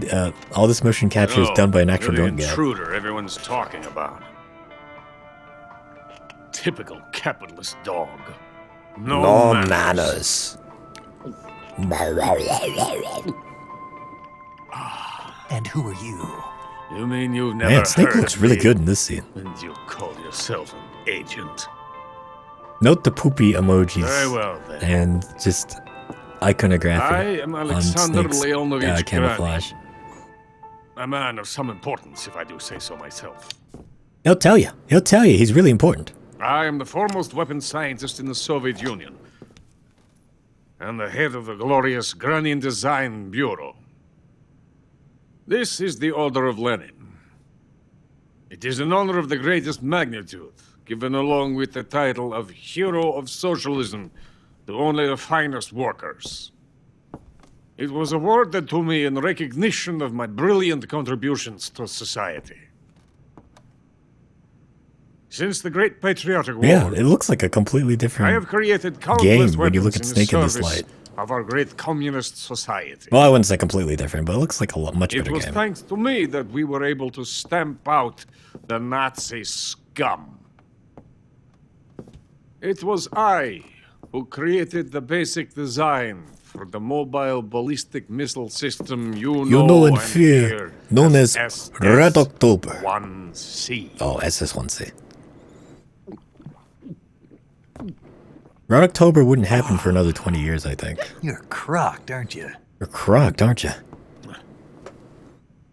So, all this motion capture is done by an actual you're the drunk guy. intruder everyone's talking about. Typical capitalist dog. No manners. And who are you? You mean you've never Man, Snake heard looks of really me? good in this scene. And you call yourself an agent? Note the poopy emojis Very well, then. and just iconography I am on Alexander Snake's Leonovich camouflage. a man of some importance, if I do say so myself. He'll tell you. He'll tell you. He's really important. I am the foremost weapons scientist in the Soviet Union, and the head of the glorious Granin Design Bureau. This is the Order of Lenin. It is an honor of the greatest magnitude, given along with the title of Hero of Socialism to only the finest workers. It was awarded to me in recognition of my brilliant contributions to society. Since the Great Patriotic War, Yeah, it looks like a completely I different have created countless game when you look weapons at in the Snake in this service light. of our great communist society. Well, I wouldn't say completely different, but it looks like a much It better was game. thanks to me that we were able to stamp out the Nazi scum. It was I who created the basic design for the mobile ballistic missile system you know and fear, known as Red October. 1C. Oh, SS1C. Red October wouldn't happen for another 20 years, I think. You're crocked, aren't you? You're crocked, aren't you?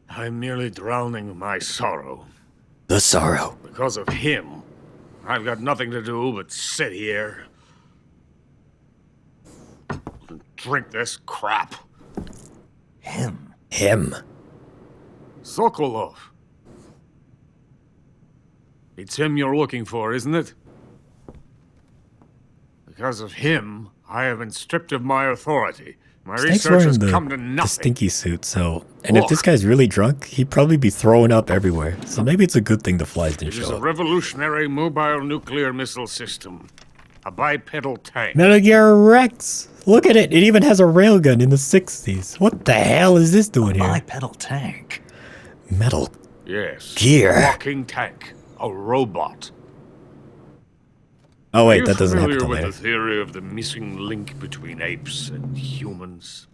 I'm merely drowning my sorrow. The sorrow. Because of him, I've got nothing to do but sit here and drink this crap. Him. Him. Sokolov. It's him you're looking for, isn't it? Because of him, I have been stripped of my authority. My Snake's research has wearing come to the nothing. stinky suit, so... And if this guy's really drunk, he'd probably be throwing up everywhere. So maybe it's a good thing the flies didn't It is show a up. revolutionary mobile nuclear missile system. A bipedal tank. Metal Gear Rex! Look at it! It even has a railgun in the 60s. What the hell is this doing here? Bipedal tank. Metal Yes. Gear. Walking tank. A robot. Oh Are wait, you that doesn't happen familiar till with later. the theory of the missing link between apes and humans?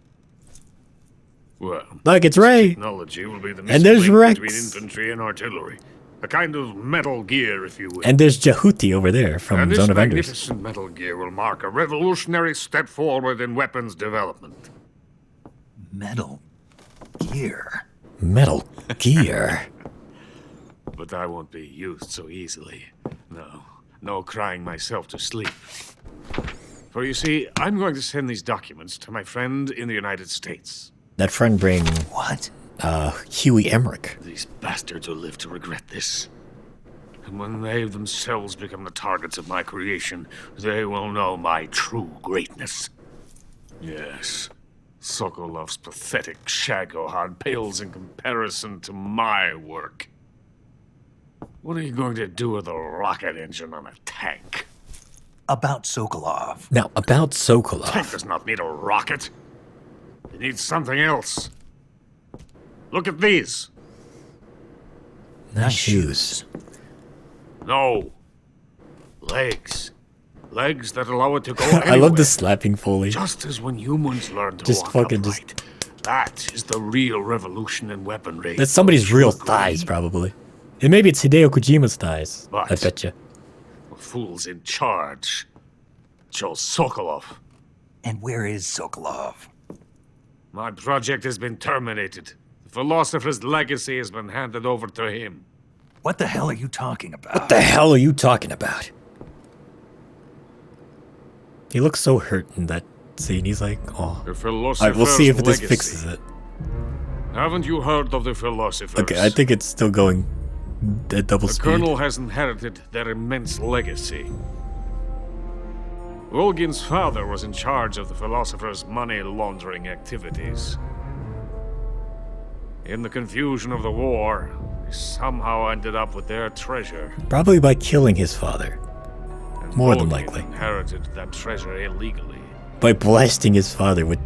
Well, Look, it's Ray! technology will be the And missing there's link Rex. between infantry and artillery. A kind of Metal Gear, if you will. And there's Jehuti over there from And this Zone of Enders. magnificent Metal Gear will mark a revolutionary step forward in weapons development. Metal Gear. Metal Gear. But I won't be used so easily. No crying myself to sleep. For you see, I'm going to send these documents to my friend in the United States. That friend bring... What? Huey Emmerich. These bastards will live to regret this. And when they themselves become the targets of my creation, they will know my true greatness. Yes, Sokolov's pathetic shagohod pales in comparison to my work. What are you going to do with a rocket engine on a tank? About Sokolov. Now, about Sokolov. Tank does not need a rocket. It needs something else. Look at these. Nice shoes. No. Legs. Legs that allow it to go anywhere. I love the slapping Foley. Just as when humans learn to Just walk fucking upright. That is the real revolution in weaponry. That's somebody's real Agree? thighs, probably. And maybe it's Hideo Kojima's thighs. But- I bet you. The fool's in charge. Joe Sokolov. And where is Sokolov? My project has been terminated. The philosopher's legacy has been handed over to him. What the hell are you talking about? What the hell are you talking about? He looks so hurt in that scene. He's like, oh. The Alright, philosopher's we'll see if this legacy. fixes it. Haven't you heard of the philosopher's? Okay, I think it's still going The double The speed. Colonel has inherited their immense legacy. Volgin's father was in charge of the philosopher's money laundering activities. In the confusion of the war, he somehow ended up with their treasure. Probably by killing his father. And More than Volgin likely. inherited that treasure illegally. By blasting his father with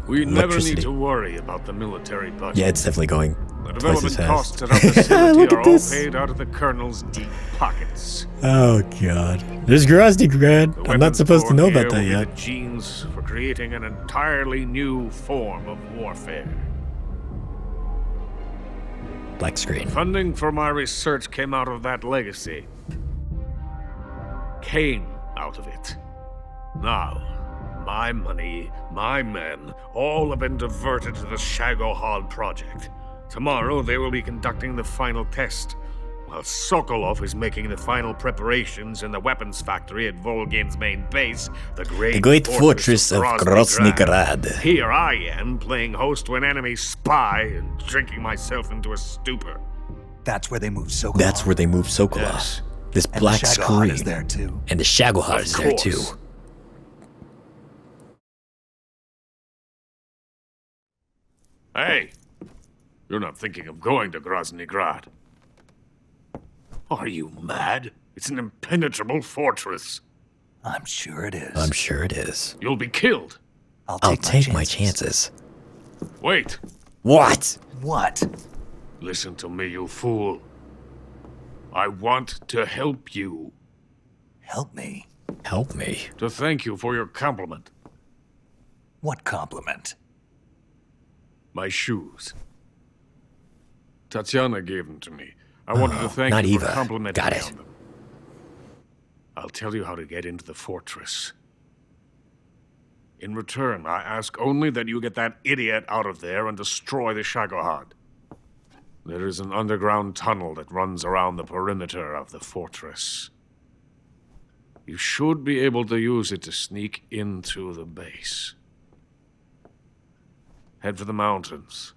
We never electricity. need to worry about the military budget. Yeah, it's definitely going The twice as development costs fast. at our facility Look are at all this. paid out of the Colonel's deep pockets. Oh god. There's Groznygrad. The I'm not supposed to know about that weapons here will yet. be the genes for creating an entirely new form of warfare. Black screen. Funding for my research came out of that legacy. Came out of it. Now, my money, my men, all have been diverted to the Shagohod project. Tomorrow they will be conducting the final test, while Sokolov is making the final preparations in the weapons factory at Volgin's main base, the great fortress of Groznygrad. Here I am, playing host to an enemy spy and drinking myself into a stupor. That's where they move Sokolov. That's where they move Sokolov. Yes. This And black the Shagohod screen. is there too. And the Shagohod Of is there too. course. Hey, you're not thinking of going to Groznygrad. Are you mad? It's an impenetrable fortress. I'm sure it is. I'm sure it is. You'll be killed. I'll I'll take, take my chances. Wait, What? What? listen to me, you fool. I want to help you. Help me? Help me. To thank you for your compliment. What compliment? My shoes. Tatiana gave them to me. I wanted to thank not you for Eva. complimenting Got me it. on them. I'll tell you how to get into the fortress. In return, I ask only that you get that idiot out of there and destroy the Shagohod. There is an underground tunnel that runs around the perimeter of the fortress. You should be able to use it to sneak into the base. Head for the mountains.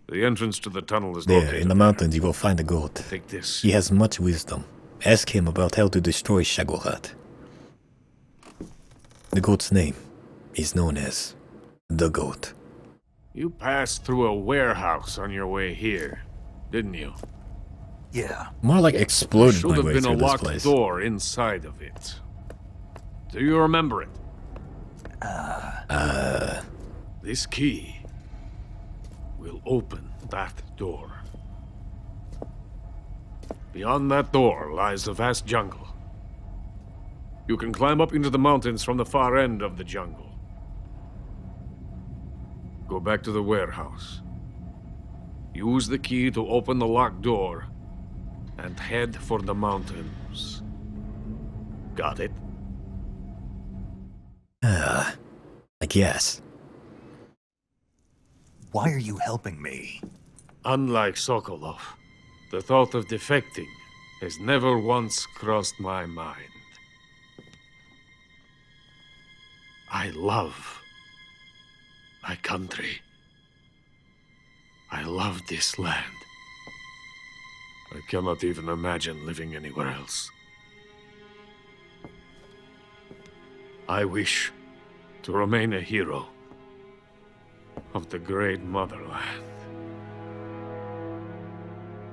The entrance to the tunnel is There, located in the mountains, you will find a goat. Take this. He has much wisdom. Ask him about how to destroy Shagohod. The goat's name is known as the goat. You passed through a warehouse on your way here, didn't you? Yeah. More like exploded Should my have way been a through this locked place. door inside of it. Do you remember it? This key will open that door. Beyond that door lies a vast jungle. You can climb up into the mountains from the far end of the jungle. Go back to the warehouse. Use the key to open the locked door and head for the mountains. Got it? I guess. Why are you helping me? Unlike Sokolov, the thought of defecting has never once crossed my mind. I love my country. I love this land. I cannot even imagine living anywhere else. I wish to remain a hero of the great motherland.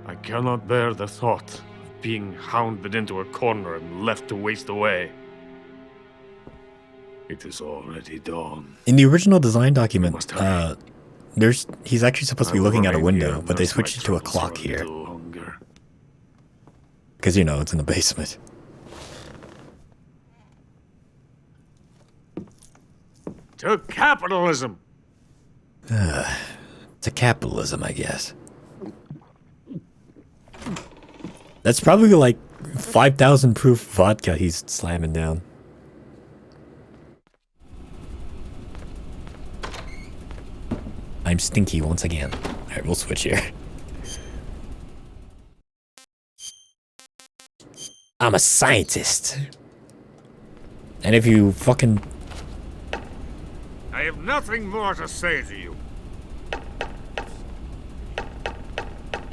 I cannot bear the thought of being hounded into a corner and left to waste away. It is already dawn. In the original design document, must hurry. he's actually supposed to be I will looking out a remain here window, and but they nurse my switched it to a troubles clock for here. little longer. Because, you know, it's in the basement. To capitalism! To capitalism, I guess. That's probably like 5,000 proof vodka he's slamming down. I'm stinky once again. Alright, we'll switch here. I'm a scientist. And if you fucking... I have nothing more to say to you.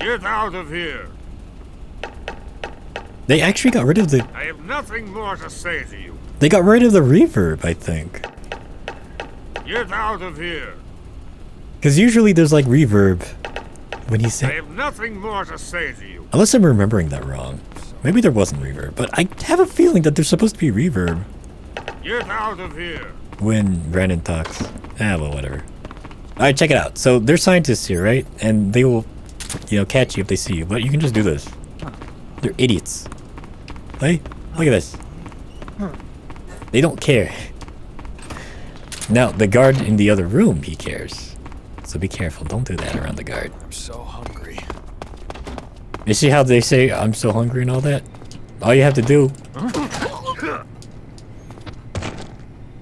Get out of here! They actually got rid of the... I have nothing more to say to you. They got rid of the reverb, I think. Get out of here! Because usually there's like reverb when he I said... have nothing more to say to you. Unless I'm remembering that wrong. Maybe there wasn't reverb, but I have a feeling that there's supposed to be reverb Get out of here! when Brandon talks. Ah, well, whatever. Alright, check it out. So, they're scientists here, right? And they will, you know, catch you if they see you. But you can just do this. They're idiots. Hey, look at this. They don't care. Now, the guard in the other room, he cares. So be careful. Don't do that around the guard. I'm so hungry. You see how they say, I'm so hungry and all that? All you have to do...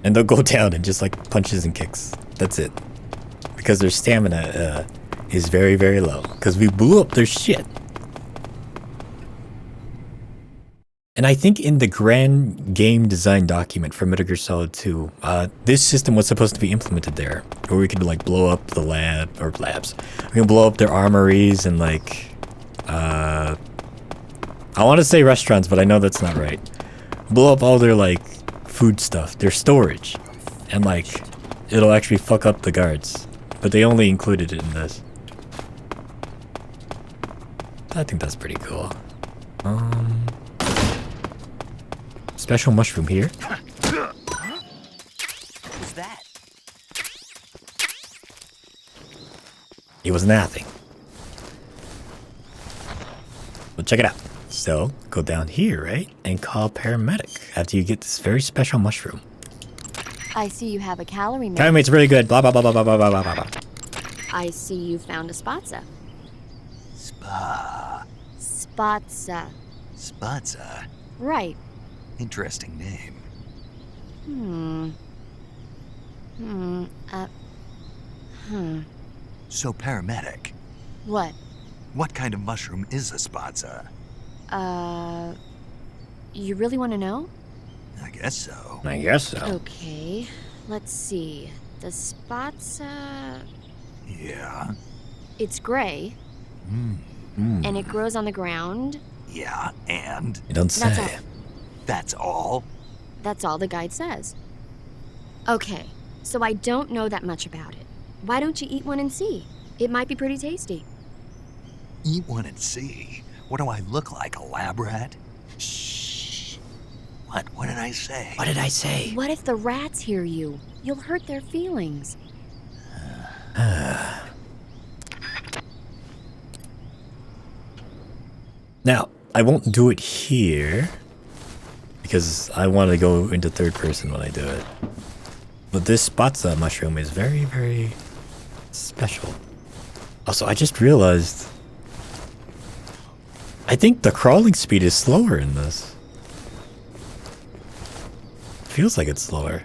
And they'll go down and just like punches and kicks. That's it. Because their stamina is very, very low. Because we blew up their shit. And I think in the grand game design document for Metal Gear Solid 2, this system was supposed to be implemented there. Where we could like blow up the labs. We can blow up their armories and like... I want to say restaurants, but I know that's not right. Blow up all their like food stuff, their storage. And like, it'll actually fuck up the guards. But they only included it in this. I think that's pretty cool. Special mushroom here. Who's that? It was nothing. But check it out. So, go down here, right? And call paramedic after you get this very special mushroom. I see you have a calorie meter. Calorie mate's really good. Blah, blah, blah, blah, blah, blah, blah, blah, blah. I see you found a spatza. Spa. Spatza. Spatza. Right. Interesting name. So, paramedic, What? what kind of mushroom is a spatza? You really want to know? I guess so. I guess so. Okay, let's see. The spatza... Yeah. It's gray, and it grows on the ground. Yeah, and? You don't say. That's all. That's all? That's all the guide says. Okay, so I don't know that much about it. Why don't you eat one and see? It might be pretty tasty. Eat one and see. What do I look like, a lab rat? Shh. What did I say? What did I say? What if the rats hear you? You'll hurt their feelings. Now, I won't do it here because I want to go into third person when I do it. But this spatza mushroom is very, very special. Also, I just realized I think the crawling speed is slower in this. Feels like it's slower.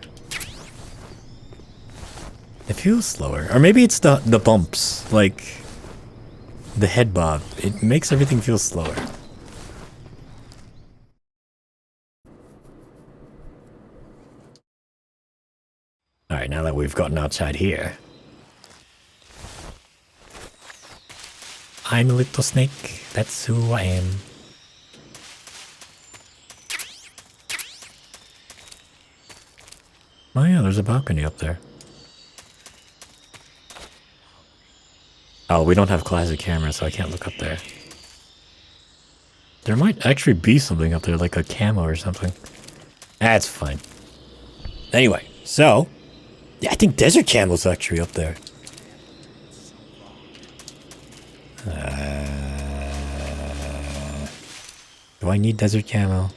It feels slower. Or maybe it's the bumps, like the head bob. It makes everything feel slower. Alright, now that we've gotten outside here. I'm a little snake. That's who I am. Oh yeah, there's a balcony up there. Oh, we don't have classic camera, so I can't look up there. There might actually be something up there, like a camo or something. That's fine. Anyway, so... yeah, I think Desert Camo's actually up there. Do I need Desert Camo?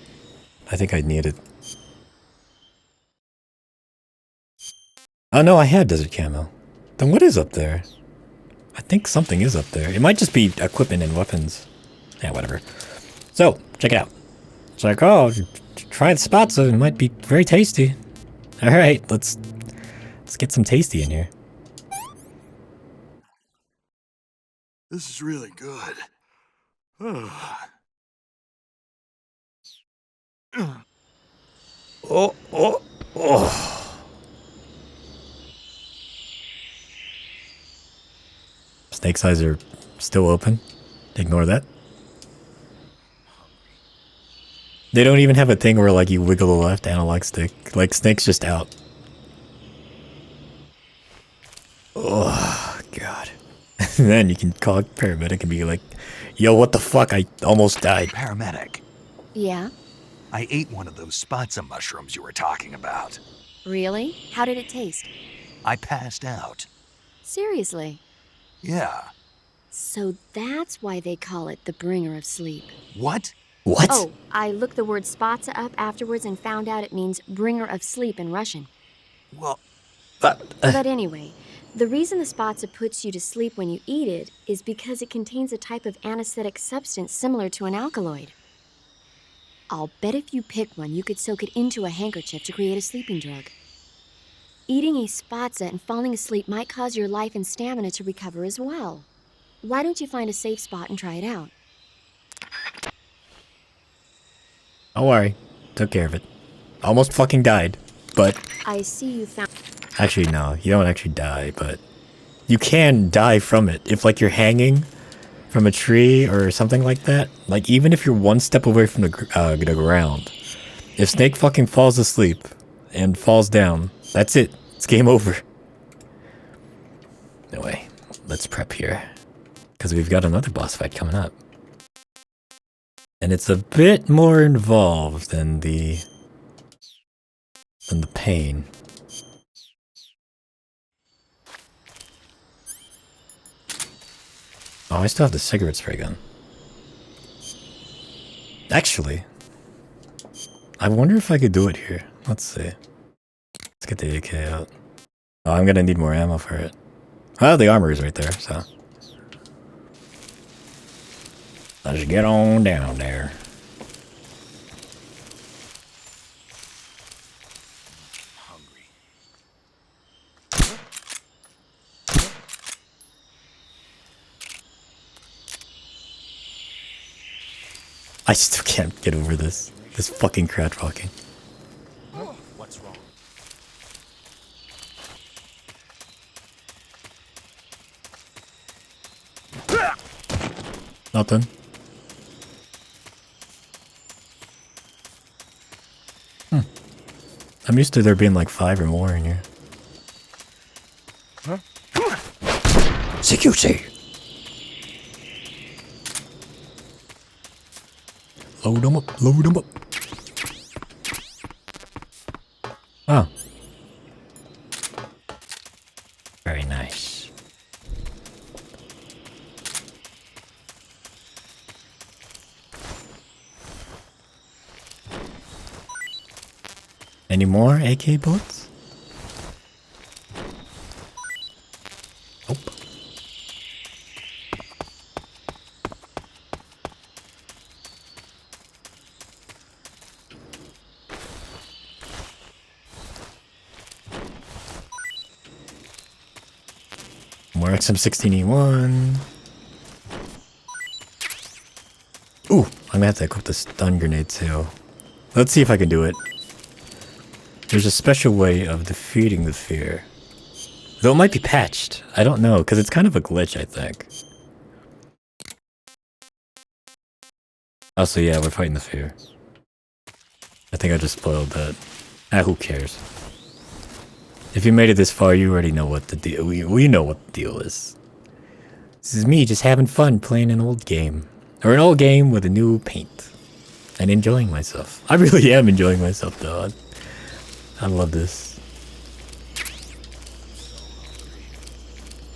I think I need it. Oh no, I have Desert Camo. Then what is up there? I think something is up there. It might just be equipment and weapons. Yeah, whatever. So, check it out. It's like, oh, try the spatza. It might be very tasty. Alright, let's get some tasty in here. This is really good. Oh. Snake's eyes are still open. Ignore that. They don't even have a thing where like you wiggle the left analog stick. Like Snake's just out. Oh god. And then you can call a paramedic and be like, yo, what the fuck? I almost died. Paramedic, Yeah? I ate one of those spatza mushrooms you were talking about. Really? How did it taste? I passed out. Seriously? Yeah. So that's why they call it the bringer of sleep. What? What? Oh, I looked the word spatza up afterwards and found out it means bringer of sleep in Russian. Well, But anyway, the reason the spatza puts you to sleep when you eat it is because it contains a type of anesthetic substance similar to an alkaloid. I'll bet if you pick one, you could soak it into a handkerchief to create a sleeping drug. Eating a spatza and falling asleep might cause your life and stamina to recover as well. Why don't you find a safe spot and try it out? Don't worry. Took care of it. Almost fucking died. But I see you found... actually, no. You don't actually die, but you can die from it. If, like, you're hanging from a tree or something like that. Like, even if you're one step away from the ground. If Snake fucking falls asleep and falls down, that's it. It's game over. Anyway, let's prep here. Because we've got another boss fight coming up. And it's a bit more involved than the pain. Oh, I still have the cigarette spray gun. Actually, I wonder if I could do it here. Let's see. Let's get the AK out. Oh, I'm gonna need more ammo for it. Well, the armor is right there, so. Let's get on down there. I still can't get over this. This fucking crouch walking. What's wrong? Nothing. I'm used to there being like 5 or more in here. Huh? CQC! Load them up, load them up. Oh. Very nice. Any more AK bullets? Nope. More XM16E1. Ooh, I'm gonna have to equip the stun grenade too. Let's see if I can do it. There's a special way of defeating the fear. Though it might be patched. I don't know, because it's kind of a glitch, I think. Also, yeah, we're fighting the fear. I think I just spoiled that. Ah, who cares? If you made it this far, you already know what the deal. We know what the deal is. This is me just having fun playing an old game. Or an old game with a new paint. And enjoying myself. I really am enjoying myself, though. I love this.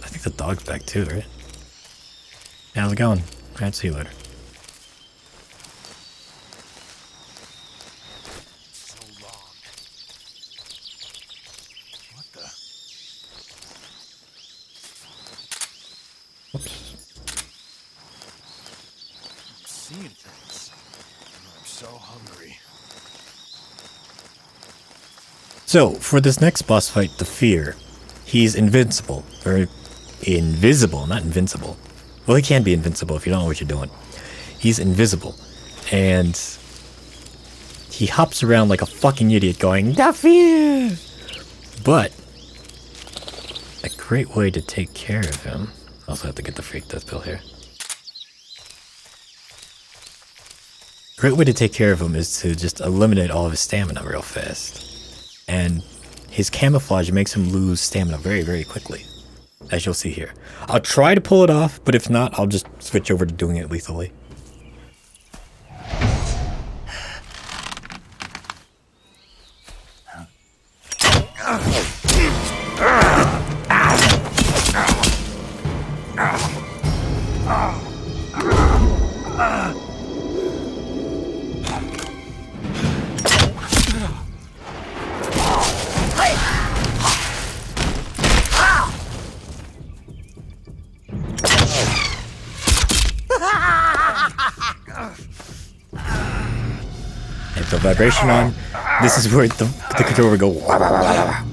I think the dog's back too, right? Yeah, how's it going? Alright, see you later. So long. What the? Whoops. I'm seeing things. I'm so hungry. So, for this next boss fight, the Fear, he's invincible. Or, invisible, not invincible. Well, he can be invincible if you don't know what you're doing. He's invisible. And he hops around like a fucking idiot going, "The Fear!" But a great way to take care of him. Also have to get the freak death pill here. great way to take care of him is to just eliminate all of his stamina real fast. And his camouflage makes him lose stamina very, very quickly, as you'll see here. I'll try to pull it off, but if not, I'll just switch over to doing it lethally. If the vibration on, this is where the controller would go. Wah, wah, wah, wah, wah.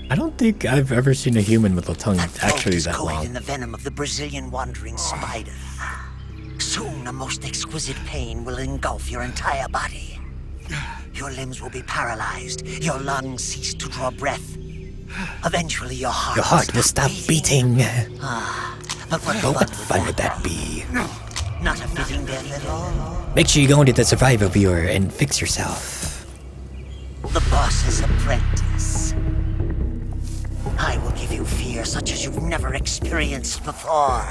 I don't think I've ever seen a human with a tongue actually that long. In the venom of the Brazilian wandering spider. Soon a most exquisite pain will engulf your entire body. Your limbs will be paralyzed, your lungs cease to draw breath. Eventually your heart will stop beating. But what fun would that be? Not a fitting death at all. Make sure you go into the survival viewer and fix yourself. The boss's apprentice. I will give you fear such as you've never experienced before.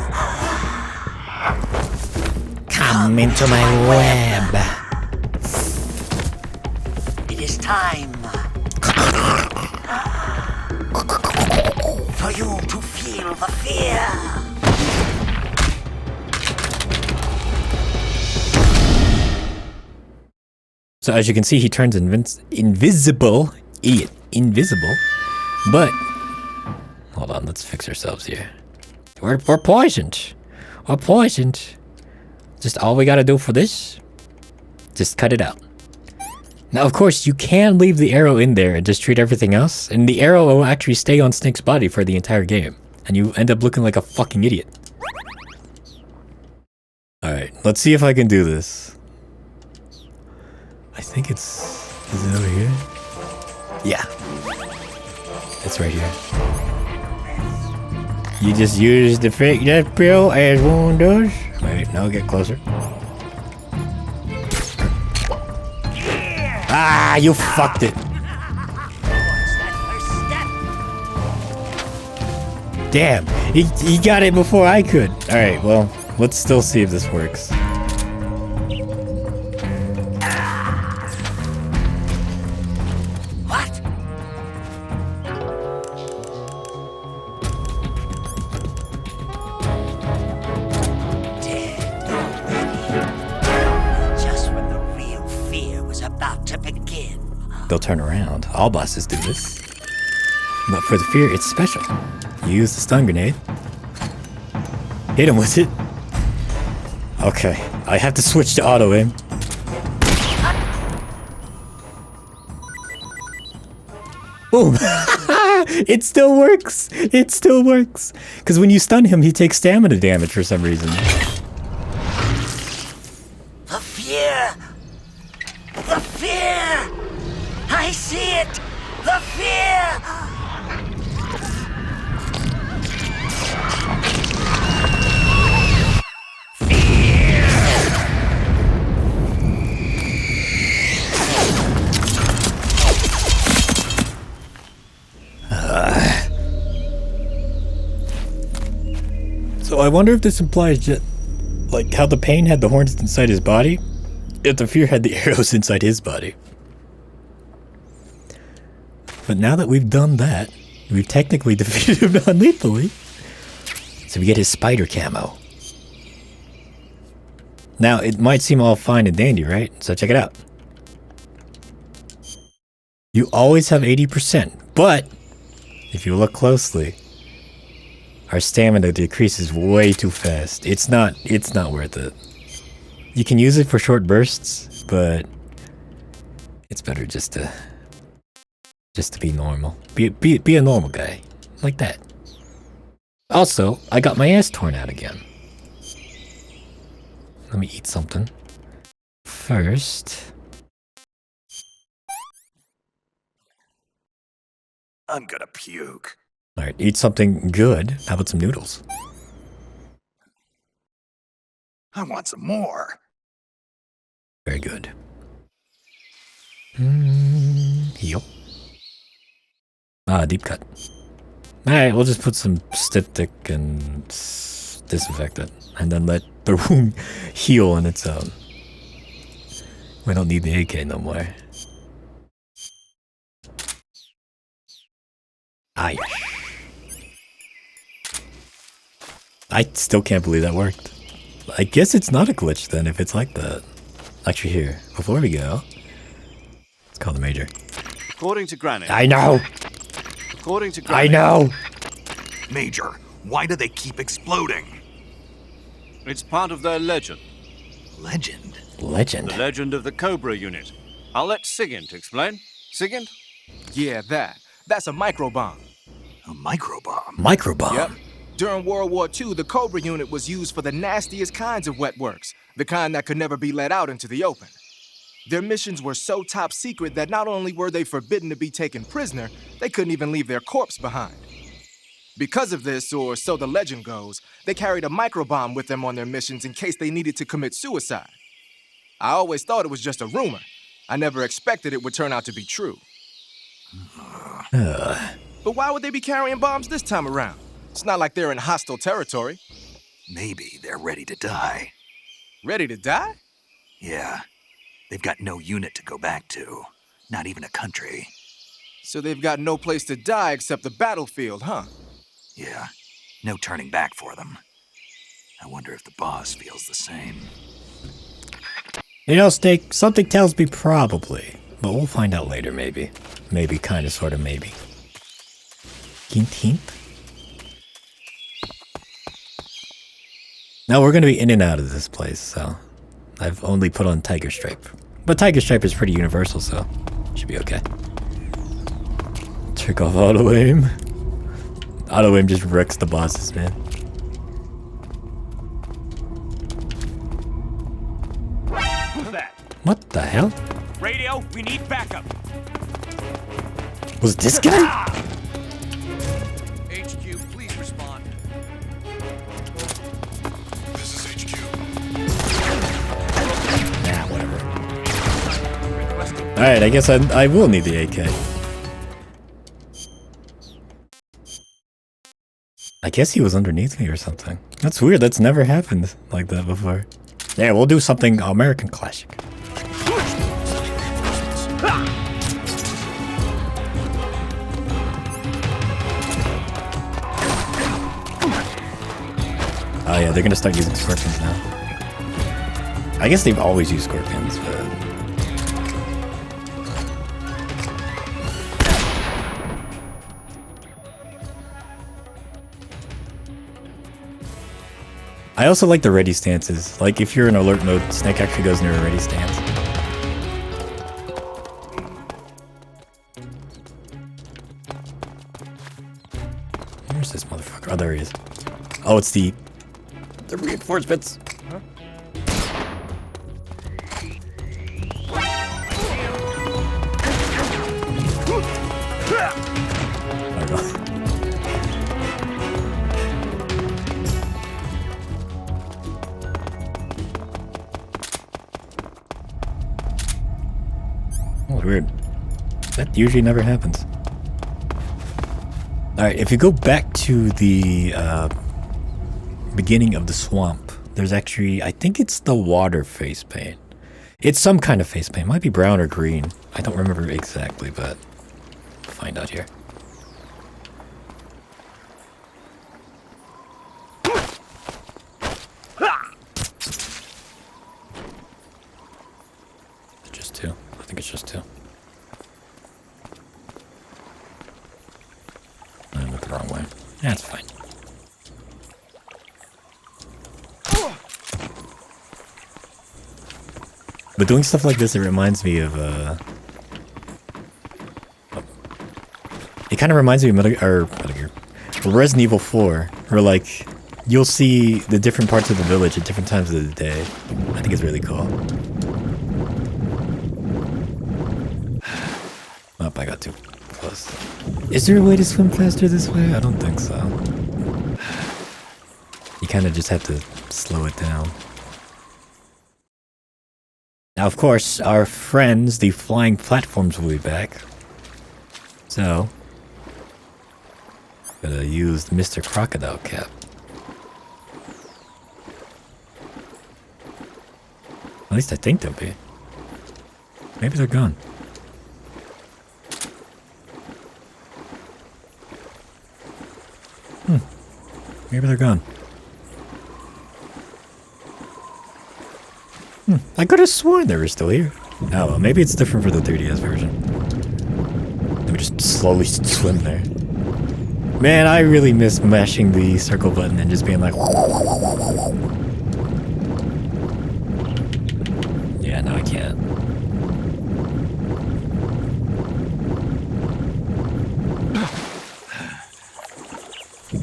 Come into my web. It is time for you to feel the fear. So as you can see, he turns invisible. Idiot. Invisible. But hold on, let's fix ourselves here. We're poisoned. We're poisoned. Just all we gotta do for this, just cut it out. Now, of course, you can leave the arrow in there and just treat everything else, and the arrow will actually stay on Snake's body for the entire game, and you end up looking like a fucking idiot. Alright, let's see if I can do this. I think is it over here? Yeah. It's right here. You just use the fake death pill as one does. Wait, now get closer. Ah, you fucked it. Damn, he got it before I could. Alright, well, let's still see if this works. They'll turn around. All bosses do this. But for the fear, it's special. You use the stun grenade. Hit him with it. Okay, I have to switch to auto aim. Boom! It still works! It still works! Because when you stun him, he takes stamina damage for some reason. The fear! The fear! I see it! The fear! Fear! So I wonder if this implies just like how the pain had the horns inside his body, if the fear had the arrows inside his body. But now that we've done that, we've technically defeated him non-lethally. So we get his spider camo. Now, it might seem all fine and dandy, right? So check it out. You always have 80%, but if you look closely, our stamina decreases way too fast. It's not worth it. You can use it for short bursts, but it's better just to be normal. Be a normal guy. Like that. Also, I got my ass torn out again. Let me eat something. First... I'm gonna puke. Alright, eat something good. How about some noodles? I want some more. Very good. Heal. Ah, deep cut. Alright, we'll just put some styptic and disinfect it. And then let the wound heal on its own. We don't need the AK no more. Aye. I still can't believe that worked. I guess it's not a glitch then if it's like that. Actually here, before we go, let's call the Major. According to Granny. I know! According to Granny. I know! Major, why do they keep exploding? It's part of their legend. Legend? Legend? The legend of the Cobra unit. I'll let Sigint explain. Sigint? Yeah, that. That's a microbomb. A microbomb? Microbomb? Yep. During World War II, the Cobra unit was used for the nastiest kinds of wet works, the kind that could never be let out into the open. Their missions were so top secret that not only were they forbidden to be taken prisoner, they couldn't even leave their corpse behind. Because of this, or so the legend goes, they carried a microbomb with them on their missions in case they needed to commit suicide. I always thought it was just a rumor. I never expected it would turn out to be true. But why would they be carrying bombs this time around? It's not like they're in hostile territory. Maybe they're ready to die. Ready to die? Yeah. They've got no unit to go back to. Not even a country. So they've got no place to die except the battlefield, huh? Yeah. No turning back for them. I wonder if the boss feels the same. You know, Snake, something tells me probably. But we'll find out later, maybe. Maybe, kinda, sorta, maybe. Hint, hint. Now we're gonna be in and out of this place, so... I've only put on Tiger Stripe. But Tiger Stripe is pretty universal, so... should be okay. Trick off auto aim. Auto aim just wrecks the bosses, man. Who's that? What the hell? Radio, we need backup. Was this guy? HQ, please respond. This is HQ. Nah, whatever. Alright, I guess I will need the AK. I guess he was underneath me or something. That's weird, that's never happened like that before. Yeah, we'll do something American classic. Oh yeah, they're gonna start using scorpions now. I guess they've always used scorpions, but... I also like the ready stances. Like, if you're in alert mode, Snake actually goes into a ready stance. Where's this motherfucker? Oh, there he is. Oh, it's the reinforcements. Huh? Oh, God. Oh, weird. That usually never happens. Alright, if you go back to the beginning of the swamp, there's actually, I think it's the water face paint. It's some kind of face paint. It might be brown or green. I don't remember exactly, but we'll find out here. Just two. I think it's just two. I went the wrong way. That's fine. But doing stuff like this, it reminds me of, it kind of reminds me of Metal Gear Resident Evil 4, where like you'll see the different parts of the village at different times of the day. I think it's really cool. Oh, I got too close. Is there a way to swim faster this way? I don't think so. You kind of just have to slow it down. Now, of course, our friends, the flying platforms, will be back. So, gotta use Mr. Crocodile Cap. At least I think they'll be. Maybe they're gone. Maybe they're gone. I could have sworn they were still here. Oh well, maybe it's different for the 3DS version. Let me just slowly swim there. Man, I really miss mashing the circle button and just being like... Yeah, no I can't.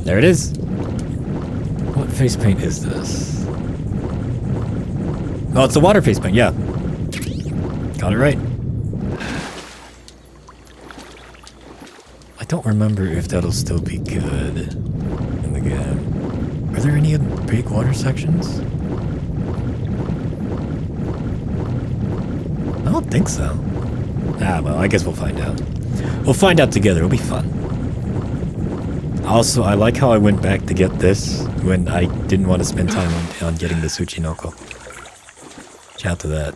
There it is. What face paint is this? Oh, it's the water face paint, yeah. Got it right. I don't remember if that'll still be good in the game. Are there any big water sections? I don't think so. Ah, well, I guess we'll find out. We'll find out together, it'll be fun. Also, I like how I went back to get this when I didn't want to spend time on getting the Tsuchinoko. Shout out to that.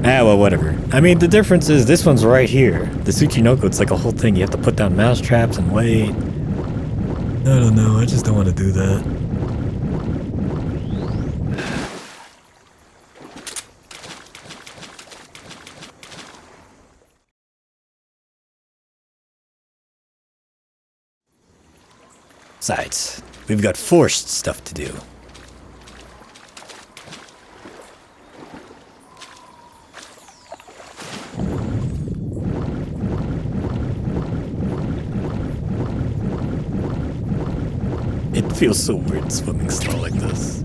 Ah, well, whatever. I mean, the difference is this one's right here. The Tsuchinoko, it's like a whole thing. You have to put down mouse traps and wait. I don't know, I just don't want to do that. Besides, we've got forced stuff to do. It feels so weird swimming slow like this.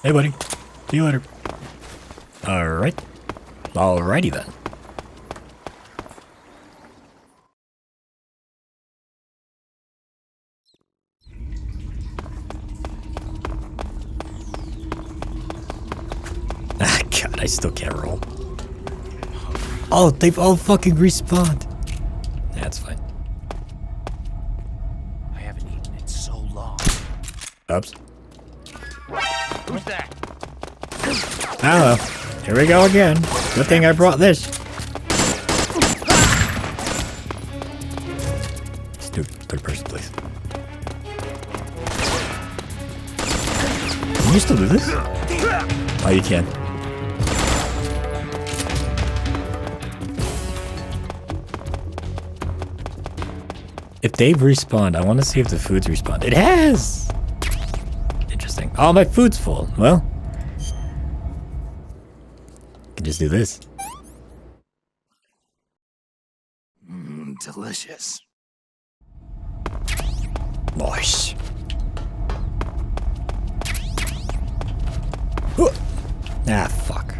Hey, buddy. See you later. Alright. Alrighty then. Ah, God, I still can't roll. Oh, they've all fucking respawned. That's fine. I haven't eaten in so long. Oops. Who's that? Hello. Here we go again. Good thing I brought this. Let's do third person, please. Can you still do this? Oh, you can. If they've respawned, I want to see if the food's respawned. It has! Interesting. Oh, my food's full. Well, I can just do this. Delicious. Nice. Ah, fuck.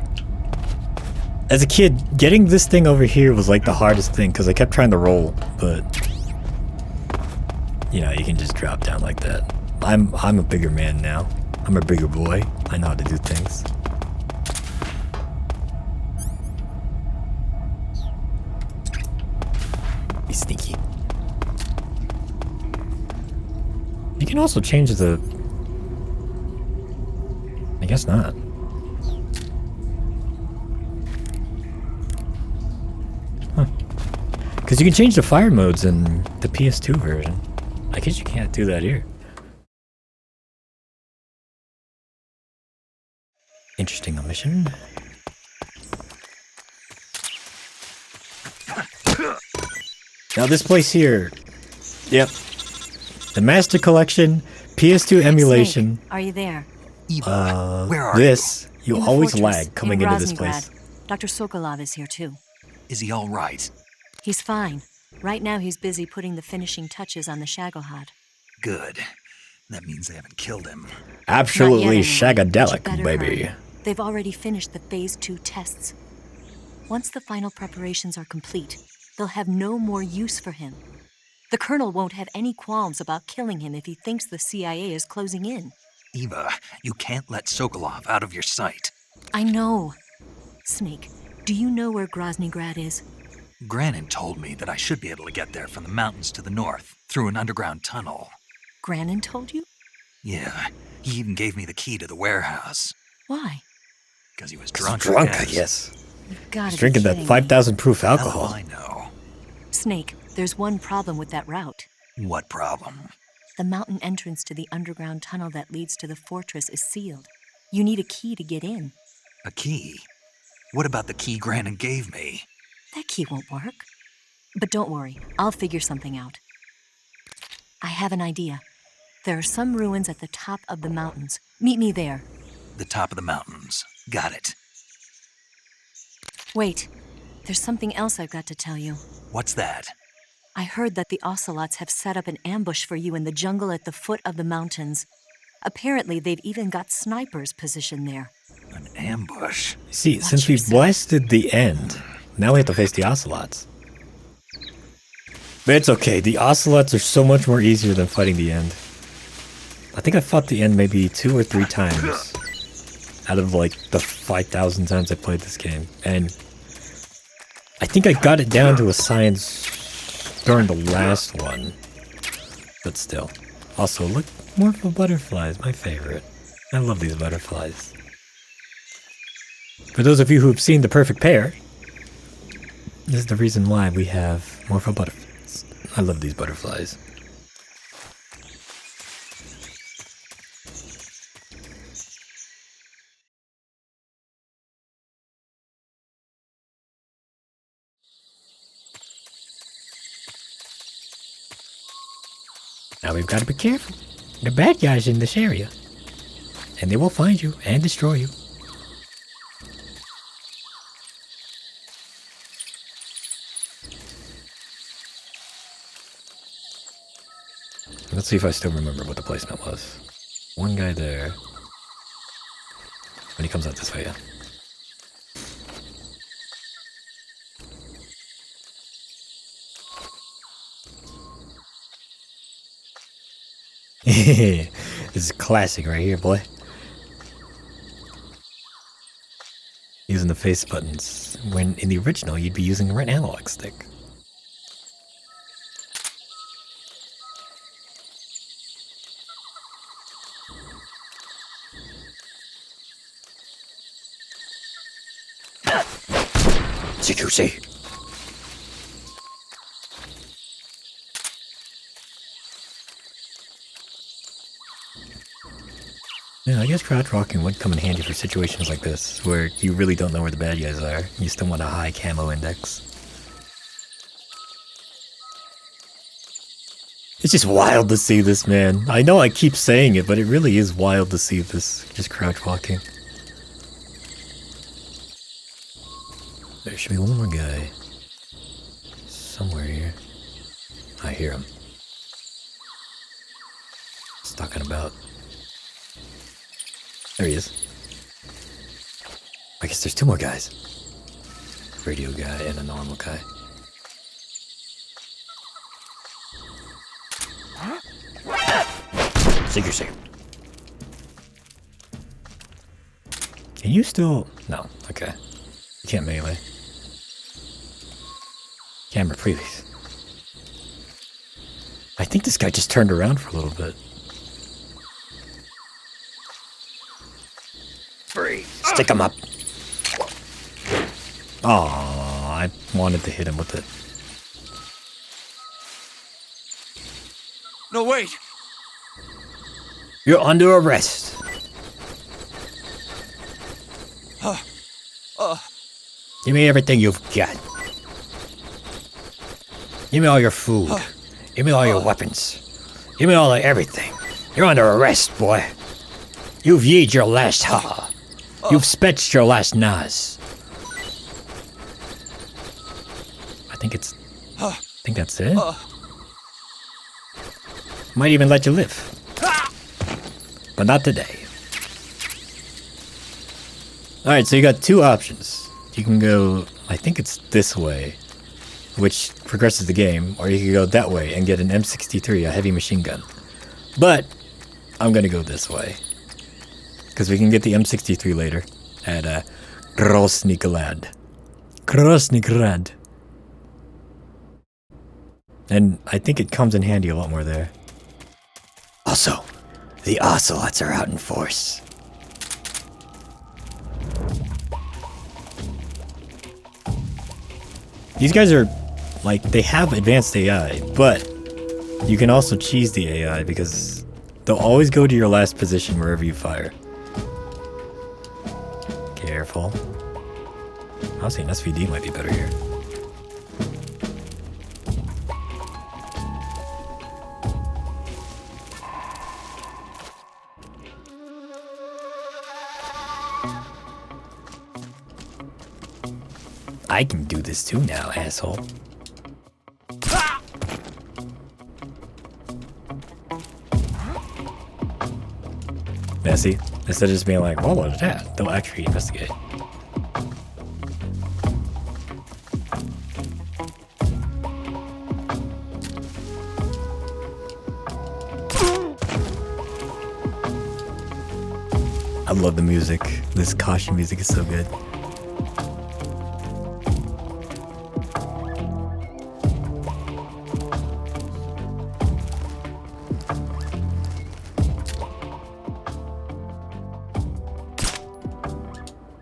As a kid, getting this thing over here was like the hardest thing because I kept trying to roll, but you know, you can just drop down like that. I'm a bigger man now. I'm a bigger boy. I know how to do things. Be sneaky. You can also change the... I guess not. Huh. Because you can change the fire modes in the PS2 version. I guess you can't do that here. Interesting omission. Now this place here, yep. The Master Collection, PS2 emulation. Snake, are you there? Eva, where are this, you In the always fortress, lag coming in into this Groznygrad. place. Dr. Sokolov is here too. you? Is he all right? He's fine. Right now he's busy putting the finishing touches on the Shagohod. Good. That means they haven't killed him. Absolutely Not yet, anyway, but you shagadelic, better baby. hurry. They've already finished the Phase 2 tests. Once the final preparations are complete, they'll have no more use for him. The Colonel won't have any qualms about killing him if he thinks the CIA is closing in. Eva, you can't let Sokolov out of your sight. I know. Snake, do you know where Groznygrad is? Granin told me that I should be able to get there from the mountains to the north, through an underground tunnel. Granin told you? Yeah, he even gave me the key to the warehouse. Why? Because he was drunk, Drunk, I I guess. guess. You've got He's to drinking be that kidding 5,000 proof How do alcohol. I know? Snake, there's one problem with that route. What problem? The mountain entrance to the underground tunnel that leads to the fortress is sealed. You need a key to get in. A key? What about the key Granin gave me? That key won't work. But don't worry, I'll figure something out. I have an idea. There are some ruins at the top of the mountains. Meet me there. The top of the mountains. Got it. Wait, there's something else I've got to tell you. What's that? I heard that the Ocelots have set up an ambush for you in the jungle at the foot of the mountains. Apparently, they've even got snipers positioned there. An ambush? See, since we've blasted the end, now we have to face the Ocelots. But it's okay, the Ocelots are so much more easier than fighting the end. I think I fought the end maybe 2 or 3 times out of like the 5,000 times I played this game. And I think I got it down to a science during the last one. But still. Also, look, more for butterflies, my favorite. I love these butterflies. For those of you who've seen The Perfect Pair, this is the reason why we have Morpho butterflies. I love these butterflies. Now we've got to be careful. The bad guys in this area. And they will find you and destroy you. Let's see if I still remember what the placement was. One guy there. When he comes out this way, yeah. This is classic right here, boy. Using the face buttons, when in the original you'd be using the right analog stick. CQC. Yeah, I guess crouch walking would come in handy for situations like this, where you really don't know where the bad guys are. You still want a high camo index. It's just wild to see this, man. I know I keep saying it, but it really is wild to see this, just crouch walking. There should be one more guy. Somewhere here. I hear him. He's talking about... There he is. I guess there's 2 more guys. Radio guy and a normal guy. Secrecy. Can you still... No, okay. You can't melee. Camera, please. I think this guy just turned around for a little bit. Stick him up. Aw, I wanted to hit him with it. No, wait! You're under arrest. Give me everything you've got. Give me all your food. Give me all your weapons. Give me all of everything. You're under arrest, boy. You've yeed your last ha. You've spetched your last nas. I think that's it. Might even let you live. But not today. Alright, so you got two options. You can go, I think it's this way, which progresses the game, or you can go that way and get an M63, a heavy machine gun. But I'm gonna go this way, because we can get the M63 later at Sneakily. And I think it comes in handy a lot more there. Also, the ocelots are out in force. These guys are, like, they have advanced AI, but you can also cheese the AI because they'll always go to your last position wherever you fire. Careful. Honestly, an SVD might be better here. I can do this too now, asshole. Yeah, see? Instead of just being like, well, what is that? They'll actually investigate. I love the music. This caution music is so good.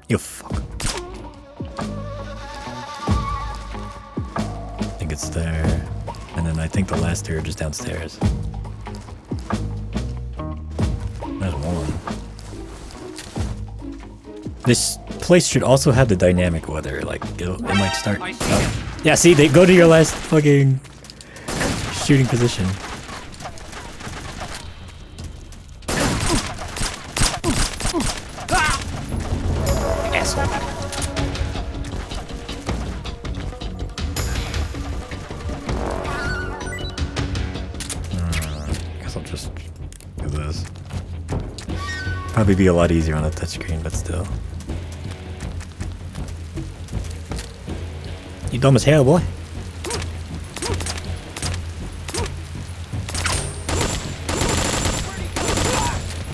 You fuck. I think it's there. And then I think the last two are just downstairs. There's one. This place should also have the dynamic weather. Like, it might start. Oh. Yeah, see, they go to your last fucking shooting position. Probably be a lot easier on a touchscreen, but still. You dumb as hell, boy.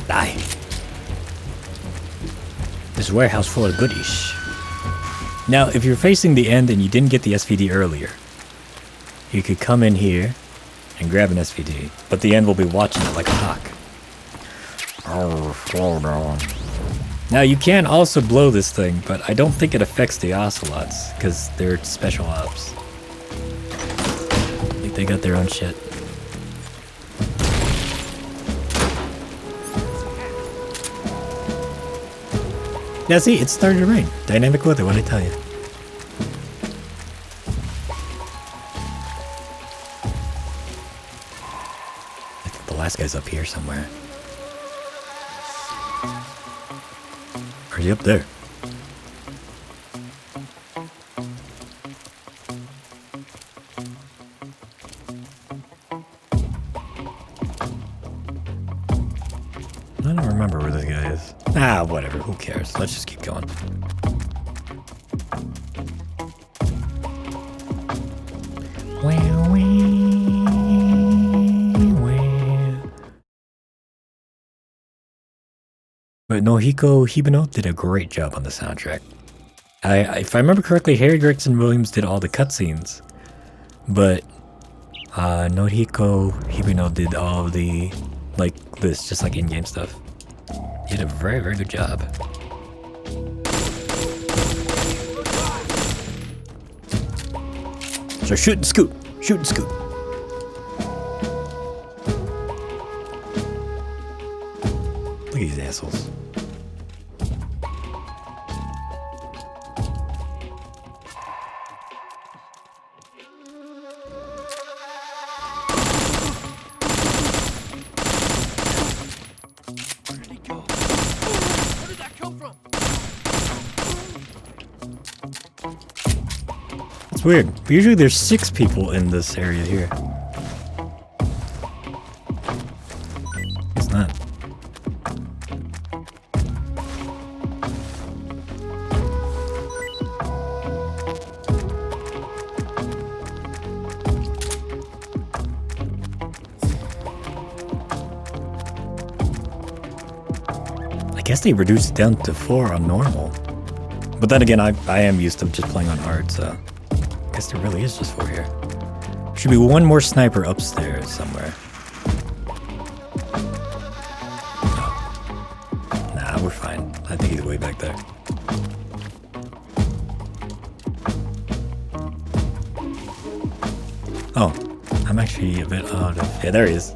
Die. This warehouse full of goodies. Now, if you're facing the end and you didn't get the SVD earlier, you could come in here and grab an SVD, but the end will be watching it like a hawk. Oh, slow down. Now you can also blow this thing, but I don't think it affects the ocelots because they're special ops. I think they got their own shit. Yeah, see, it started to rain. Dynamic weather, what'd I tell you? I think the last guy's up here somewhere. Or is he up there? I don't remember where this guy is. Ah, whatever, who cares? Let's just keep going. But Nohiko Hibino did a great job on the soundtrack. If I remember correctly, Harry Gregson Williams did all the cutscenes, but Nohiko Hibino did all the, like this, just like in-game stuff. He did a very, very good job. So shoot and scoot, shoot and scoot. Look at these assholes. It's weird. Usually there's 6 people in this area here. It's not. I guess they reduced it down to 4 on normal. But then again, I am used to just playing on hard, so I guess there really is just 4 here. Should be one more sniper upstairs somewhere. Oh. Nah, we're fine. I think he's way back there. Oh, I'm actually a bit out of... Yeah, there he is.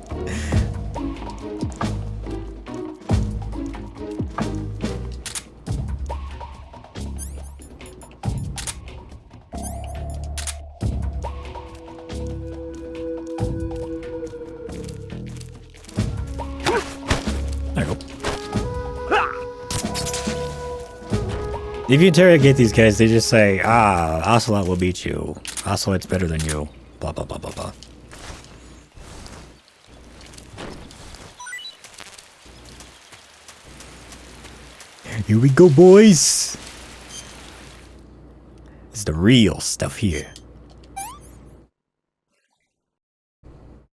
If you interrogate these guys, they just say, ah, Ocelot will beat you. Ocelot's better than you. Blah, blah, blah, blah, blah. Here we go, boys. This is the real stuff here.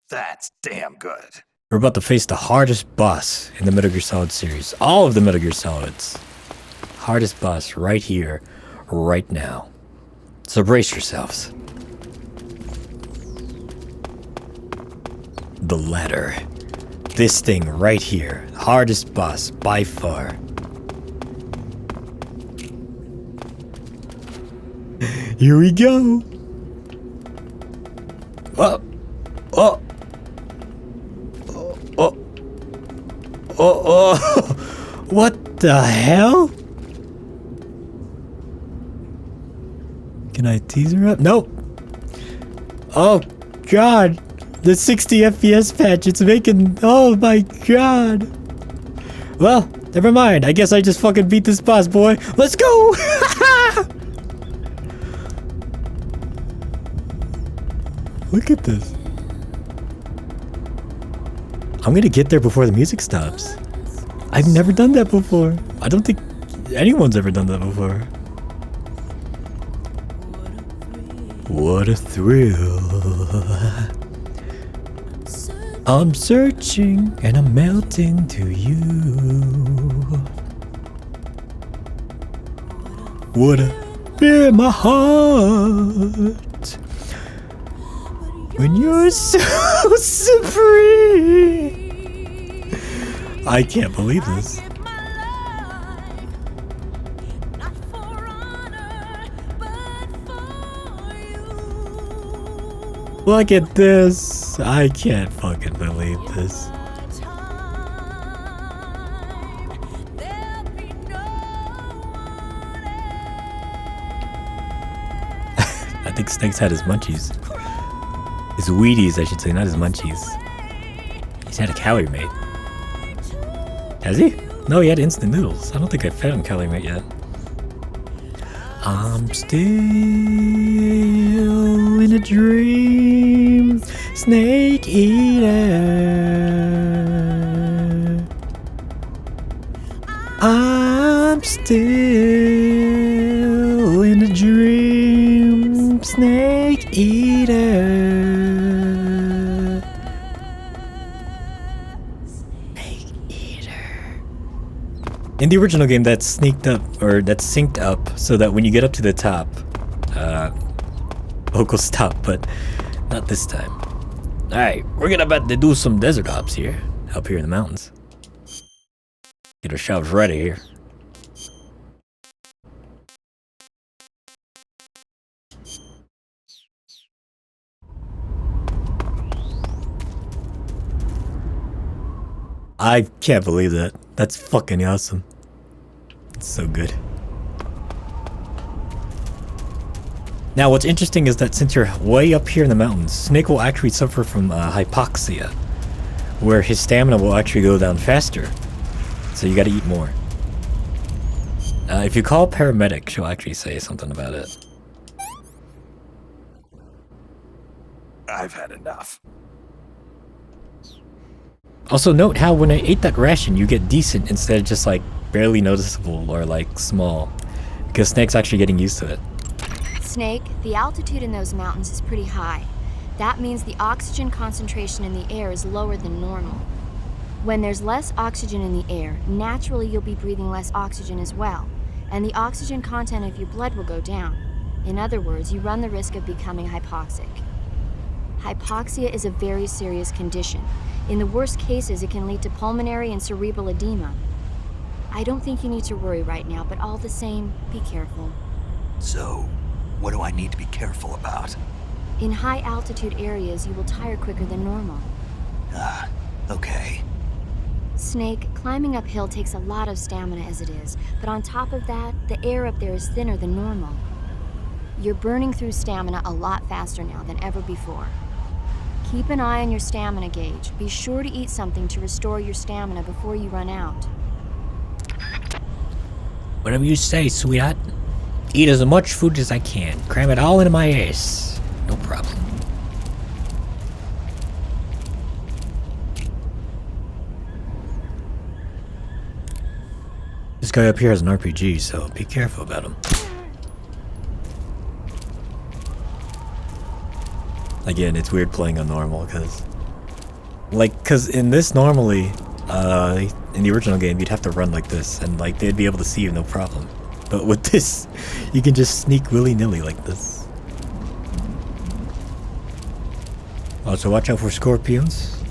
That's damn good. We're about to face the hardest boss in the Metal Gear Solid series. All of the Metal Gear Solids. Hardest boss right here, right now. So brace yourselves. The ladder. This thing right here. Hardest boss by far. Here we go. Oh. Oh. Oh. Oh. Oh. What the hell? Can I tease her up? Nope. Oh, God. The 60 FPS patch, it's making... Oh, my God. Well, never mind. I guess I just fucking beat this boss, boy. Let's go! Look at this. I'm gonna get there before the music stops. I've never done that before. I don't think anyone's ever done that before. What a thrill. I'm searching and I'm melting to you. What a fear in my heart. When you're so supreme. I can't believe this. Look at this. I can't fucking believe this. I think Snake's had his munchies. His Wheaties, I should say, not his munchies. He's had a calorie mate. Has he? No, he had instant noodles. I don't think I fed him calorie mate yet. I'm still in a dream, snake eater. I'm still in a dream, snake eater. Snake eater. In the original game, that's sneaked up, or that's synced up, so that when you get up to the top, vocals stop, but not this time. Alright, we're gonna about to do some desert hops here, up here in the mountains. Get ourselves ready here. I can't believe that. That's fucking awesome. It's so good. Now, what's interesting is that since you're way up here in the mountains, Snake will actually suffer from hypoxia, where his stamina will actually go down faster. So you gotta eat more. If you call paramedic, she'll actually say something about it. I've had enough. Also note how when I ate that ration, you get decent instead of just like barely noticeable or like small. Because Snake's actually getting used to it. Snake, the altitude in those mountains is pretty high. That means the oxygen concentration in the air is lower than normal. When there's less oxygen in the air, naturally you'll be breathing less oxygen as well, and the oxygen content of your blood will go down. In other words, you run the risk of becoming hypoxic. Hypoxia is a very serious condition. In the worst cases, it can lead to pulmonary and cerebral edema. I don't think you need to worry right now, but all the same, be careful. So, what do I need to be careful about? In high altitude areas, you will tire quicker than normal. Okay. Snake, climbing uphill takes a lot of stamina as it is, but on top of that, the air up there is thinner than normal. You're burning through stamina a lot faster now than ever before. Keep an eye on your stamina gauge. Be sure to eat something to restore your stamina before you run out. Whatever you say, sweetheart. Eat as much food as I can. Cram it all into my ass. No problem. This guy up here has an RPG, so be careful about him. Again, it's weird playing on normal, cause in this normally, in the original game, you'd have to run like this, and like they'd be able to see you no problem. But with this, you can just sneak willy-nilly like this. Also, watch out for scorpions.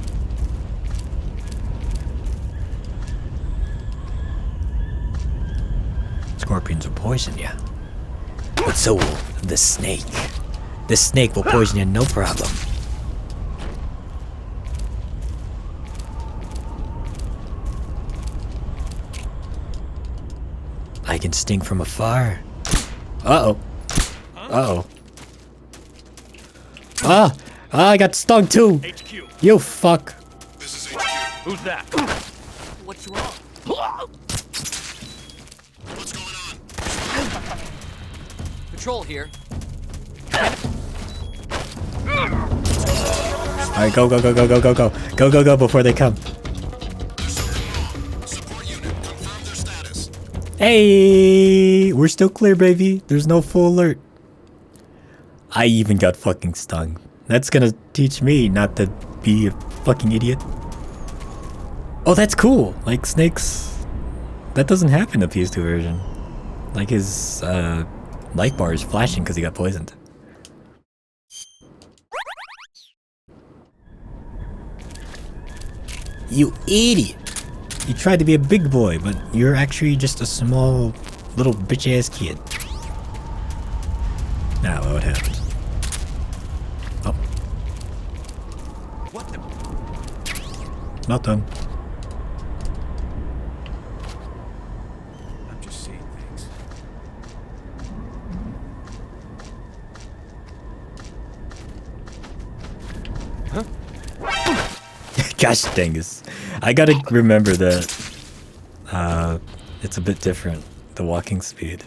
Scorpions will poison you. But so will the snake. The snake will poison you no problem. I can sting from afar. Uh-oh. Uh-oh. Ah! I got stung too! HQ. You fuck. This is HQ. Who's that? What's wrong? What's going on? Patrol here. Alright, go, go, go, go, go, go, go. Go, go, go before they come. Support unit, confirm their status. Hey! We're still clear, baby. There's no full alert. I even got fucking stung. That's gonna teach me not to be a fucking idiot. Oh, that's cool. Like, Snake's... That doesn't happen in the PS2 version. Like, his, light bar is flashing because he got poisoned. You idiot! You tried to be a big boy, but you're actually just a small, little bitch-ass kid. Now, what happened? Oh. What the? Not done. I'm just seeing things. Gosh dangus. I gotta remember that it's a bit different, the walking speed.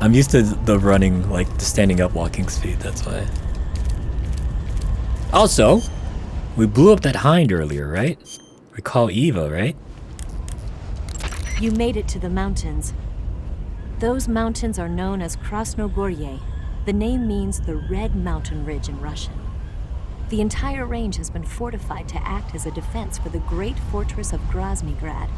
I'm used to the running, like the standing up walking speed, that's why. Also, we blew up that hind earlier, right? We call Eva, right? You made it to the mountains. Those mountains are known as Krasnogorye. The name means the Red Mountain Ridge in Russian. The entire range has been fortified to act as a defense for the great fortress of Groznygrad.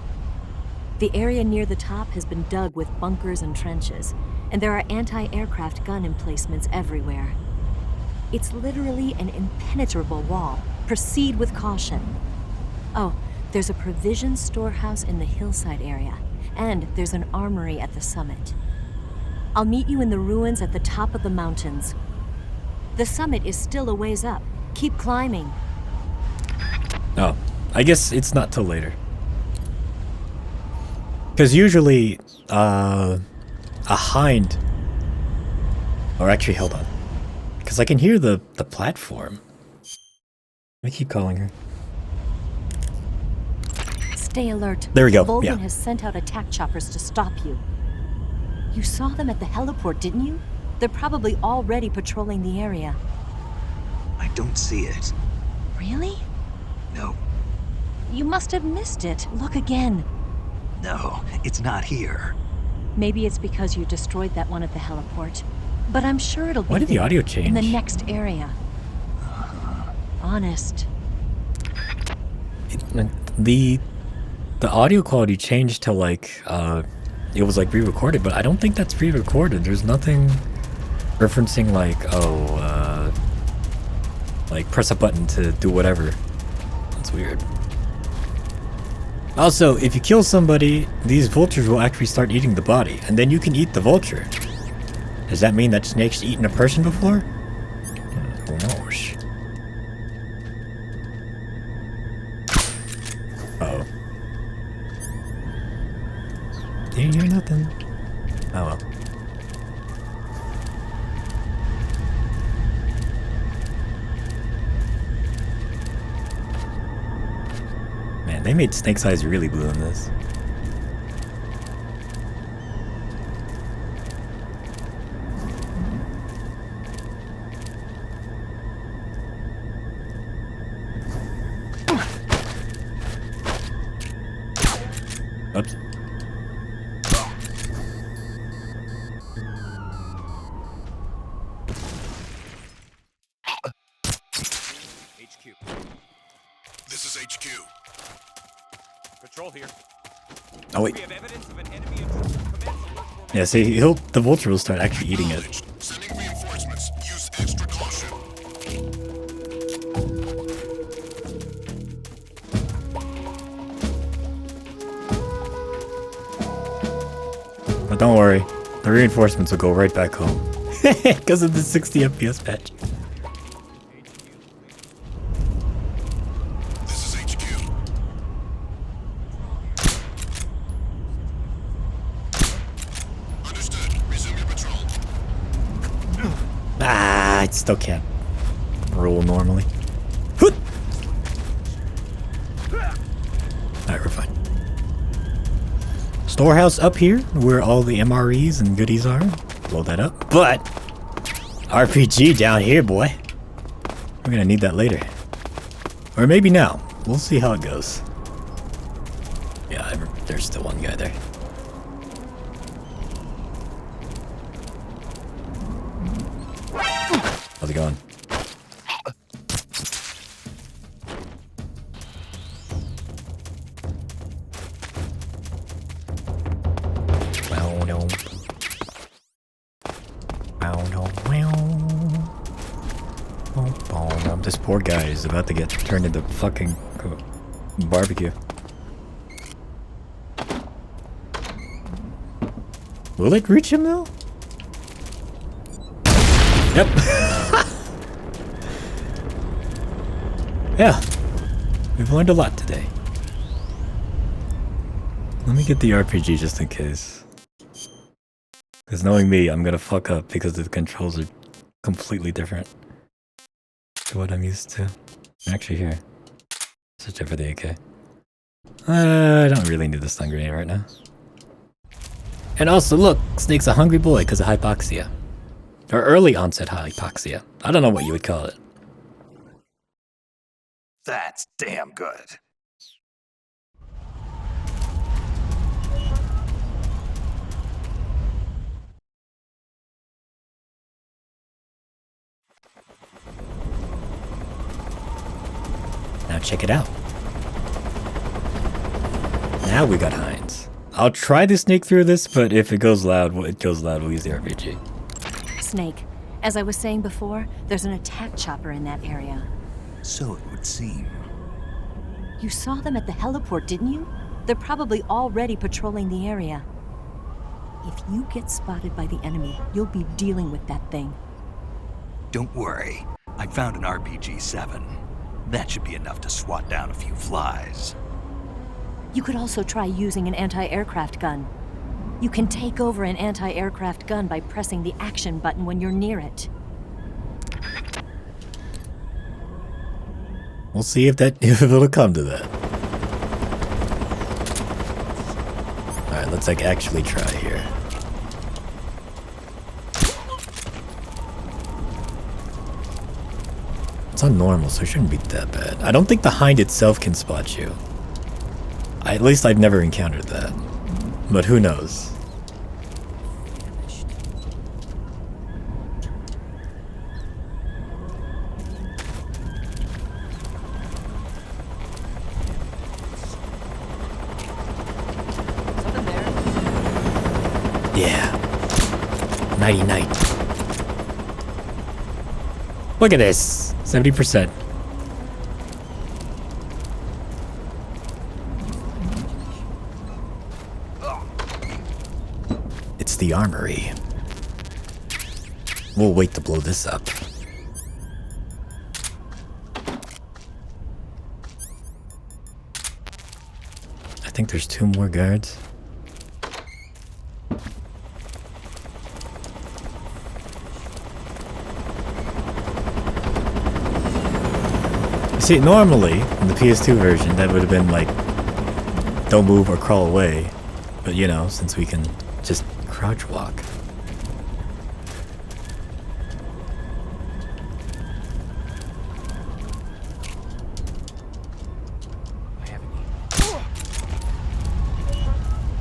The area near the top has been dug with bunkers and trenches, and there are anti-aircraft gun emplacements everywhere. It's literally an impenetrable wall. Proceed with caution. Oh, there's a provision storehouse in the hillside area, and there's an armory at the summit. I'll meet you in the ruins at the top of the mountains. The summit is still a ways up. Keep climbing. Oh, I guess it's not till later. Because usually, a hind... Or actually, hold on. Because I can hear the platform. Let me keep calling her. Stay alert. There we go, Volgin yeah. has sent out attack choppers to stop you. You saw them at the heliport, didn't you? They're probably already patrolling the area. I don't see it. Really? No, You must have missed it. Look again. no, it's not here. Maybe it's because you destroyed that one at the heliport. But I'm sure it'll be Why did the there, audio in the change? next area. Honest. The audio quality changed to like it was like re-recorded, but I don't think that's re-recorded. There's nothing referencing like like press a button to do whatever. That's weird. Also, if you kill somebody, these vultures will actually start eating the body, and then you can eat the vulture. Does that mean that Snake's eaten a person before? Who knows? Uh-oh. Didn't hear nothing. Oh well. Man, they made Snake's eyes really blue in this. Oops. HQ. This is HQ. Patrol here. Oh wait. We have evidence of an enemy intruder. Commence alert for Yeah, see, the vulture will start actually eating it. Sending reinforcements. Use extra caution. But don't worry, the reinforcements will go right back home. Because of the 60 FPS patch. This is HQ. Understood. Resume your patrol. Ah, I still can't roll normally. Hoot! Alright, we're fine. Storehouse up here, where all the MREs and goodies are. Blow that up. But RPG down here, boy. We're gonna need that later. Or maybe now. We'll see how it goes. Yeah, there's still one guy there. How's it going? Wow, no. Wow, no, wow. Oh, this poor guy is about to get turned into fucking barbecue. Will it reach him though? Yep. Yeah. We've learned a lot today. Let me get the RPG just in case. Because knowing me, I'm gonna fuck up because the controls are completely different to what I'm used to. Actually, here. Switch over the AK. I don't really need the stun grenade right now. And also, look, Snake's a hungry boy because of hypoxia. Or early onset hypoxia. I don't know what you would call it. That's damn good. Now check it out. Now we got Hines. I'll try to sneak through this, but if it goes loud, we'll use the RPG. Snake, as I was saying before, there's an attack chopper in that area. So it would seem. You saw them at the heliport, didn't you? They're probably already patrolling the area. If you get spotted by the enemy, you'll be dealing with that thing. Don't worry. I found an RPG-7. That should be enough to swat down a few flies. You could also try using an anti-aircraft gun. You can take over an anti-aircraft gun by pressing the action button when you're near it. We'll see if it'll come to that. Alright, let's actually try here. It's on normal, so it shouldn't be that bad. I don't think the hind itself can spot you. At least I've never encountered that. But who knows? Something there. Yeah. Nighty night. Look at this. 70%. It's the armory. We'll wait to blow this up. I think there's 2 more guards. See, normally, in the PS2 version, that would have been like, don't move or crawl away. But you know, since we can just crouch walk.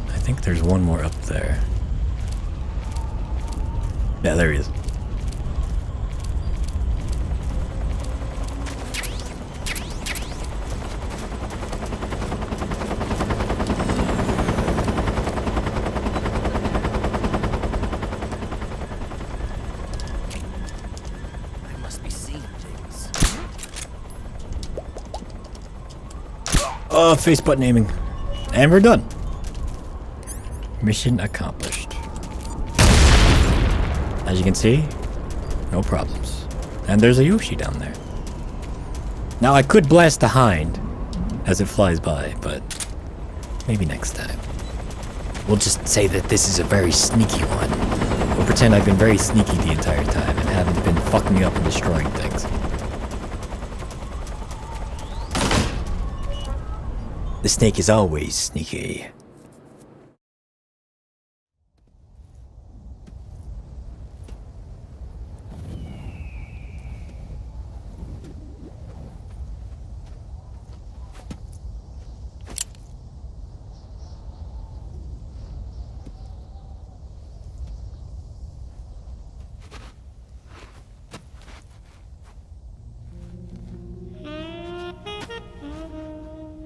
I think there's one more up there. Yeah, there he is. Oh, face button aiming. And we're done. Mission accomplished. As you can see, no problems. And there's a Yoshi down there. Now I could blast the hind as it flies by, but maybe next time. We'll just say that this is a very sneaky one. We'll pretend I've been very sneaky the entire time and haven't been fucking up and destroying things. The snake is always sneaky.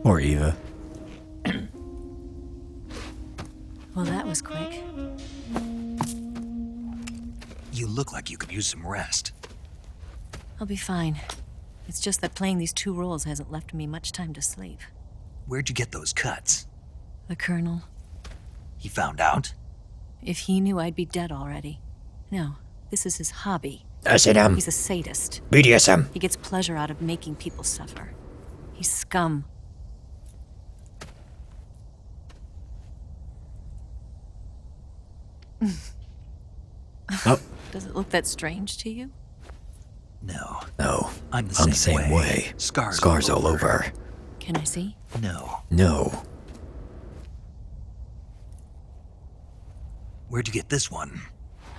Or Eva. Well, that was quick. You look like you could use some rest. I'll be fine. It's just that playing these 2 roles hasn't left me much time to sleep. Where'd you get those cuts? The Colonel, He found out? if he knew I'd be dead already. No, this is his hobby. S&M. He's a sadist. BDSM. He gets pleasure out of making people suffer. He's scum. Oh. Does it look that strange to you? No. No. I'm the same way. Scars all over. Can I see? No. No. Where'd you get this one?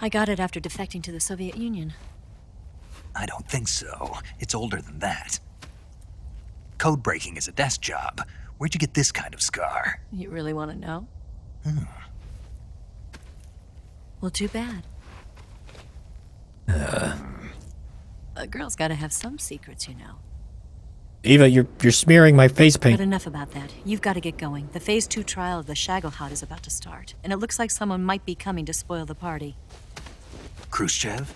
I got it after defecting to the Soviet Union. I don't think so. It's older than that. Code breaking is a desk job. Where'd you get this kind of scar? You really want to know? Well, too bad. A girl's got to have some secrets, you know. Eva, you're smearing my face paint. But enough about that. You've got to get going. The Phase 2 trial of the Shagelhot is about to start, and it looks like someone might be coming to spoil the party. Khrushchev?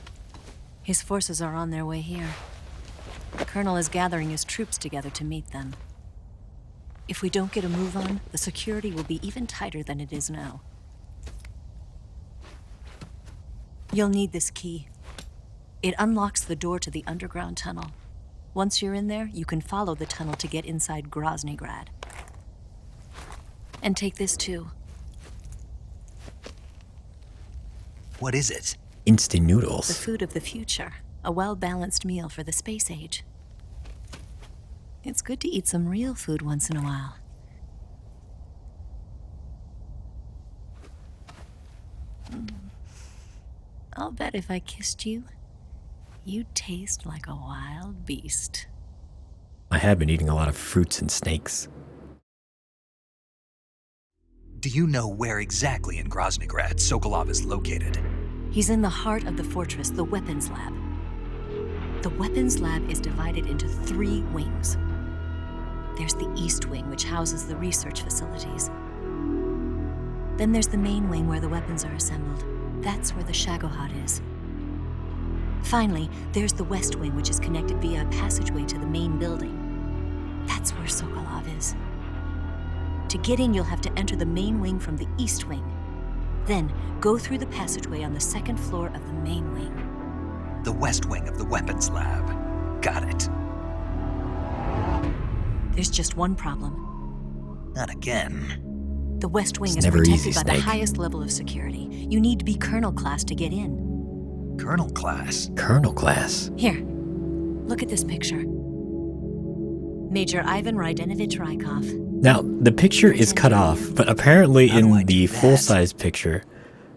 His forces are on their way here. The Colonel is gathering his troops together to meet them. If we don't get a move on, the security will be even tighter than it is now. You'll need this key. It unlocks the door to the underground tunnel. Once you're in there, you can follow the tunnel to get inside Groznygrad. And take this too. What is it? Instant The noodles. food of the future. A well-balanced meal for the space age. It's good to eat some real food once in a while. I'll bet if I kissed you, You taste like a wild beast. I have been eating a lot of fruits and snakes. Do you know where exactly in Groznygrad Sokolov is located? He's in the heart of the fortress, the weapons lab. The weapons lab is divided into 3 wings. There's the East Wing, which houses the research facilities. Then there's the main wing where the weapons are assembled. That's where the Shagohod is. Finally, there's the West Wing, which is connected via a passageway to the main building. That's where Sokolov is. To get in, you'll have to enter the main wing from the East Wing. Then, go through the passageway on the 2nd floor of the main wing. The West Wing of the weapons lab. Got it. There's just one problem. Not again. The West Wing It's is never protected easy, by the Snake. highest level of security. You need to be Colonel class to get in. Colonel class? Colonel class. Here, look at this picture. Major Ivan Rydenovich Rykov. Now, the picture is cut off, but apparently in the full-size picture,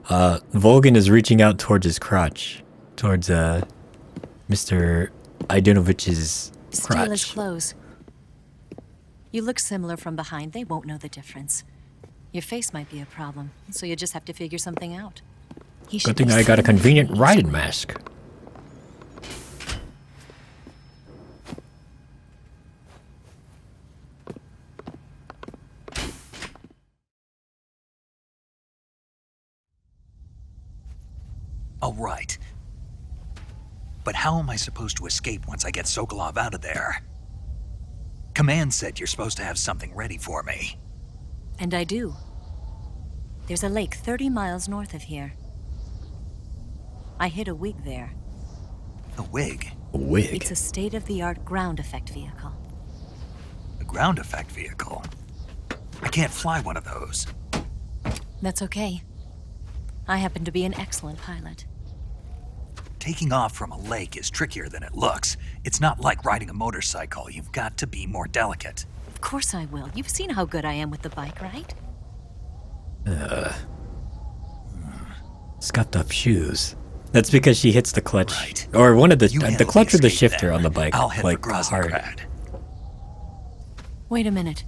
Volgin is reaching out towards his crotch. Towards, Mr. Idanovich's Steal his crotch. clothes. You look similar from behind. They won't know the difference. Your face might be a problem, so you just have to figure something out. He should Good thing be I got a sitting convenient in the riding East Wing. mask. All right. But how am I supposed to escape once I get Sokolov out of there? Command said you're supposed to have something ready for me. And I do. There's a lake 30 miles north of here. I hid a wig there. A wig? A wig? It's a state-of-the-art ground effect vehicle. A ground effect vehicle? I can't fly one of those. That's okay. I happen to be an excellent pilot. Taking off from a lake is trickier than it looks. It's not like riding a motorcycle. You've got to be more delicate. Of course I will. You've seen how good I am with the bike, right? Scuffed up shoes. That's because she hits the clutch, or one of the clutch or the shifter on the bike, I'll head like for hard. Groznygrad. Wait a minute.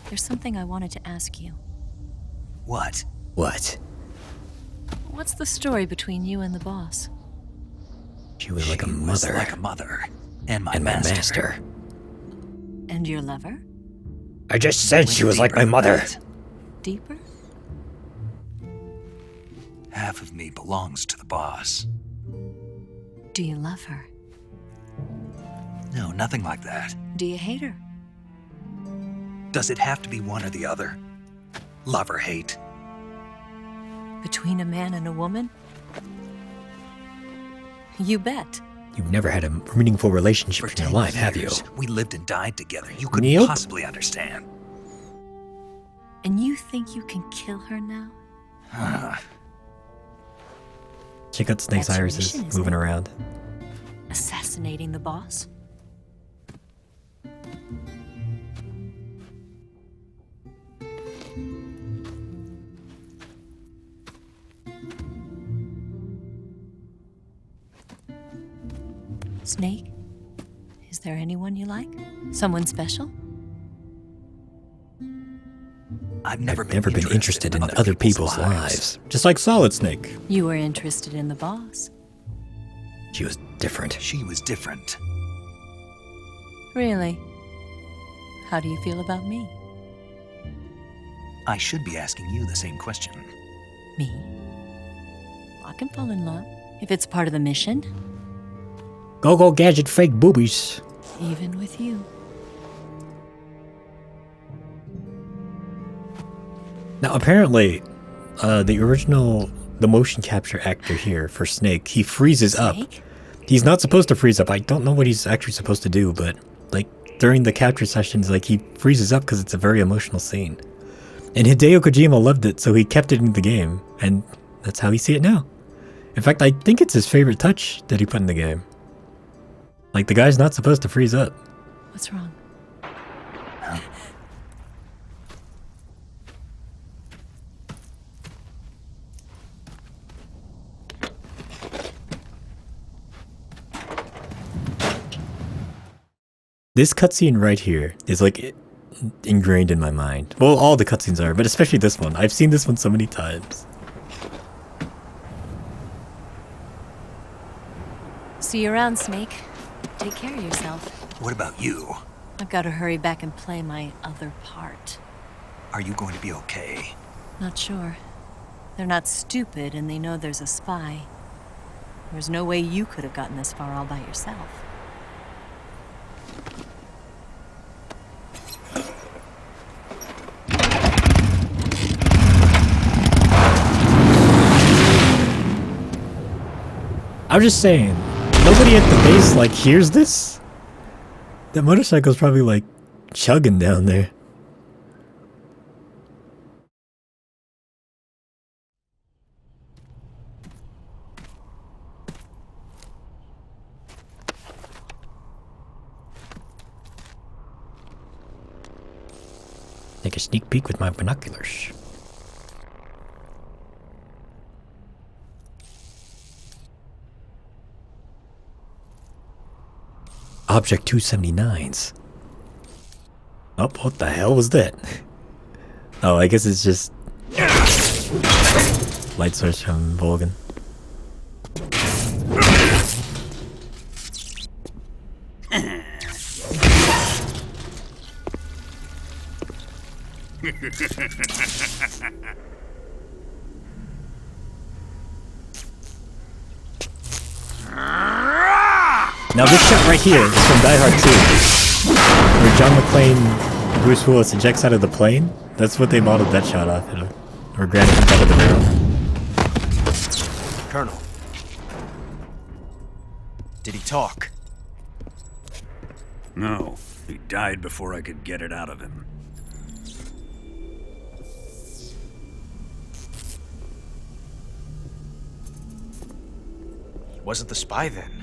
There's something I wanted to ask you. What? What? What's the story between you and the boss? She was like a was mother. like a mother. And my And my master. master. And your lover? I just said she was like my mother. Deeper? Half of me belongs to the boss. Do you love her? No, nothing like that. Do you hate her? Does it have to be one or the other? Love or hate? Between a man and a woman? You bet. You've never had a meaningful relationship in your 10 life, have you? years, we lived and died together. You couldn't Nope. possibly understand. And you think you can kill her now? Check out Snake's That's your irises mission, isn't moving it? around. Assassinating the boss? Snake? Is there anyone you like? Someone special? I've never Been interested in other people's lives. Just like Solid Snake. You were interested in the boss. She was different. She was different. Really? How do you feel about me? I should be asking you the same question. Me? I can fall in love if it's part of the mission, Go gadget fake boobies. even with you. Now apparently, the motion capture actor here for Snake, he freezes up. Snake? He's not supposed to freeze up. I don't know what he's actually supposed to do, but like during the capture sessions, like he freezes up because it's a very emotional scene. And Hideo Kojima loved it, so he kept it in the game, and that's how we see it now. In fact, I think it's his favorite touch that he put in the game. Like, the guy's not supposed to freeze up. What's wrong? This cutscene right here is like ingrained in my mind. Well, all the cutscenes are, but especially this one. I've seen this one so many times. See you around, Snake. Take care of yourself. What about you? I've got to hurry back and play my other part. Are you going to be okay? Not sure. They're not stupid, and they know there's a spy. There's no way you could have gotten this far all by yourself. I'm just saying, nobody at the base like hears this? That motorcycle's probably like chugging down there. Take a sneak peek with my binoculars. Object 279s. Oh, what the hell was that? Oh, I guess it's just light source from Volgan. Now this shot right here is from Die Hard 2, where John McClane, Bruce Willis ejects out of the plane. That's what they modeled that shot off, or Granny comes out of the barrel. Colonel. Did he talk? No, he died before I could get it out of him. He wasn't the spy then.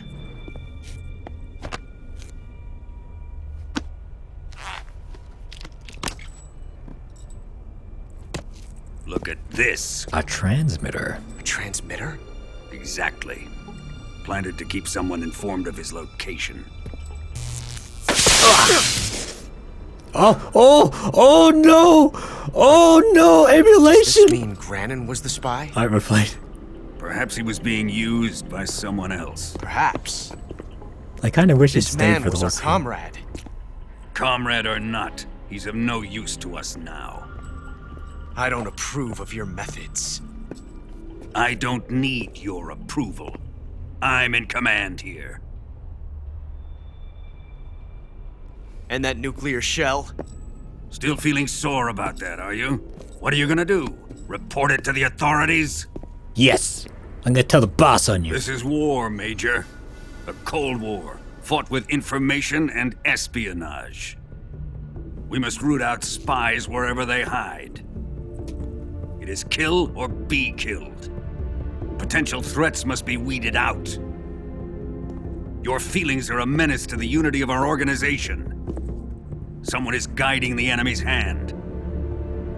Look at this. A transmitter. A transmitter? Exactly. Planted to keep someone informed of his location. Oh no! Oh no! Emulation! Does this mean Granin was the spy? I replied. Perhaps he was being used by someone else. Perhaps. I kind of wish he'd This stayed man for the was whole our scene. comrade. Comrade or not, he's of no use to us now. I don't approve of your methods. I don't need your approval. I'm in command here. And that nuclear shell? Still feeling sore about that, are you? What are you gonna do? Report it to the authorities? Yes! I'm gonna tell the boss on you. This is war, Major. A Cold War, fought with information and espionage. We must root out spies wherever they hide. It is kill or be killed. Potential threats must be weeded out. Your feelings are a menace to the unity of our organization. Someone is guiding the enemy's hand.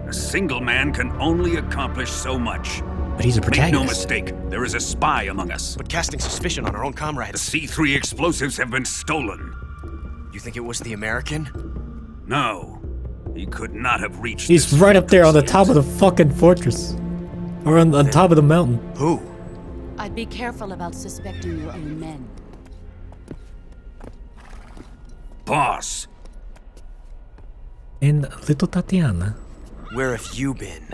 A single man can only accomplish so much. But he's a protagonist. Make no mistake, there is a spy among us. But casting suspicion on our own The comrades. C3 explosives have been stolen. You think it was the American? No, he could not have reached He's this right up there on the distance. top of the fucking fortress. Or on top of the mountain. Who? I'd be careful about suspecting your own men. Boss, And little Tatiana. Where have you been?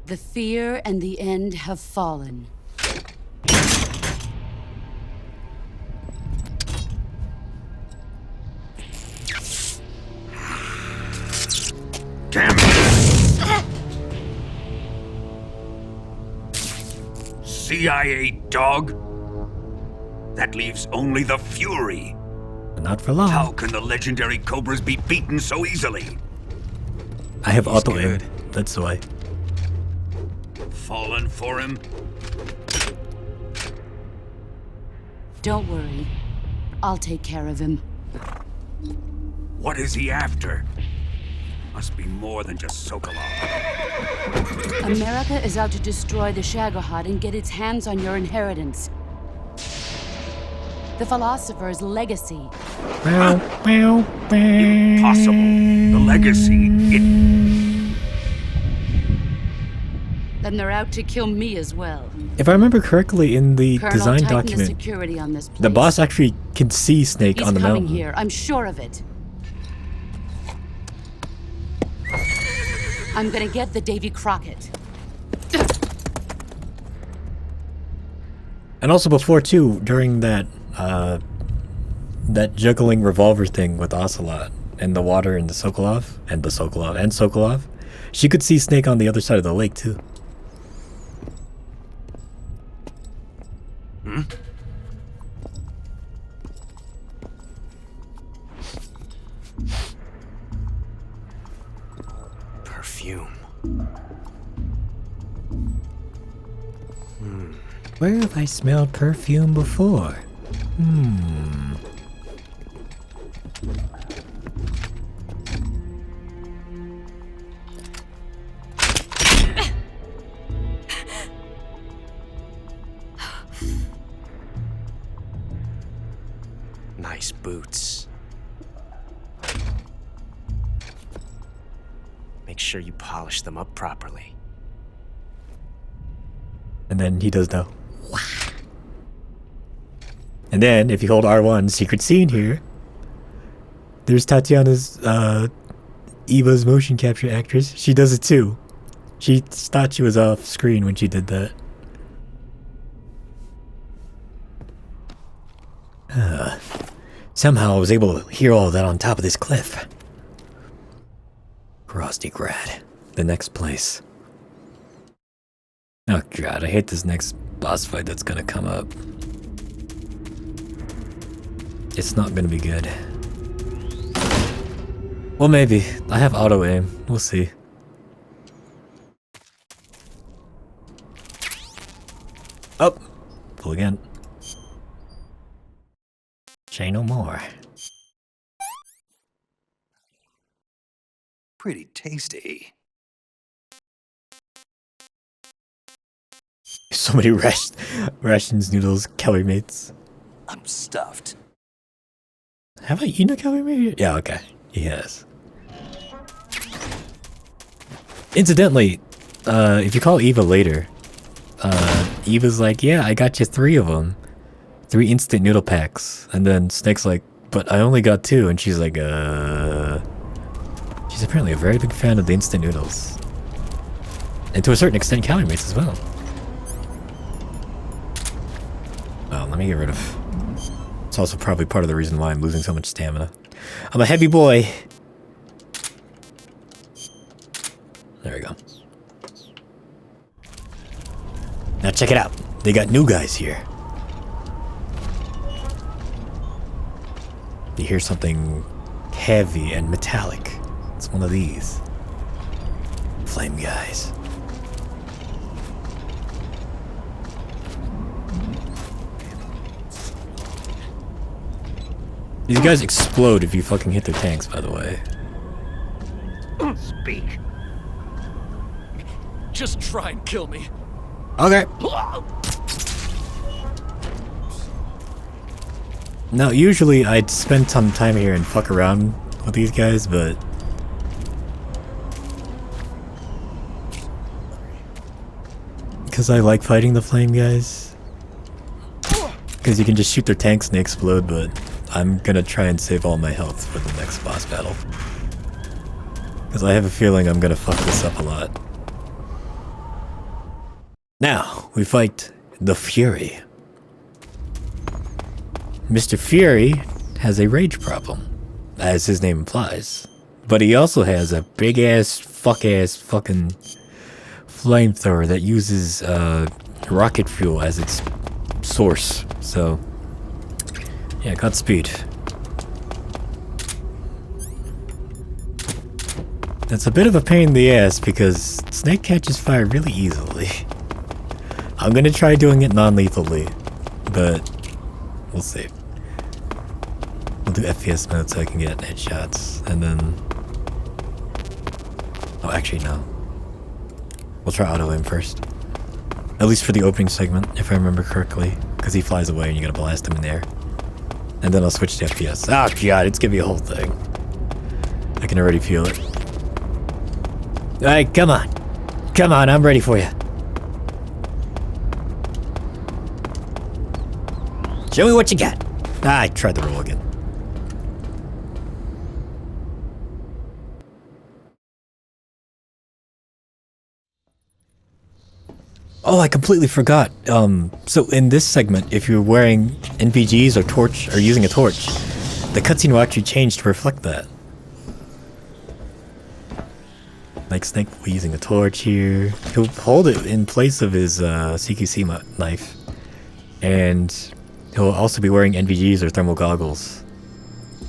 The fear and the end have fallen. damn it! CIA dog? That leaves only the Fury. But not for long. How can the legendary Cobras be beaten so easily? I have He's auto aim. good. That's why. Fallen for him? Don't worry. I'll take care of him. What is he after? Must be more than just Sokolov. America is out to destroy the Shagohod and get its hands on your inheritance. The philosopher's legacy. Impossible. The legacy, Then they're out to kill me as well. If I remember correctly, in the Colonel, design tighten the document, security on this place. the boss actually can see Snake He's on the coming mountain. here, I'm sure of it. I'm gonna get the Davy Crockett. And also before too, during that that juggling revolver thing with Ocelot and the water and the Sokolov, she could see Snake on the other side of the lake too. Perfume. Where have I smelled perfume before? Nice boots. Make sure you polish them up properly. And then he does the wah. And then if you hold R1, secret scene here. There's Tatiana's Eva's motion capture actress. She does it too. She thought she was off screen when she did that. Somehow I was able to hear all of that on top of this cliff. Grad, the next place. Oh god, I hate this next boss fight that's gonna come up. It's not gonna be good. Well, maybe. I have auto aim. We'll see. Up. Pull again. Say no more. Pretty tasty. So many rations, noodles, calorie mates. I'm stuffed. Have I eaten a calorie mate? Yeah, okay. He has. Incidentally, if you call Eva later, Eva's like, yeah, I got you 3 of them. 3 instant noodle packs. And then Snake's like, but I only got 2. And she's like, She's apparently a very big fan of the instant noodles. And to a certain extent, calorie mates as well. Oh, let me get rid of... It's also probably part of the reason why I'm losing so much stamina. I'm a heavy boy. There we go. Now check it out. They got new guys here. You hear something heavy and metallic. It's one of these. Flame guys. These guys explode if you fucking hit their tanks, by the way. Speak. Just try and kill me. Okay. Now, usually I'd spend some time here and fuck around with these guys, but... because I like fighting the flame guys. Because you can just shoot their tanks and they explode, but I'm gonna try and save all my health for the next boss battle. Because I have a feeling I'm gonna fuck this up a lot. Now, we fight the Fury. Mr. Fury has a rage problem, as his name implies. But he also has a big-ass, fucking flamethrower that uses rocket fuel as its source. So, yeah, Godspeed. That's a bit of a pain in the ass because Snake catches fire really easily. I'm gonna try doing it non-lethally, but we'll see. We'll do FPS mode so I can get headshots, and then... oh, actually, no. We'll try auto aim first. At least for the opening segment, if I remember correctly, because he flies away and you gotta blast him in the air. And then I'll switch to FPS. Oh god, it's gonna be a whole thing. I can already feel it. Alright, come on. Come on, I'm ready for you. Show me what you got. Ah, I tried the roll again. Oh, I completely forgot. So in this segment, if you're wearing NVGs or torch or using a torch, the cutscene will actually change to reflect that. Like Snake will be using a torch here. He'll hold it in place of his CQC knife. And he'll also be wearing NVGs or thermal goggles.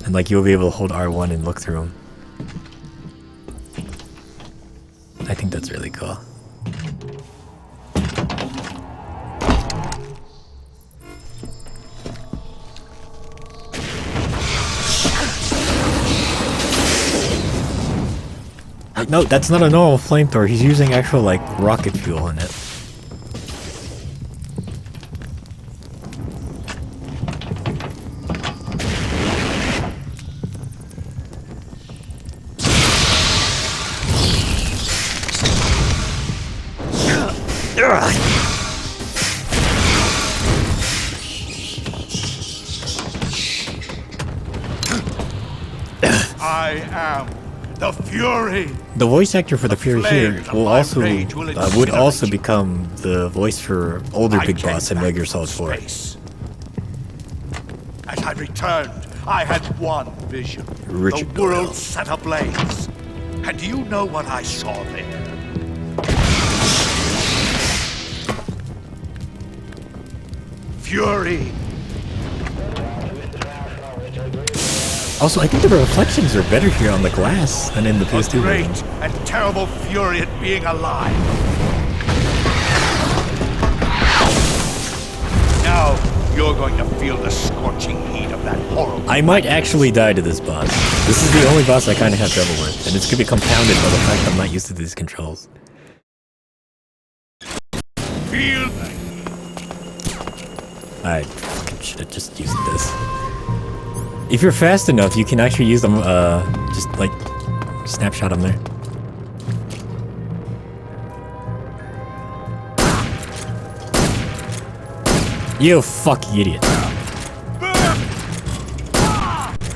And like you'll be able to hold R1 and look through them. I think that's really cool. No, that's not a normal flamethrower. He's using actual, like, rocket fuel in it. I am the Fury. The voice actor for the Fury here will also would also become the voice for older Big Boss in Metal Gear Solid 4. As I returned, I had one vision. Richard the world set ablaze. And do you know what I saw there? Fury. Also, I think the reflections are better here on the glass than in the PS2 Great version. and terrible fury at being alive. Now you're going to feel the scorching heat of that horrible. I might actually die to this boss. This is the only boss I kind of have trouble with, and it's going to be compounded by the fact I'm not used to these controls. Feel. I fucking should have just used this. If you're fast enough, you can actually use them, just like, snapshot them there. You fucking idiot.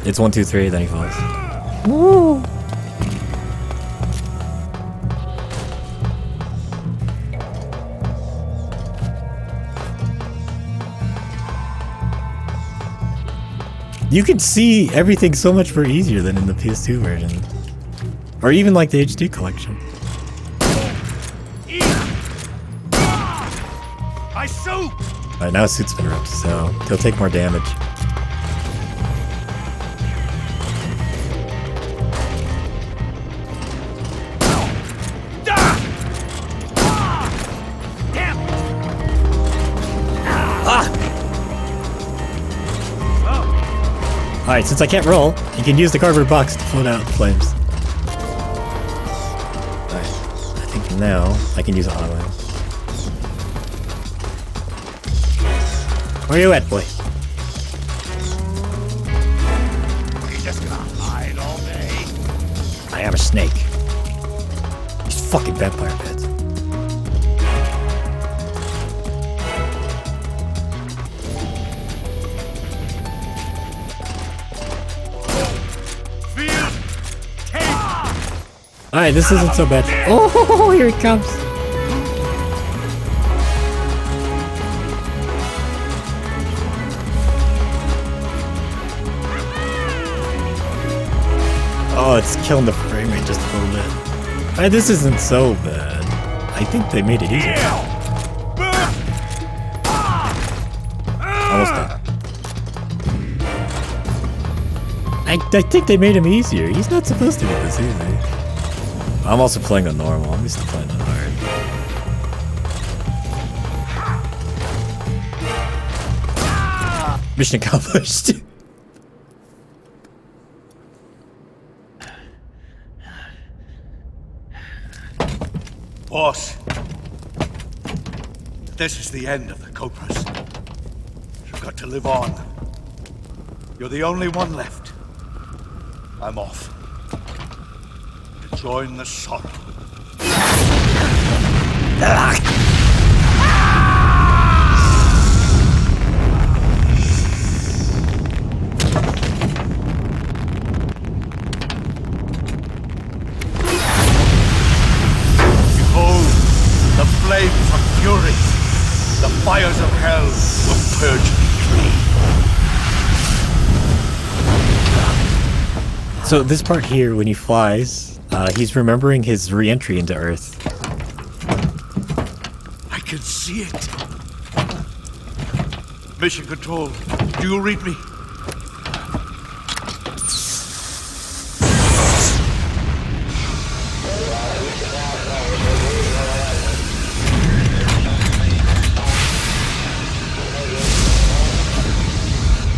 It's 1, 2, 3, then he falls. Woo! You can see everything so much more easier than in the PS2 version. Or even like the HD collection. My suit! Alright, now his suit's been ripped, so he'll take more damage. Alright, since I can't roll, you can use the cardboard box to float out flames. Alright, I think now I can use auto aim. Where you at, boy? You just gonna hide all day? I am a snake. These fucking vampire beds. Alright, this isn't so bad. Oh, here he comes. Oh, it's killing the frame rate just a little bit. Alright, this isn't so bad. I think they made it easier. Almost done. I think they made him easier. He's not supposed to be this easy. I'm also playing on normal. I'm used to playing on hard. Mission accomplished. Boss, this is the end of the Cobras. You've got to live on. You're the only one left. I'm off. To join the sorrow. Behold, the flames of fury. The fires of hell will purge me clean. So this part here, when he flies, he's remembering his re-entry into Earth. I can see it. Mission Control, do you read me?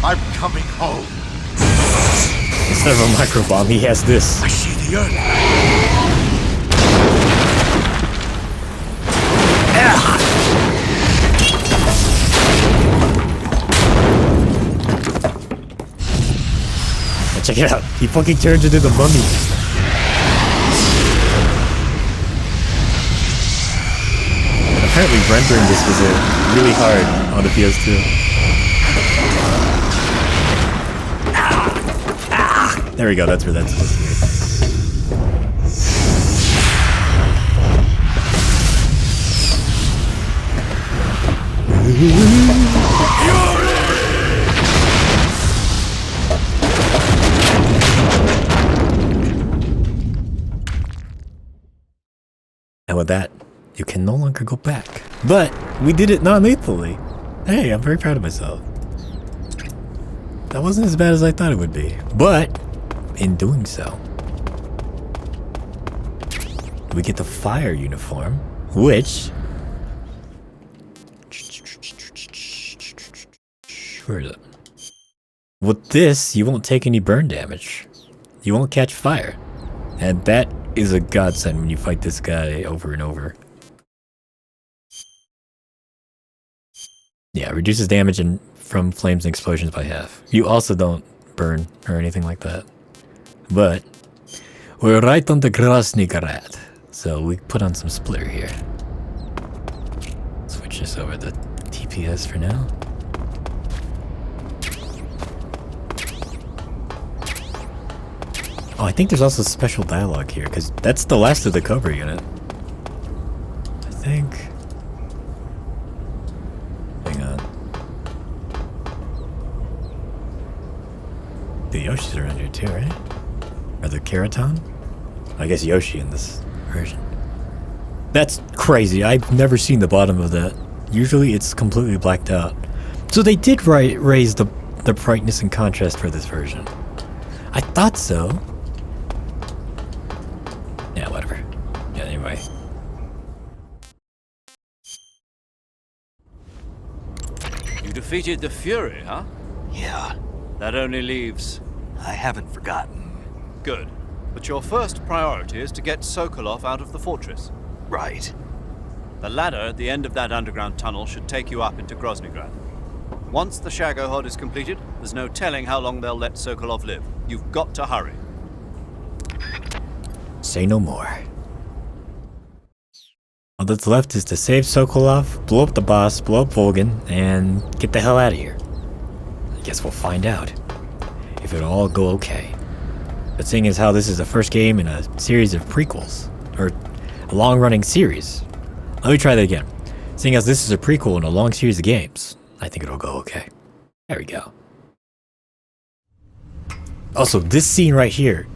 I'm coming home. Instead of a microbomb, he has this. I see the earth. Now check it out. He fucking turns into the mummy. Apparently rendering this was really hard on the PS2. There we go, that's where that's supposed to be. And with that, you can no longer go back. But we did it non-lethally. Hey, I'm very proud of myself. That wasn't as bad as I thought it would be. But in doing so, we get the fire uniform, which... Where is it? With this, you won't take any burn damage. You won't catch fire. And that is a godsend when you fight this guy over and over. Yeah, reduces damage from flames and explosions by half. You also don't burn or anything like that. But we're right on the Grozny Grad, so we put on some splitter here. Switch this over to TPS for now. Oh, I think there's also special dialogue here, because that's the last of the Cobra unit. I think. Hang on. The Yoshis are under too, right? Or the Keraton? I guess Yoshi in this version. That's crazy. I've never seen the bottom of that. Usually it's completely blacked out. So they did raise the brightness and contrast for this version. I thought so. Yeah, whatever. Yeah, anyway. You defeated the Fury, huh? Yeah, That only leaves... I haven't forgotten. Good. But your first priority is to get Sokolov out of the fortress. Right. The ladder at the end of that underground tunnel should take you up into Groznygrad. Once the Shagohod is completed, there's no telling how long they'll let Sokolov live. You've got to hurry. Say no more. All that's left is to save Sokolov, blow up the boss, blow up Volgin, and get the hell out of here. I guess we'll find out if it'll all go okay. But seeing as how this is the first game in a series of prequels, or a long-running series, let me try that again. Seeing as this is a prequel in a long series of games, I think it'll go okay. There we go. Also, this scene right here,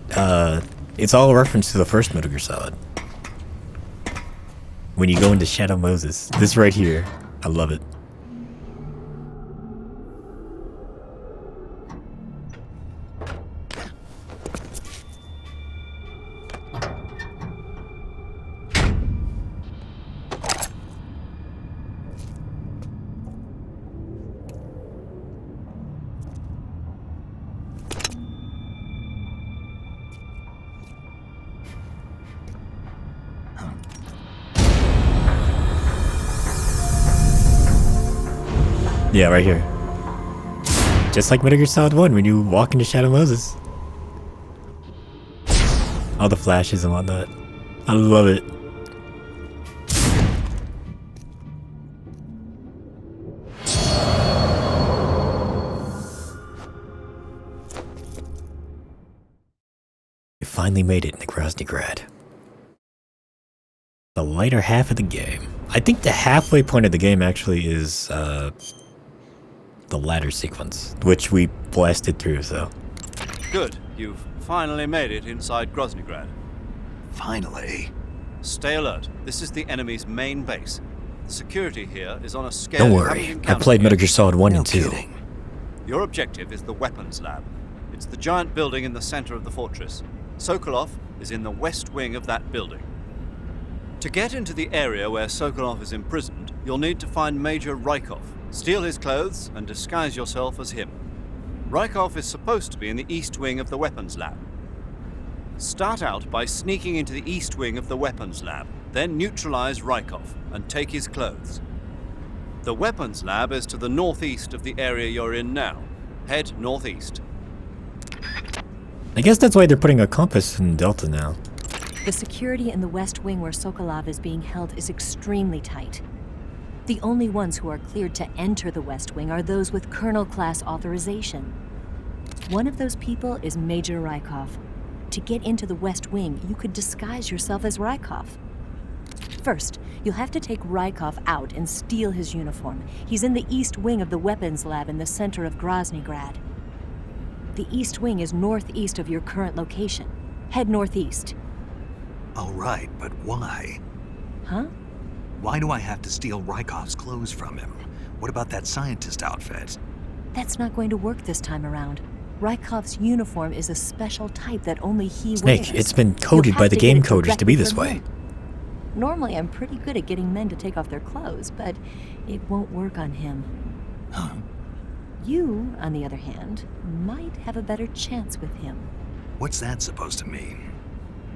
it's all a reference to the first Metal Gear Solid. When you go into Shadow Moses, this right here, I love it. Yeah, right here. Just like Metal Gear Solid 1 when you walk into Shadow Moses. All the flashes and whatnot. I love it. We finally made it in the Groznygrad. The lighter half of the game. I think the halfway point of the game actually is the ladder sequence, which we blasted through, so. Good. You've finally made it inside Groznygrad. Finally. Stay alert. This is the enemy's main base. The security here is on a scale Don't you worry, haven't I encountered played Metal yet. Gear Solid 1 No and 2. kidding. Your objective is the weapons lab. It's the giant building in the center of the fortress. Sokolov is in the west wing of that building. To get into the area where Sokolov is imprisoned, you'll need to find Major Rykov, steal his clothes, and disguise yourself as him. Rykov is supposed to be in the east wing of the weapons lab. Start out by sneaking into the east wing of the weapons lab, then neutralize Rykov and take his clothes. The weapons lab is to the northeast of the area you're in now. Head northeast. I guess that's why they're putting a compass in Delta now. The security in the West Wing where Sokolov is being held is extremely tight. The only ones who are cleared to enter the West Wing are those with Colonel-class authorization. One of those people is Major Rykov. To get into the West Wing, you could disguise yourself as Rykov. First, you'll have to take Rykov out and steal his uniform. He's in the East Wing of the weapons lab in the center of Groznygrad. The East Wing is northeast of your current location. Head northeast. All right, but why? Huh? Why do I have to steal Rykov's clothes from him? What about that scientist outfit? That's not going to work this time around. Rykov's uniform is a special type that only he Snake, wears. it's been You'll coded have by the to get game it coders to be directly this from way. him. Normally, I'm pretty good at getting men to take off their clothes, but it won't work on him. Huh? You, on the other hand, might have a better chance with him. What's that supposed to mean?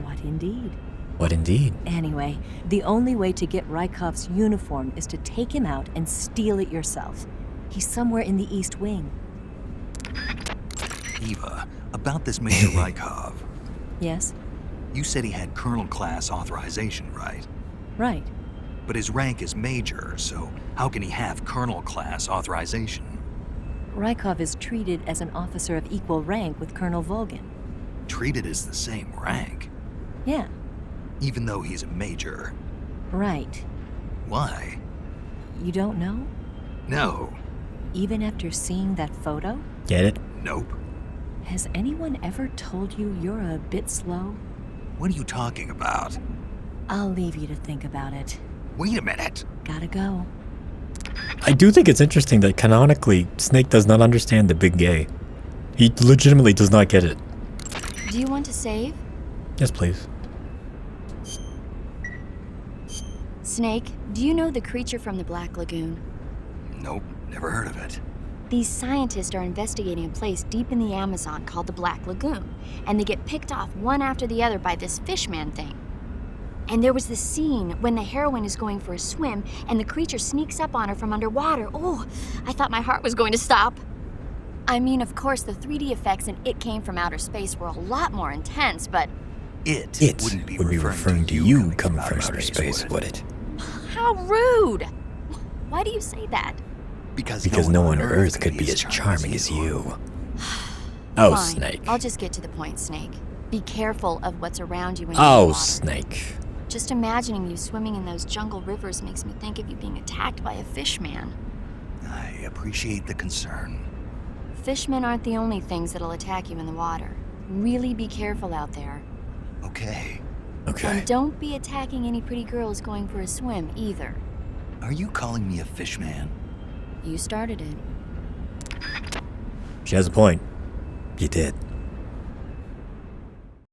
What indeed? What indeed? Anyway, the only way to get Rykov's uniform is to take him out and steal it yourself. He's somewhere in the East Wing. Eva, about this Major Rykov. Yes? You said he had Colonel-class authorization, right? Right. But his rank is Major, so how can he have Colonel-class authorization? Rykov is treated as an officer of equal rank with Colonel Volgin. Treated as the same rank? Yeah, Even though he's a Major? right. Why? You don't know? No. Even after seeing that photo? Get it? Nope. Has anyone ever told you you're a bit slow? What are you talking about? I'll leave you to think about it. Wait a minute. Gotta go. I do think it's interesting that canonically, Snake does not understand the big gay. He legitimately does not get it. Do you want to save? Yes, please. Snake, do you know the creature from the Black Lagoon? Nope, never heard of it. These scientists are investigating a place deep in the Amazon called the Black Lagoon, and they get picked off one after the other by this fishman thing. And there was this scene when the heroine is going for a swim, and the creature sneaks up on her from underwater. Oh, I thought my heart was going to stop. I mean, of course, the 3D effects in It Came from Outer Space were a lot more intense, but It would be referring to you coming from outer space, would it? how rude! Why do you say that? Because no one on Earth could be as charming as you. Oh, Fine. Snake. I'll just get to the point, Snake. Be careful of what's around you when you're in Oh, the water. Snake. Just imagining you swimming in those jungle rivers makes me think of you being attacked by a fishman. I appreciate the concern. Fishmen aren't the only things that'll attack you in the water. Really be careful out there. Okay. Okay. And don't be attacking any pretty girls going for a swim, either. Are you calling me a fishman? You started it. She has a point. You did.